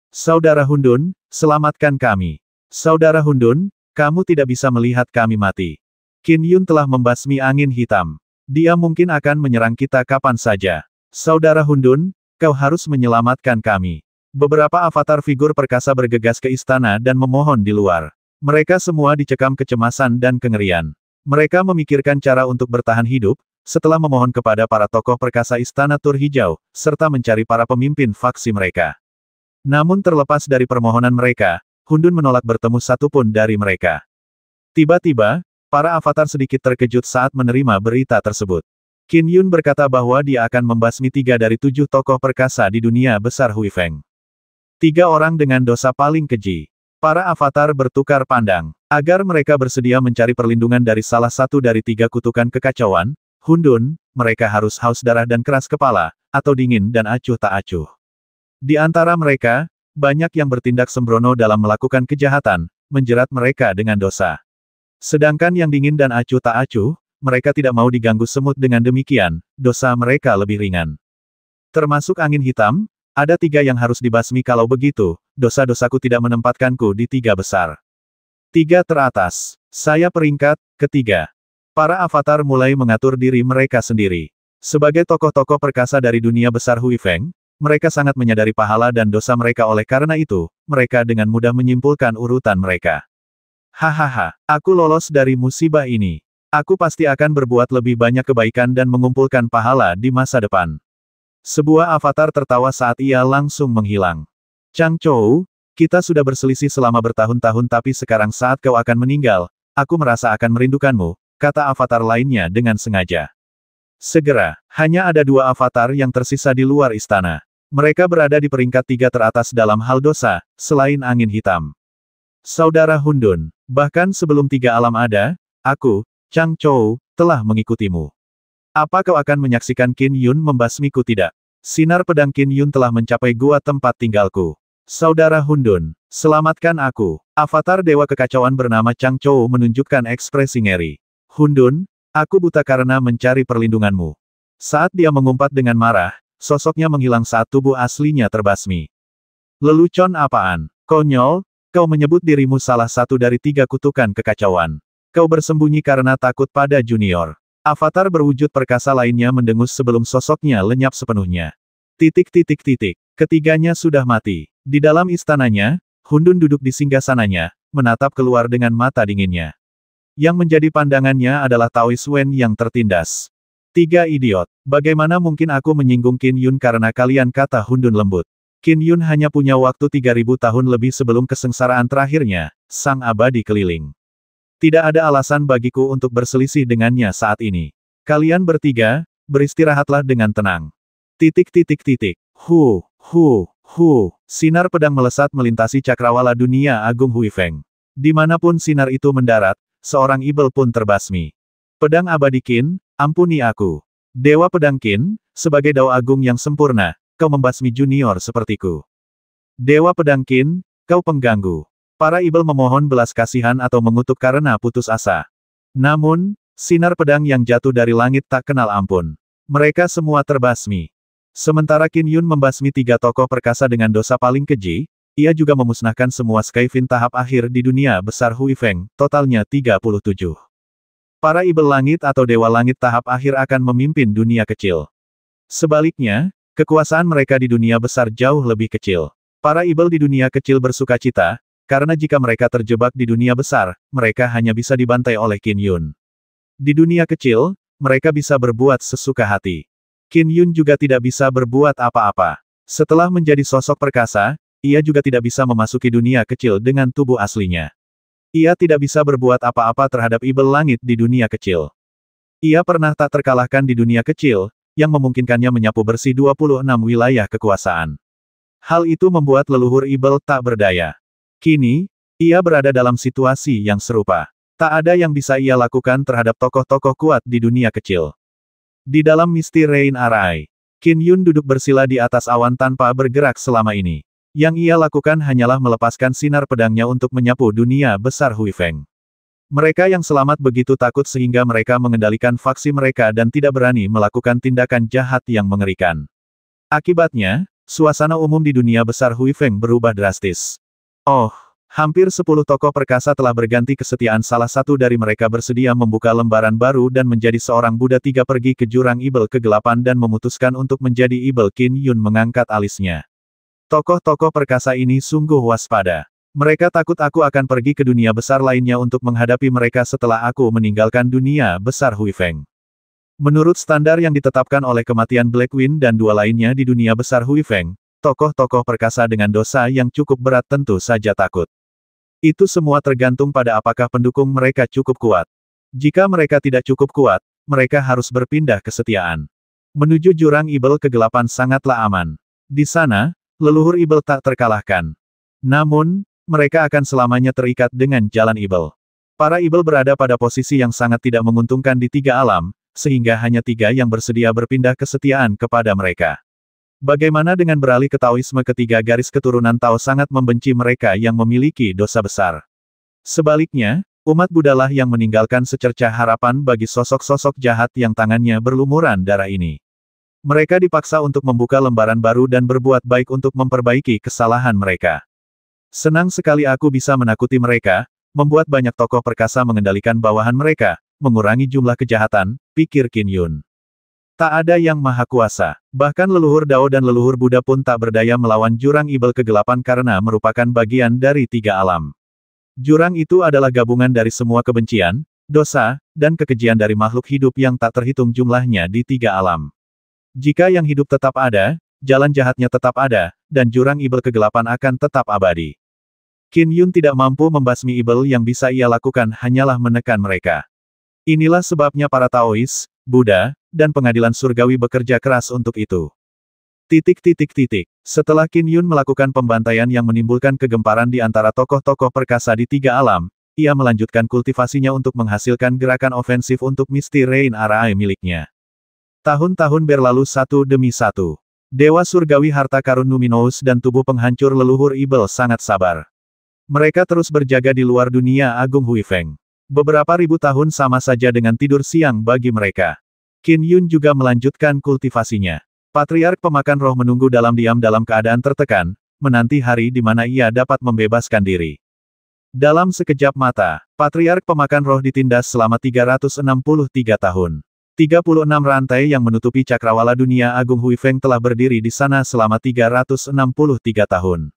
Saudara Hundun, selamatkan kami. Saudara Hundun, kamu tidak bisa melihat kami mati. Qin Yun telah membasmi angin hitam. Dia mungkin akan menyerang kita kapan saja. Saudara Hundun, kau harus menyelamatkan kami. Beberapa avatar figur perkasa bergegas ke istana dan memohon di luar. Mereka semua dicekam kecemasan dan kengerian. Mereka memikirkan cara untuk bertahan hidup, setelah memohon kepada para tokoh perkasa Istana Tur Hijau, serta mencari para pemimpin faksi mereka. Namun terlepas dari permohonan mereka, Hundun menolak bertemu satupun dari mereka. Tiba-tiba, para avatar sedikit terkejut saat menerima berita tersebut. Qin Yun berkata bahwa dia akan membasmi 3 dari 7 tokoh perkasa di dunia besar Huifeng. 3 orang dengan dosa paling keji. Para avatar bertukar pandang. Agar mereka bersedia mencari perlindungan dari salah satu dari 3 kutukan kekacauan, Hundun, mereka harus haus darah dan keras kepala, atau dingin dan acuh tak acuh. Di antara mereka, banyak yang bertindak sembrono dalam melakukan kejahatan, menjerat mereka dengan dosa. Sedangkan yang dingin dan acuh tak acuh, mereka tidak mau diganggu semut dengan demikian, dosa mereka lebih ringan. Termasuk angin hitam, ada 3 yang harus dibasmi kalau begitu, dosa-dosaku tidak menempatkanku di 3 besar. 3 teratas. Saya peringkat ketiga. Para avatar mulai mengatur diri mereka sendiri. Sebagai tokoh-tokoh perkasa dari dunia besar Huifeng, mereka sangat menyadari pahala dan dosa mereka oleh karena itu, mereka dengan mudah menyimpulkan urutan mereka. Hahaha, aku lolos dari musibah ini. Aku pasti akan berbuat lebih banyak kebaikan dan mengumpulkan pahala di masa depan. Sebuah avatar tertawa saat ia langsung menghilang. Chang Chou, kita sudah berselisih selama bertahun-tahun tapi sekarang saat kau akan meninggal, aku merasa akan merindukanmu, kata avatar lainnya dengan sengaja. Segera, hanya ada 2 avatar yang tersisa di luar istana. Mereka berada di peringkat 3 teratas dalam hal dosa, selain angin hitam. Saudara Hundun, bahkan sebelum 3 alam ada, aku, Chang Chou, telah mengikutimu. Apa kau akan menyaksikan Qin Yun membasmiku tidak? Sinar pedang Qin Yun telah mencapai gua tempat tinggalku. Saudara Hundun, selamatkan aku. Avatar Dewa Kekacauan bernama Chang Chou menunjukkan ekspresi ngeri. Hundun, aku buta karena mencari perlindunganmu. Saat dia mengumpat dengan marah, sosoknya menghilang saat tubuh aslinya terbasmi. Lelucon apaan? Konyol, kau menyebut dirimu salah satu dari 3 kutukan kekacauan. Kau bersembunyi karena takut pada junior. Avatar berwujud perkasa lainnya mendengus sebelum sosoknya lenyap sepenuhnya. Ketiganya sudah mati. Di dalam istananya, Hundun duduk di singgasananya, menatap keluar dengan mata dinginnya. Yang menjadi pandangannya adalah Taoist Wen yang tertindas. 3 idiot. Bagaimana mungkin aku menyinggung Qin Yun karena kalian, kata Hundun lembut. Qin Yun hanya punya waktu 3000 tahun lebih sebelum kesengsaraan terakhirnya, sang abadi keliling. Tidak ada alasan bagiku untuk berselisih dengannya saat ini. Kalian bertiga, beristirahatlah dengan tenang. Sinar pedang melesat melintasi cakrawala dunia agung Huifeng. Dimanapun sinar itu mendarat, seorang ibel pun terbasmi. Pedang abadi Qin, ampuni aku. Dewa pedang Qin, sebagai dao agung yang sempurna, kau membasmi junior sepertiku. Dewa pedang Qin, kau pengganggu. Para ibel memohon belas kasihan atau mengutuk karena putus asa. Namun, sinar pedang yang jatuh dari langit tak kenal ampun. Mereka semua terbasmi. Sementara Qin Yun membasmi 3 tokoh perkasa dengan dosa paling keji, ia juga memusnahkan semua Skyfin tahap akhir di dunia besar Huifeng, totalnya 37. Para ibel langit atau dewa langit tahap akhir akan memimpin dunia kecil. Sebaliknya, kekuasaan mereka di dunia besar jauh lebih kecil. Para ibel di dunia kecil bersukacita, karena jika mereka terjebak di dunia besar, mereka hanya bisa dibantai oleh Qin Yun. Di dunia kecil, mereka bisa berbuat sesuka hati. Qin Yun juga tidak bisa berbuat apa-apa. Setelah menjadi sosok perkasa, ia juga tidak bisa memasuki dunia kecil dengan tubuh aslinya. Ia tidak bisa berbuat apa-apa terhadap ibel langit di dunia kecil. Ia pernah tak terkalahkan di dunia kecil, yang memungkinkannya menyapu bersih 26 wilayah kekuasaan. Hal itu membuat leluhur ibel tak berdaya. Kini, ia berada dalam situasi yang serupa. Tak ada yang bisa ia lakukan terhadap tokoh-tokoh kuat di dunia kecil. Di dalam Misty Rain Arai, Qin Yun duduk bersila di atas awan tanpa bergerak selama ini. Yang ia lakukan hanyalah melepaskan sinar pedangnya untuk menyapu dunia besar Huifeng. Mereka yang selamat begitu takut sehingga mereka mengendalikan faksi mereka dan tidak berani melakukan tindakan jahat yang mengerikan. Akibatnya, suasana umum di dunia besar Huifeng berubah drastis. Oh, hampir 10 tokoh perkasa telah berganti kesetiaan salah satu dari mereka bersedia membuka lembaran baru dan menjadi seorang Buddha 3 pergi ke jurang ibel kegelapan dan memutuskan untuk menjadi ibel. Qin Yun mengangkat alisnya. Tokoh-tokoh perkasa ini sungguh waspada. Mereka takut aku akan pergi ke dunia besar lainnya untuk menghadapi mereka setelah aku meninggalkan dunia besar Huifeng. Menurut standar yang ditetapkan oleh kematian Blackwing dan 2 lainnya di dunia besar Huifeng, tokoh-tokoh perkasa dengan dosa yang cukup berat tentu saja takut. Itu semua tergantung pada apakah pendukung mereka cukup kuat. Jika mereka tidak cukup kuat, mereka harus berpindah kesetiaan. Menuju jurang ibel kegelapan sangatlah aman. Di sana, leluhur ibel tak terkalahkan. Namun, mereka akan selamanya terikat dengan jalan ibel. Para ibel berada pada posisi yang sangat tidak menguntungkan di 3 alam, sehingga hanya 3 yang bersedia berpindah kesetiaan kepada mereka. Bagaimana dengan beralih ke Taoisme? Ketiga garis keturunan Tao sangat membenci mereka yang memiliki dosa besar. Sebaliknya, umat Buddha-lah yang meninggalkan secercah harapan bagi sosok-sosok jahat yang tangannya berlumuran darah ini. Mereka dipaksa untuk membuka lembaran baru dan berbuat baik untuk memperbaiki kesalahan mereka. Senang sekali aku bisa menakuti mereka, membuat banyak tokoh perkasa mengendalikan bawahan mereka, mengurangi jumlah kejahatan, pikir Qin Yun. Tak ada yang maha kuasa. Bahkan leluhur Dao dan leluhur Buddha pun tak berdaya melawan jurang ibel kegelapan karena merupakan bagian dari 3 alam. Jurang itu adalah gabungan dari semua kebencian, dosa, dan kekejian dari makhluk hidup yang tak terhitung jumlahnya di 3 alam. Jika yang hidup tetap ada, jalan jahatnya tetap ada, dan jurang ibel kegelapan akan tetap abadi. Qin Yun tidak mampu membasmi ibel, yang bisa ia lakukan hanyalah menekan mereka. Inilah sebabnya para Taois, Buddha, dan pengadilan surgawi bekerja keras untuk itu. Setelah Qin Yun melakukan pembantaian yang menimbulkan kegemparan di antara tokoh-tokoh perkasa di tiga alam, ia melanjutkan kultivasinya untuk menghasilkan gerakan ofensif untuk Misty Rain Arai miliknya. Tahun-tahun berlalu satu demi satu. Dewa Surgawi Harta Karun Numinous dan tubuh penghancur leluhur Ibel sangat sabar. Mereka terus berjaga di luar dunia agung Huifeng. Beberapa ribu tahun sama saja dengan tidur siang bagi mereka. Qin Yun juga melanjutkan kultivasinya. Patriark pemakan roh menunggu dalam diam dalam keadaan tertekan, menanti hari di mana ia dapat membebaskan diri. Dalam sekejap mata, Patriark pemakan roh ditindas selama 363 tahun. 36 rantai yang menutupi cakrawala dunia agung Huifeng telah berdiri di sana selama 363 tahun.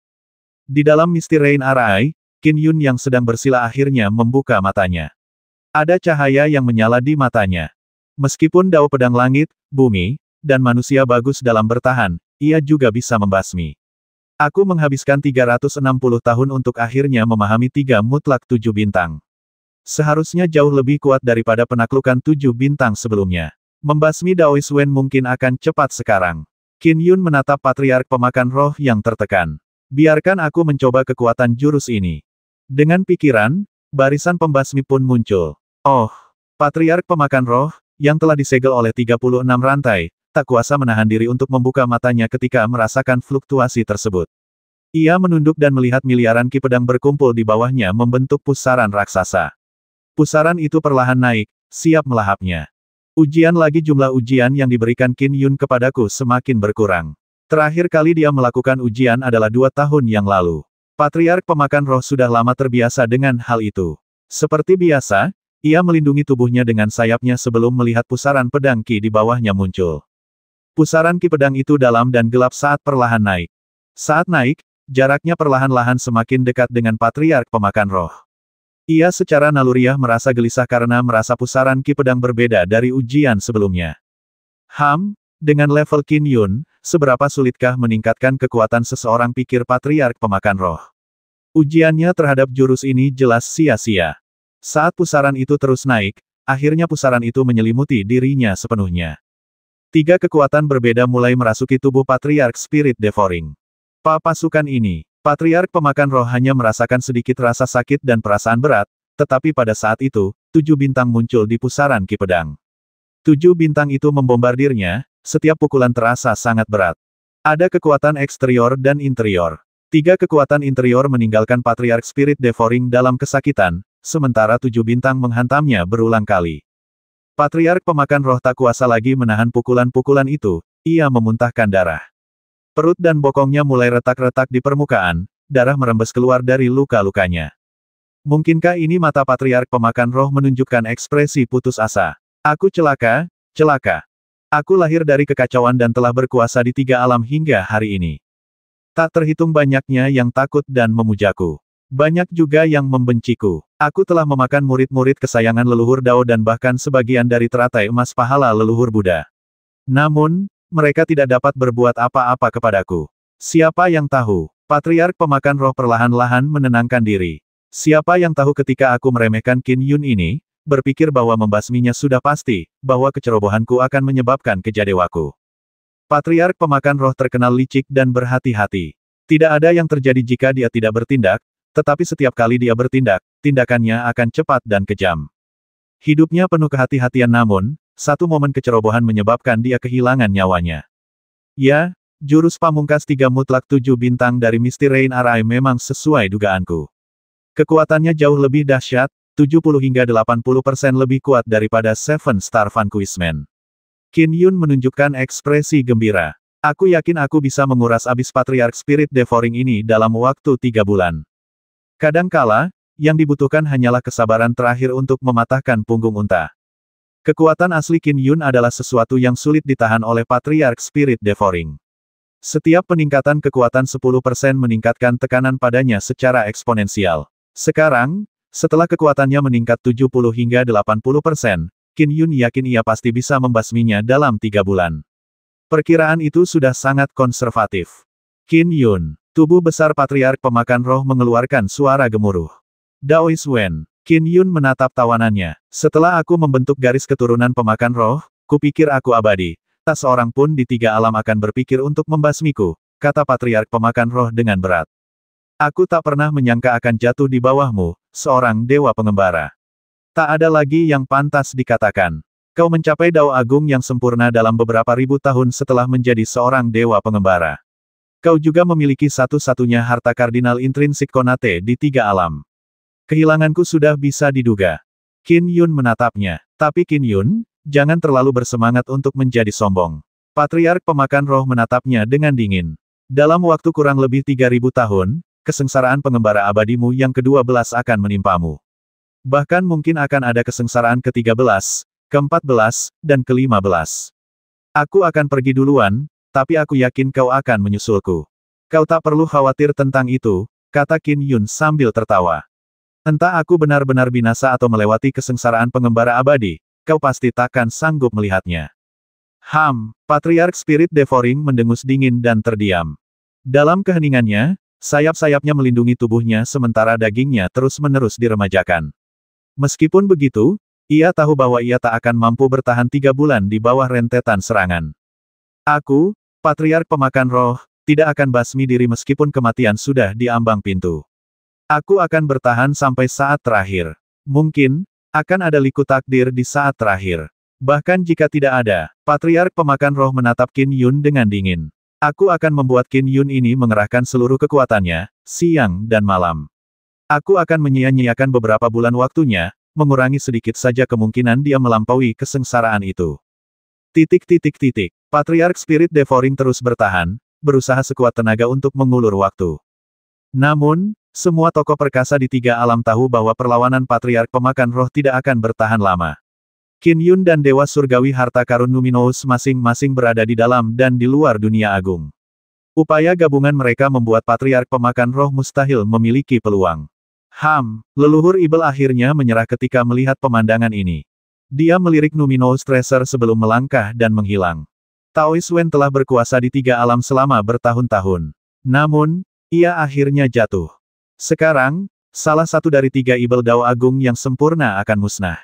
Di dalam Misty Rain Arai, Qin Yun yang sedang bersila akhirnya membuka matanya. Ada cahaya yang menyala di matanya. Meskipun dao pedang langit, bumi, dan manusia bagus dalam bertahan, ia juga bisa membasmi. Aku menghabiskan 360 tahun untuk akhirnya memahami tiga mutlak 7 bintang. Seharusnya jauh lebih kuat daripada penaklukan 7 bintang sebelumnya. Membasmi Daois Wen mungkin akan cepat sekarang. Qin Yun menatap Patriark pemakan roh yang tertekan. Biarkan aku mencoba kekuatan jurus ini. Dengan pikiran, barisan pembasmi pun muncul. Oh, Patriark pemakan roh, yang telah disegel oleh 36 rantai, tak kuasa menahan diri untuk membuka matanya ketika merasakan fluktuasi tersebut. Ia menunduk dan melihat miliaran ki pedang berkumpul di bawahnya membentuk pusaran raksasa. Pusaran itu perlahan naik, siap melahapnya. Ujian lagi jumlah ujian yang diberikan Qin Yun kepadaku semakin berkurang. Terakhir kali dia melakukan ujian adalah 2 tahun yang lalu. Patriark pemakan roh sudah lama terbiasa dengan hal itu. Seperti biasa, ia melindungi tubuhnya dengan sayapnya sebelum melihat pusaran pedang ki di bawahnya muncul. Pusaran ki pedang itu dalam dan gelap saat perlahan naik. Saat naik, jaraknya perlahan-lahan semakin dekat dengan Patriark pemakan roh. Ia secara naluriah merasa gelisah karena merasa pusaran ki pedang berbeda dari ujian sebelumnya. Dengan level Qin Yun, seberapa sulitkah meningkatkan kekuatan seseorang, pikir Patriark pemakan roh. Ujiannya terhadap jurus ini jelas sia-sia. Saat pusaran itu terus naik, akhirnya pusaran itu menyelimuti dirinya sepenuhnya. 3 kekuatan berbeda mulai merasuki tubuh Patriark Spirit Devouring. Pasukan ini, Patriark pemakan roh hanya merasakan sedikit rasa sakit dan perasaan berat, tetapi pada saat itu, 7 bintang muncul di pusaran ki pedang. 7 bintang itu membombardirnya, setiap pukulan terasa sangat berat. Ada kekuatan eksterior dan interior. 3 kekuatan interior meninggalkan Patriark Spirit Devouring dalam kesakitan, sementara 7 bintang menghantamnya berulang kali. Patriark pemakan roh tak kuasa lagi menahan pukulan-pukulan itu, ia memuntahkan darah. Perut dan bokongnya mulai retak-retak di permukaan, darah merembes keluar dari luka-lukanya. Mungkinkah ini mata Patriark pemakan roh menunjukkan ekspresi putus asa? Aku celaka, celaka. Aku lahir dari kekacauan dan telah berkuasa di 3 alam hingga hari ini. Tak terhitung banyaknya yang takut dan memujaku. Banyak juga yang membenciku. Aku telah memakan murid-murid kesayangan leluhur Dao dan bahkan sebagian dari teratai emas pahala leluhur Buddha. Namun, mereka tidak dapat berbuat apa-apa kepadaku. Siapa yang tahu? Patriark pemakan roh perlahan-lahan menenangkan diri. Siapa yang tahu ketika aku meremehkan Qin Yun ini, berpikir bahwa membasminya sudah pasti, bahwa kecerobohanku akan menyebabkan kejadewaku. Patriark pemakan roh terkenal licik dan berhati-hati. Tidak ada yang terjadi jika dia tidak bertindak, tetapi setiap kali dia bertindak, tindakannya akan cepat dan kejam. Hidupnya penuh kehati-hatian namun, satu momen kecerobohan menyebabkan dia kehilangan nyawanya. Ya, jurus pamungkas 3 mutlak 7 bintang dari Misty Rain Arai memang sesuai dugaanku. Kekuatannya jauh lebih dahsyat, 70 hingga 80% lebih kuat daripada Seven Star Vanquishment. Qin Yun menunjukkan ekspresi gembira. Aku yakin aku bisa menguras abis Patriark Spirit Devouring ini dalam waktu 3 bulan. Kadangkala, yang dibutuhkan hanyalah kesabaran terakhir untuk mematahkan punggung unta. Kekuatan asli Qin Yun adalah sesuatu yang sulit ditahan oleh Patriark Spirit Devouring. Setiap peningkatan kekuatan 10% meningkatkan tekanan padanya secara eksponensial. Sekarang, setelah kekuatannya meningkat 70 hingga 80%, Qin Yun yakin ia pasti bisa membasminya dalam 3 bulan. Perkiraan itu sudah sangat konservatif. Qin Yun, tubuh besar Patriark pemakan roh mengeluarkan suara gemuruh. Daois Wen, Qin Yun menatap tawanannya. Setelah aku membentuk garis keturunan pemakan roh, kupikir aku abadi. Tak seorang pun di tiga alam akan berpikir untuk membasmiku, kata Patriark Pemakan Roh dengan berat. Aku tak pernah menyangka akan jatuh di bawahmu, seorang dewa pengembara. Tak ada lagi yang pantas dikatakan. Kau mencapai Dao Agung yang sempurna dalam beberapa ribu tahun setelah menjadi seorang dewa pengembara. Kau juga memiliki satu-satunya harta kardinal intrinsik Konate di tiga alam. Kehilanganku sudah bisa diduga. Qin Yun menatapnya. Tapi Qin Yun, jangan terlalu bersemangat untuk menjadi sombong. Patriark Pemakan Roh menatapnya dengan dingin. Dalam waktu kurang lebih 3000 tahun, kesengsaraan pengembara abadimu yang ke-12 akan menimpamu. Bahkan mungkin akan ada kesengsaraan ke-13, ke-14, dan ke-15. Aku akan pergi duluan, tapi aku yakin kau akan menyusulku. Kau tak perlu khawatir tentang itu, kata Qin Yun sambil tertawa. Entah aku benar-benar binasa atau melewati kesengsaraan pengembara abadi, kau pasti takkan sanggup melihatnya. Patriark Spirit Devouring mendengus dingin dan terdiam. Dalam keheningannya, sayap-sayapnya melindungi tubuhnya sementara dagingnya terus-menerus diremajakan. Meskipun begitu, ia tahu bahwa ia tak akan mampu bertahan 3 bulan di bawah rentetan serangan. Aku, Patriark Pemakan Roh, tidak akan basmi diri meskipun kematian sudah di ambang pintu. Aku akan bertahan sampai saat terakhir. Mungkin, akan ada liku takdir di saat terakhir. Bahkan jika tidak ada, Patriark Pemakan Roh menatap Qin Yun dengan dingin. Aku akan membuat Qin Yun ini mengerahkan seluruh kekuatannya, siang dan malam. Aku akan menyia-nyiakan beberapa bulan waktunya, mengurangi sedikit saja kemungkinan dia melampaui kesengsaraan itu. Patriark Spirit Devouring terus bertahan, berusaha sekuat tenaga untuk mengulur waktu. Namun, semua tokoh perkasa di tiga alam tahu bahwa perlawanan Patriark Pemakan Roh tidak akan bertahan lama. Qin Yun dan Dewa Surgawi Harta Karun Numinous masing-masing berada di dalam dan di luar dunia agung. Upaya gabungan mereka membuat Patriark Pemakan Roh mustahil memiliki peluang. Leluhur Ibel akhirnya menyerah ketika melihat pemandangan ini. Dia melirik Numinous Tracer sebelum melangkah dan menghilang. Taoist Wen telah berkuasa di tiga alam selama bertahun-tahun. Namun, ia akhirnya jatuh. Sekarang, salah satu dari 3 Ibel Dao Agung yang sempurna akan musnah.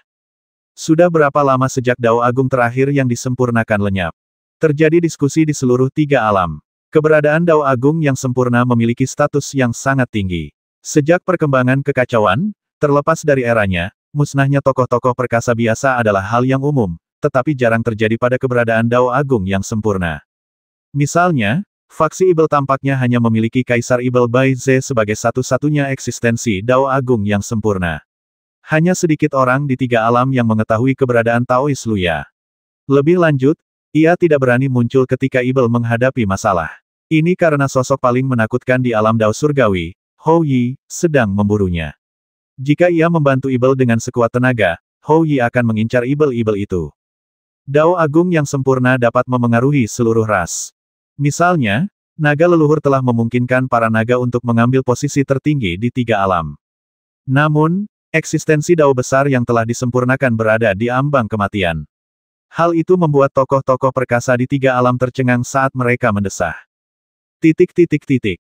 Sudah berapa lama sejak Dao Agung terakhir yang disempurnakan lenyap? Terjadi diskusi di seluruh 3 alam. Keberadaan Dao Agung yang sempurna memiliki status yang sangat tinggi. Sejak perkembangan kekacauan, terlepas dari eranya, musnahnya tokoh-tokoh perkasa biasa adalah hal yang umum, tetapi jarang terjadi pada keberadaan Dao Agung yang sempurna. Misalnya, faksi Ibel tampaknya hanya memiliki Kaisar Ibel Bai Ze sebagai satu-satunya eksistensi Dao Agung yang sempurna. Hanya sedikit orang di tiga alam yang mengetahui keberadaan Taoist Luya. Lebih lanjut, ia tidak berani muncul ketika Ibel menghadapi masalah. Ini karena sosok paling menakutkan di alam Dao Surgawi, Hou Yi, sedang memburunya. Jika ia membantu Ibel dengan sekuat tenaga, Hou Yi akan mengincar Ibel-Ibel itu. Dao Agung yang sempurna dapat memengaruhi seluruh ras. Misalnya, naga leluhur telah memungkinkan para naga untuk mengambil posisi tertinggi di tiga alam. Namun, eksistensi Dao besar yang telah disempurnakan berada di ambang kematian. Hal itu membuat tokoh-tokoh perkasa di tiga alam tercengang saat mereka mendesah.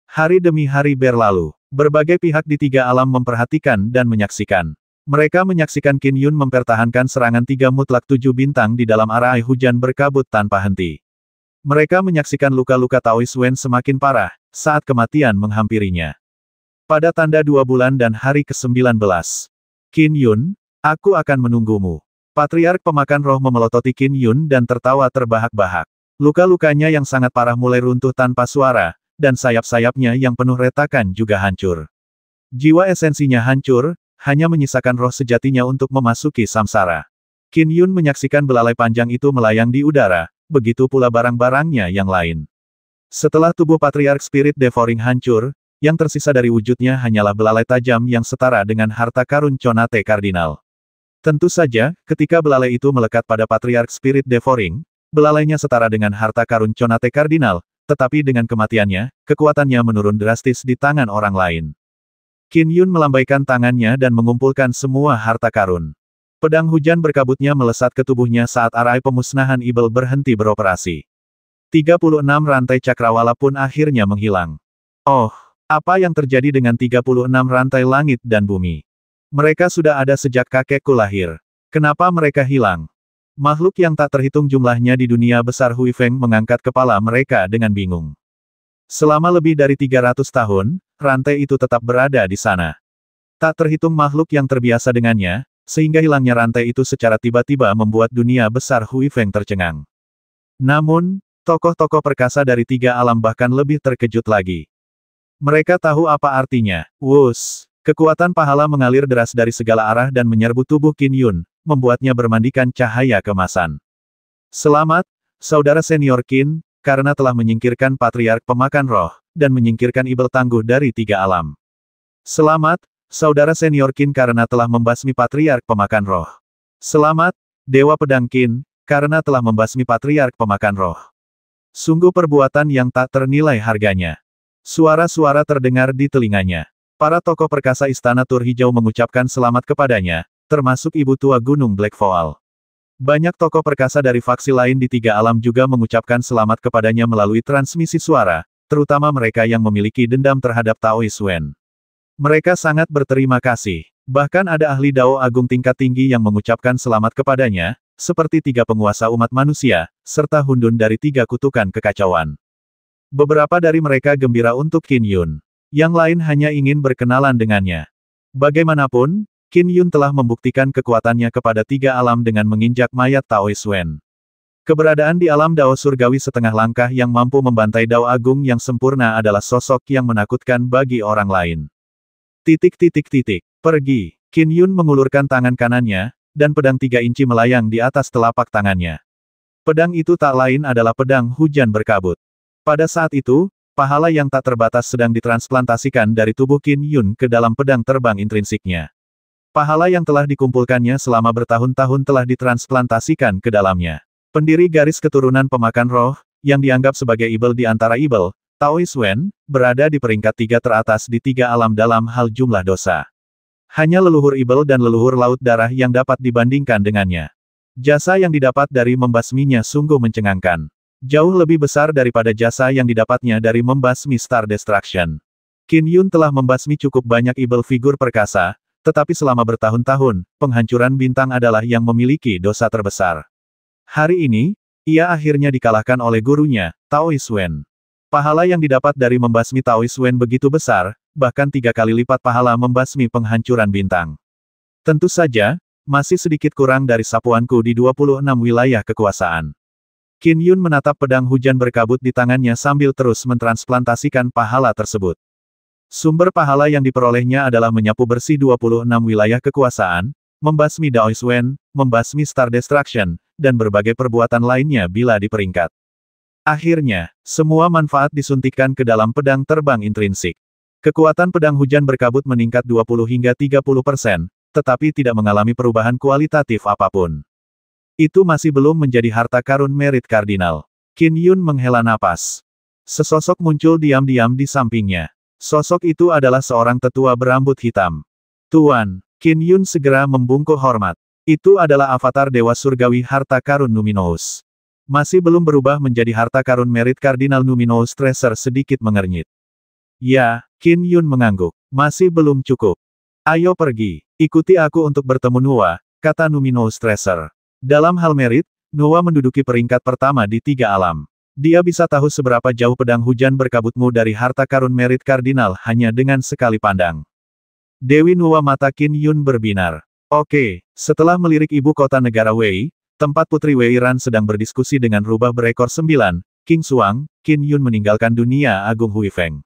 Hari demi hari berlalu. Berbagai pihak di tiga alam memperhatikan dan menyaksikan. Mereka menyaksikan Qin Yun mempertahankan serangan 3 mutlak 7 bintang di dalam arai hujan berkabut tanpa henti. Mereka menyaksikan luka-luka Taoist Wen semakin parah, saat kematian menghampirinya. Pada tanda 2 bulan dan hari ke-19. Qin Yun, aku akan menunggumu. Patriark Pemakan Roh memelototi Qin Yun dan tertawa terbahak-bahak. Luka-lukanya yang sangat parah mulai runtuh tanpa suara, dan sayap-sayapnya yang penuh retakan juga hancur. Jiwa esensinya hancur, hanya menyisakan roh sejatinya untuk memasuki samsara. Qin Yun menyaksikan belalai panjang itu melayang di udara, begitu pula barang-barangnya yang lain. Setelah tubuh Patriark Spirit Devouring hancur, yang tersisa dari wujudnya hanyalah belalai tajam yang setara dengan harta karun Conate Kardinal. Tentu saja, ketika belalai itu melekat pada Patriark Spirit Devouring, belalainya setara dengan harta karun Conate Kardinal, tetapi dengan kematiannya, kekuatannya menurun drastis di tangan orang lain. Qin Yun melambaikan tangannya dan mengumpulkan semua harta karun. Pedang hujan berkabutnya melesat ke tubuhnya saat arai pemusnahan Ibel berhenti beroperasi. 36 rantai cakrawala pun akhirnya menghilang. Oh, apa yang terjadi dengan 36 rantai langit dan bumi? Mereka sudah ada sejak kakekku lahir. Kenapa mereka hilang? Makhluk yang tak terhitung jumlahnya di dunia besar Hui Feng mengangkat kepala mereka dengan bingung. Selama lebih dari 300 tahun, rantai itu tetap berada di sana. Tak terhitung makhluk yang terbiasa dengannya, sehingga hilangnya rantai itu secara tiba-tiba membuat dunia besar Hui Feng tercengang. Namun, tokoh-tokoh perkasa dari 3 alam bahkan lebih terkejut lagi. Mereka tahu apa artinya. Wus! Kekuatan pahala mengalir deras dari segala arah dan menyerbu tubuh Qin Yun, membuatnya bermandikan cahaya kemasan. Selamat, saudara senior Qin, karena telah menyingkirkan Patriark Pemakan Roh, dan menyingkirkan Ibel Tangguh dari 3 alam. Selamat, saudara senior Qin karena telah membasmi Patriark Pemakan Roh. Selamat, Dewa Pedang Qin, karena telah membasmi Patriark Pemakan Roh. Sungguh perbuatan yang tak ternilai harganya. Suara-suara terdengar di telinganya. Para tokoh perkasa Istana Tur Hijau mengucapkan selamat kepadanya, termasuk Ibu Tua Gunung Blackfall. Banyak tokoh perkasa dari faksi lain di 3 alam juga mengucapkan selamat kepadanya melalui transmisi suara, terutama mereka yang memiliki dendam terhadap Taoist Wen. Mereka sangat berterima kasih. Bahkan ada ahli Dao Agung tingkat tinggi yang mengucapkan selamat kepadanya, seperti 3 penguasa umat manusia, serta Hundun dari 3 kutukan kekacauan. Beberapa dari mereka gembira untuk Qin Yun. Yang lain hanya ingin berkenalan dengannya. Bagaimanapun, Qin Yun telah membuktikan kekuatannya kepada 3 alam dengan menginjak mayat Taoist Wen. Keberadaan di alam Dao Surgawi setengah langkah yang mampu membantai Dao Agung yang sempurna adalah sosok yang menakutkan bagi orang lain. Pergi. Qin Yun mengulurkan tangan kanannya, dan pedang 3 inci melayang di atas telapak tangannya. Pedang itu tak lain adalah pedang hujan berkabut. Pada saat itu, pahala yang tak terbatas sedang ditransplantasikan dari tubuh Qin Yun ke dalam pedang terbang intrinsiknya. Pahala yang telah dikumpulkannya selama bertahun-tahun telah ditransplantasikan ke dalamnya. Pendiri garis keturunan pemakan roh, yang dianggap sebagai Ibel di antara Ibel, Taoist Wen, berada di peringkat 3 teratas di 3 alam dalam hal jumlah dosa. Hanya leluhur Ibel dan leluhur Laut Darah yang dapat dibandingkan dengannya. Jasa yang didapat dari membasminya sungguh mencengangkan. Jauh lebih besar daripada jasa yang didapatnya dari membasmi Star Destruction. Qin Yun telah membasmi cukup banyak Ibel figur perkasa, tetapi selama bertahun-tahun, penghancuran bintang adalah yang memiliki dosa terbesar. Hari ini, ia akhirnya dikalahkan oleh gurunya, Taoist Wen. Pahala yang didapat dari membasmi Taoist Wen begitu besar, bahkan 3 kali lipat pahala membasmi penghancuran bintang. Tentu saja, masih sedikit kurang dari sapuanku di 26 wilayah kekuasaan. Qin Yun menatap pedang hujan berkabut di tangannya sambil terus mentransplantasikan pahala tersebut. Sumber pahala yang diperolehnya adalah menyapu bersih 26 wilayah kekuasaan, membasmi Daoist Wen, membasmi Star Destruction, dan berbagai perbuatan lainnya bila diperingkat. Akhirnya, semua manfaat disuntikkan ke dalam pedang terbang intrinsik. Kekuatan pedang hujan berkabut meningkat 20 hingga 30%, tetapi tidak mengalami perubahan kualitatif apapun. Itu masih belum menjadi harta karun merit kardinal. Qin Yun menghela napas. Sesosok muncul diam-diam di sampingnya. Sosok itu adalah seorang tetua berambut hitam. Tuan, Qin Yun segera membungkuk hormat. Itu adalah avatar Dewa Surgawi Harta Karun Numinous. Masih belum berubah menjadi harta karun merit kardinal Numinous Tracer sedikit mengernyit. Ya, Qin Yun mengangguk. Masih belum cukup. Ayo pergi. Ikuti aku untuk bertemu Nuwa, kata Numinous Tracer. Dalam hal merit, Nuwa menduduki peringkat pertama di 3 alam. Dia bisa tahu seberapa jauh pedang hujan berkabutmu dari harta karun merit kardinal hanya dengan sekali pandang. Dewi Nuwa mata Qin Yun berbinar. Oke, setelah melirik ibu kota negara Wei, tempat Putri Wei Ran sedang berdiskusi dengan rubah berekor 9, King Xuang, Qin Yun meninggalkan dunia Agung Hui Feng.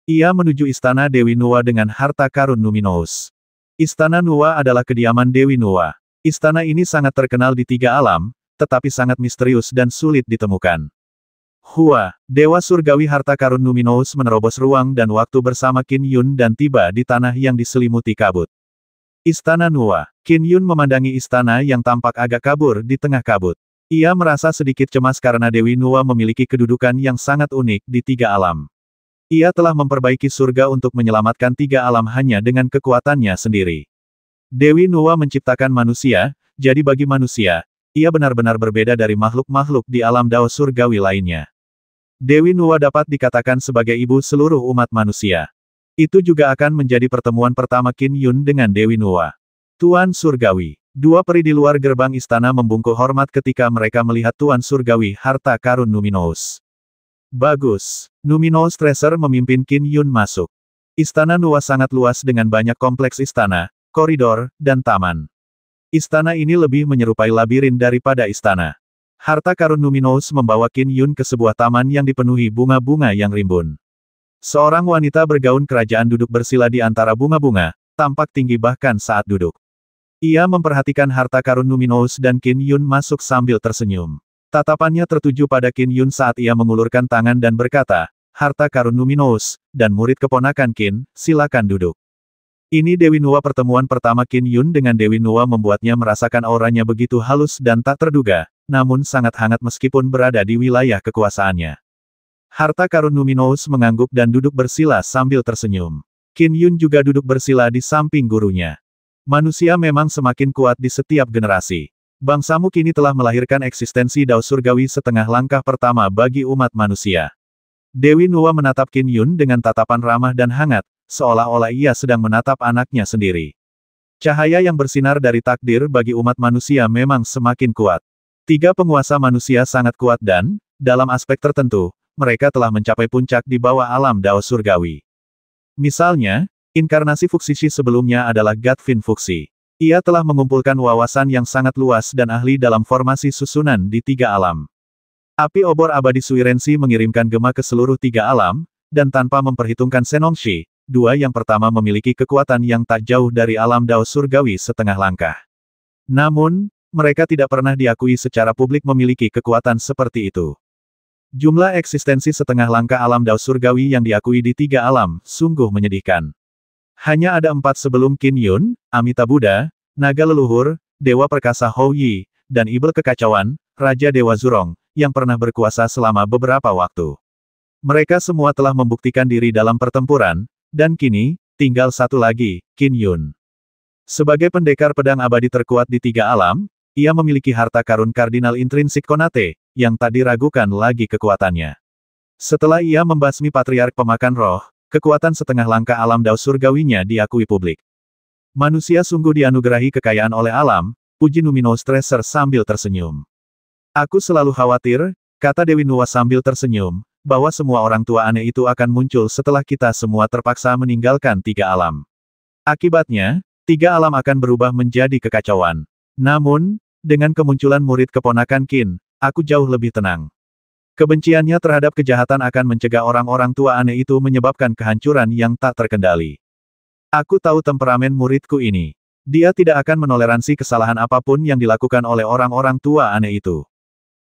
Ia menuju istana Dewi Nuwa dengan harta karun Numinous. Istana Nuwa adalah kediaman Dewi Nuwa. Istana ini sangat terkenal di 3 alam, tetapi sangat misterius dan sulit ditemukan. Hua, Dewa Surgawi Harta Karun Numinous menerobos ruang dan waktu bersama Qin Yun dan tiba di tanah yang diselimuti kabut. Istana Nuwa. Qin Yun memandangi istana yang tampak agak kabur di tengah kabut. Ia merasa sedikit cemas karena Dewi Nuwa memiliki kedudukan yang sangat unik di 3 alam. Ia telah memperbaiki surga untuk menyelamatkan 3 alam hanya dengan kekuatannya sendiri. Dewi Nuwa menciptakan manusia, jadi bagi manusia, ia benar-benar berbeda dari makhluk-makhluk di alam Dao Surgawi lainnya. Dewi Nuwa dapat dikatakan sebagai ibu seluruh umat manusia. Itu juga akan menjadi pertemuan pertama Qin Yun dengan Dewi Nuwa. Tuan Surgawi, Dua peri di luar gerbang istana membungkuk hormat ketika mereka melihat Tuan Surgawi harta karun Numinous. Bagus. Numinous Treasure memimpin Qin Yun masuk. Istana Nuwa sangat luas dengan banyak kompleks istana, koridor, dan taman. Istana ini lebih menyerupai labirin daripada istana. Harta karun Numinous membawa Qin Yun ke sebuah taman yang dipenuhi bunga-bunga yang rimbun. Seorang wanita bergaun kerajaan duduk bersila di antara bunga-bunga, tampak tinggi bahkan saat duduk. Ia memperhatikan harta karun Numinous dan Qin Yun masuk sambil tersenyum. Tatapannya tertuju pada Qin Yun saat ia mengulurkan tangan dan berkata, "Harta karun Numinous, dan murid keponakan Qin, silakan duduk." Ini Dewi Nuwa. Pertemuan pertama Qin Yun dengan Dewi Nuwa membuatnya merasakan auranya begitu halus dan tak terduga, namun sangat hangat meskipun berada di wilayah kekuasaannya. Harta karun Numinous mengangguk dan duduk bersila sambil tersenyum. Qin Yun juga duduk bersila di samping gurunya. Manusia memang semakin kuat di setiap generasi. Bangsamu kini telah melahirkan eksistensi Dao Surgawi, setengah langkah pertama bagi umat manusia. Dewi Nuwa menatap Qin Yun dengan tatapan ramah dan hangat, seolah-olah ia sedang menatap anaknya sendiri. Cahaya yang bersinar dari takdir bagi umat manusia memang semakin kuat. Tiga penguasa manusia sangat kuat dan, dalam aspek tertentu, mereka telah mencapai puncak di bawah alam Dao Surgawi. Misalnya, inkarnasi Fuxishi sebelumnya adalah Gatvin Fuxi. Ia telah mengumpulkan wawasan yang sangat luas dan ahli dalam formasi susunan di tiga alam. Api obor abadi Suirensi mengirimkan gema ke seluruh tiga alam, dan tanpa memperhitungkan Senongshi, dua yang pertama memiliki kekuatan yang tak jauh dari alam Dao Surgawi setengah langkah. Namun, mereka tidak pernah diakui secara publik memiliki kekuatan seperti itu. Jumlah eksistensi setengah langkah alam Dao Surgawi yang diakui di tiga alam, sungguh menyedihkan. Hanya ada 4 sebelum Qin Yun, Amita Buddha, Naga Leluhur, Dewa Perkasa Hou Yi, dan Ibel Kekacauan, Raja Dewa Zurong, yang pernah berkuasa selama beberapa waktu. Mereka semua telah membuktikan diri dalam pertempuran, dan kini, tinggal satu lagi, Qin Yun. Sebagai pendekar pedang abadi terkuat di tiga alam, ia memiliki harta karun kardinal intrinsik Konate, yang tak diragukan lagi kekuatannya. Setelah ia membasmi Patriark Pemakan Roh, kekuatan setengah langkah alam Dao Surgawinya diakui publik. Manusia sungguh dianugerahi kekayaan oleh alam, puji Numinous Treasure sambil tersenyum. Aku selalu khawatir, kata Dewi Nuwa sambil tersenyum, bahwa semua orang tua aneh itu akan muncul setelah kita semua terpaksa meninggalkan tiga alam. Akibatnya, tiga alam akan berubah menjadi kekacauan. Namun, dengan kemunculan murid keponakan Qin, aku jauh lebih tenang. Kebenciannya terhadap kejahatan akan mencegah orang-orang tua aneh itu menyebabkan kehancuran yang tak terkendali. Aku tahu temperamen muridku ini. Dia tidak akan menoleransi kesalahan apapun yang dilakukan oleh orang-orang tua aneh itu.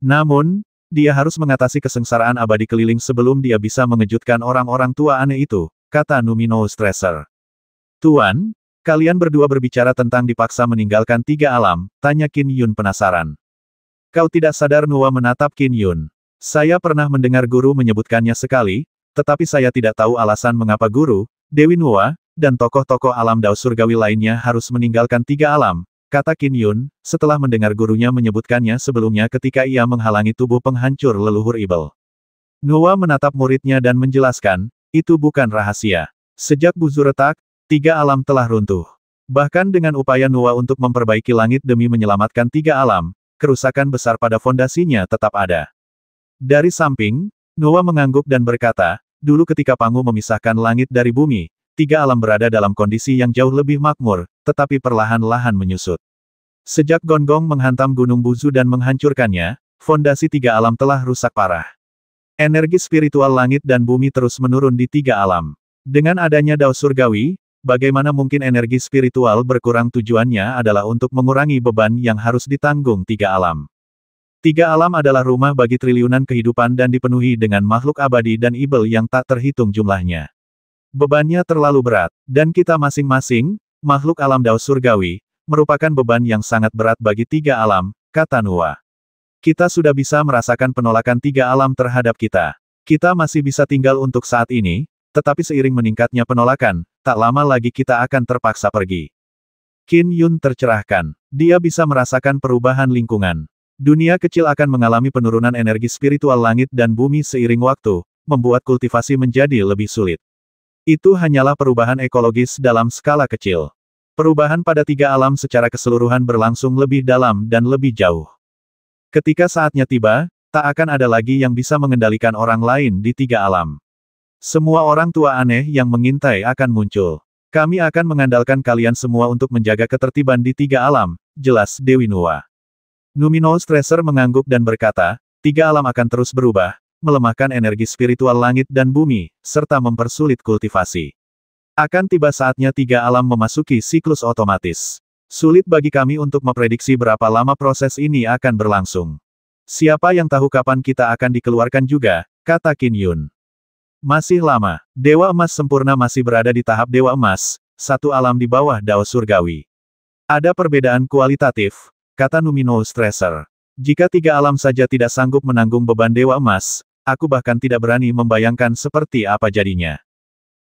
Namun, dia harus mengatasi kesengsaraan abadi keliling sebelum dia bisa mengejutkan orang-orang tua aneh itu, kata Numinous Treasure. Tuan, kalian berdua berbicara tentang dipaksa meninggalkan tiga alam, tanya Qin Yun penasaran. Kau tidak sadar? Nuwa menatap Qin Yun. Saya pernah mendengar guru menyebutkannya sekali, tetapi saya tidak tahu alasan mengapa guru, Dewi Nuwa, dan tokoh-tokoh alam Dao Surgawi lainnya harus meninggalkan tiga alam, kata Qin Yun, setelah mendengar gurunya menyebutkannya sebelumnya ketika ia menghalangi tubuh penghancur leluhur Ibel. Nuwa menatap muridnya dan menjelaskan, itu bukan rahasia. Sejak Buzu retak, tiga alam telah runtuh. Bahkan dengan upaya Nuwa untuk memperbaiki langit demi menyelamatkan tiga alam, kerusakan besar pada fondasinya tetap ada. Dari samping, Nuwa mengangguk dan berkata, dulu ketika Pangu memisahkan langit dari bumi, tiga alam berada dalam kondisi yang jauh lebih makmur, tetapi perlahan-lahan menyusut. Sejak Gonggong menghantam Gunung Buzu dan menghancurkannya, fondasi tiga alam telah rusak parah. Energi spiritual langit dan bumi terus menurun di tiga alam. Dengan adanya Dao Surgawi, bagaimana mungkin energi spiritual berkurang? Tujuannya adalah untuk mengurangi beban yang harus ditanggung tiga alam. Tiga alam adalah rumah bagi triliunan kehidupan dan dipenuhi dengan makhluk abadi dan Ibel yang tak terhitung jumlahnya. Bebannya terlalu berat, dan kita masing-masing, makhluk alam Dao Surgawi, merupakan beban yang sangat berat bagi tiga alam, kata Nuwa. Kita sudah bisa merasakan penolakan tiga alam terhadap kita. Kita masih bisa tinggal untuk saat ini, tetapi seiring meningkatnya penolakan, tak lama lagi kita akan terpaksa pergi. Qin Yun tercerahkan. Dia bisa merasakan perubahan lingkungan. Dunia kecil akan mengalami penurunan energi spiritual langit dan bumi seiring waktu, membuat kultivasi menjadi lebih sulit. Itu hanyalah perubahan ekologis dalam skala kecil. Perubahan pada tiga alam secara keseluruhan berlangsung lebih dalam dan lebih jauh. Ketika saatnya tiba, tak akan ada lagi yang bisa mengendalikan orang lain di tiga alam. Semua orang tua aneh yang mengintai akan muncul. Kami akan mengandalkan kalian semua untuk menjaga ketertiban di tiga alam, jelas Dewi Nuwa. Numinous Tracer mengangguk dan berkata, tiga alam akan terus berubah, melemahkan energi spiritual langit dan bumi, serta mempersulit kultivasi. Akan tiba saatnya tiga alam memasuki siklus otomatis. Sulit bagi kami untuk memprediksi berapa lama proses ini akan berlangsung. Siapa yang tahu kapan kita akan dikeluarkan juga, kata Qin Yun. Masih lama, Dewa Emas sempurna masih berada di tahap Dewa Emas, satu alam di bawah Dao Surgawi. Ada perbedaan kualitatif, kata Numinous Tracer. Jika tiga alam saja tidak sanggup menanggung beban Dewa Emas, aku bahkan tidak berani membayangkan seperti apa jadinya.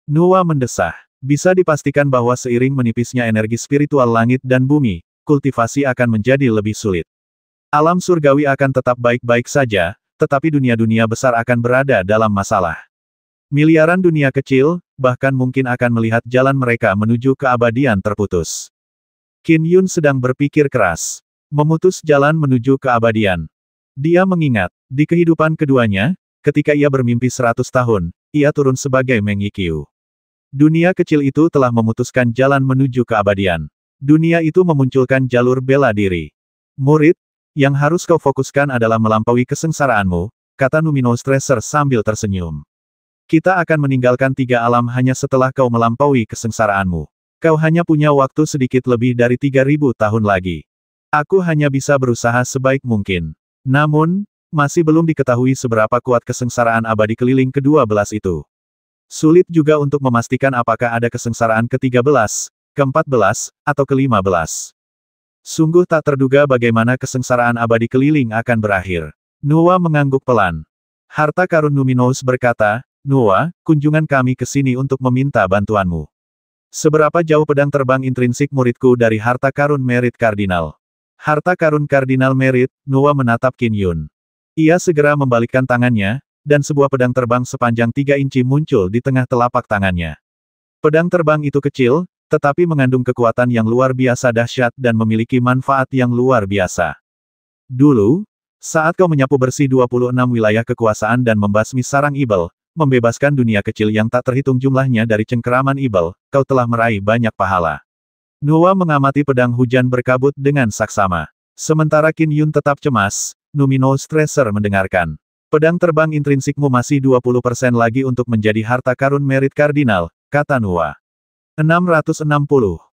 Nuwa mendesah. Bisa dipastikan bahwa seiring menipisnya energi spiritual langit dan bumi, kultivasi akan menjadi lebih sulit. Alam surgawi akan tetap baik-baik saja, tetapi dunia-dunia besar akan berada dalam masalah. Miliaran dunia kecil, bahkan mungkin akan melihat jalan mereka menuju keabadian terputus. Qin Yun sedang berpikir keras. Memutus jalan menuju keabadian. Dia mengingat, di kehidupan keduanya, ketika ia bermimpi 100 tahun, ia turun sebagai Meng Yiqiu. Dunia kecil itu telah memutuskan jalan menuju keabadian. Dunia itu memunculkan jalur bela diri. Murid, yang harus kau fokuskan adalah melampaui kesengsaraanmu, kata Numinous Tracer sambil tersenyum. Kita akan meninggalkan tiga alam hanya setelah kau melampaui kesengsaraanmu. Kau hanya punya waktu sedikit lebih dari 3000 tahun lagi. Aku hanya bisa berusaha sebaik mungkin. Namun, masih belum diketahui seberapa kuat kesengsaraan abadi keliling ke-12 itu. Sulit juga untuk memastikan apakah ada kesengsaraan ke-13, ke-14, atau ke-15. Sungguh tak terduga bagaimana kesengsaraan abadi keliling akan berakhir. Nuwa mengangguk pelan. Harta karun Numinous berkata, Nuwa, kunjungan kami ke sini untuk meminta bantuanmu. Seberapa jauh pedang terbang intrinsik muridku dari harta karun Merit Kardinal? Harta karun Kardinal Merit, Nuwa menatap Qin Yun. Ia segera membalikkan tangannya, dan sebuah pedang terbang sepanjang 3 inci muncul di tengah telapak tangannya. Pedang terbang itu kecil, tetapi mengandung kekuatan yang luar biasa dahsyat dan memiliki manfaat yang luar biasa. Dulu, saat kau menyapu bersih 26 wilayah kekuasaan dan membasmi sarang Ibel, membebaskan dunia kecil yang tak terhitung jumlahnya dari cengkeraman Ibel, kau telah meraih banyak pahala. Nuwa mengamati pedang hujan berkabut dengan saksama. Sementara Qin Yun tetap cemas, Numinous Tracer mendengarkan. Pedang terbang intrinsikmu masih 20% lagi untuk menjadi harta karun Merit Kardinal, kata Nuwa. 660.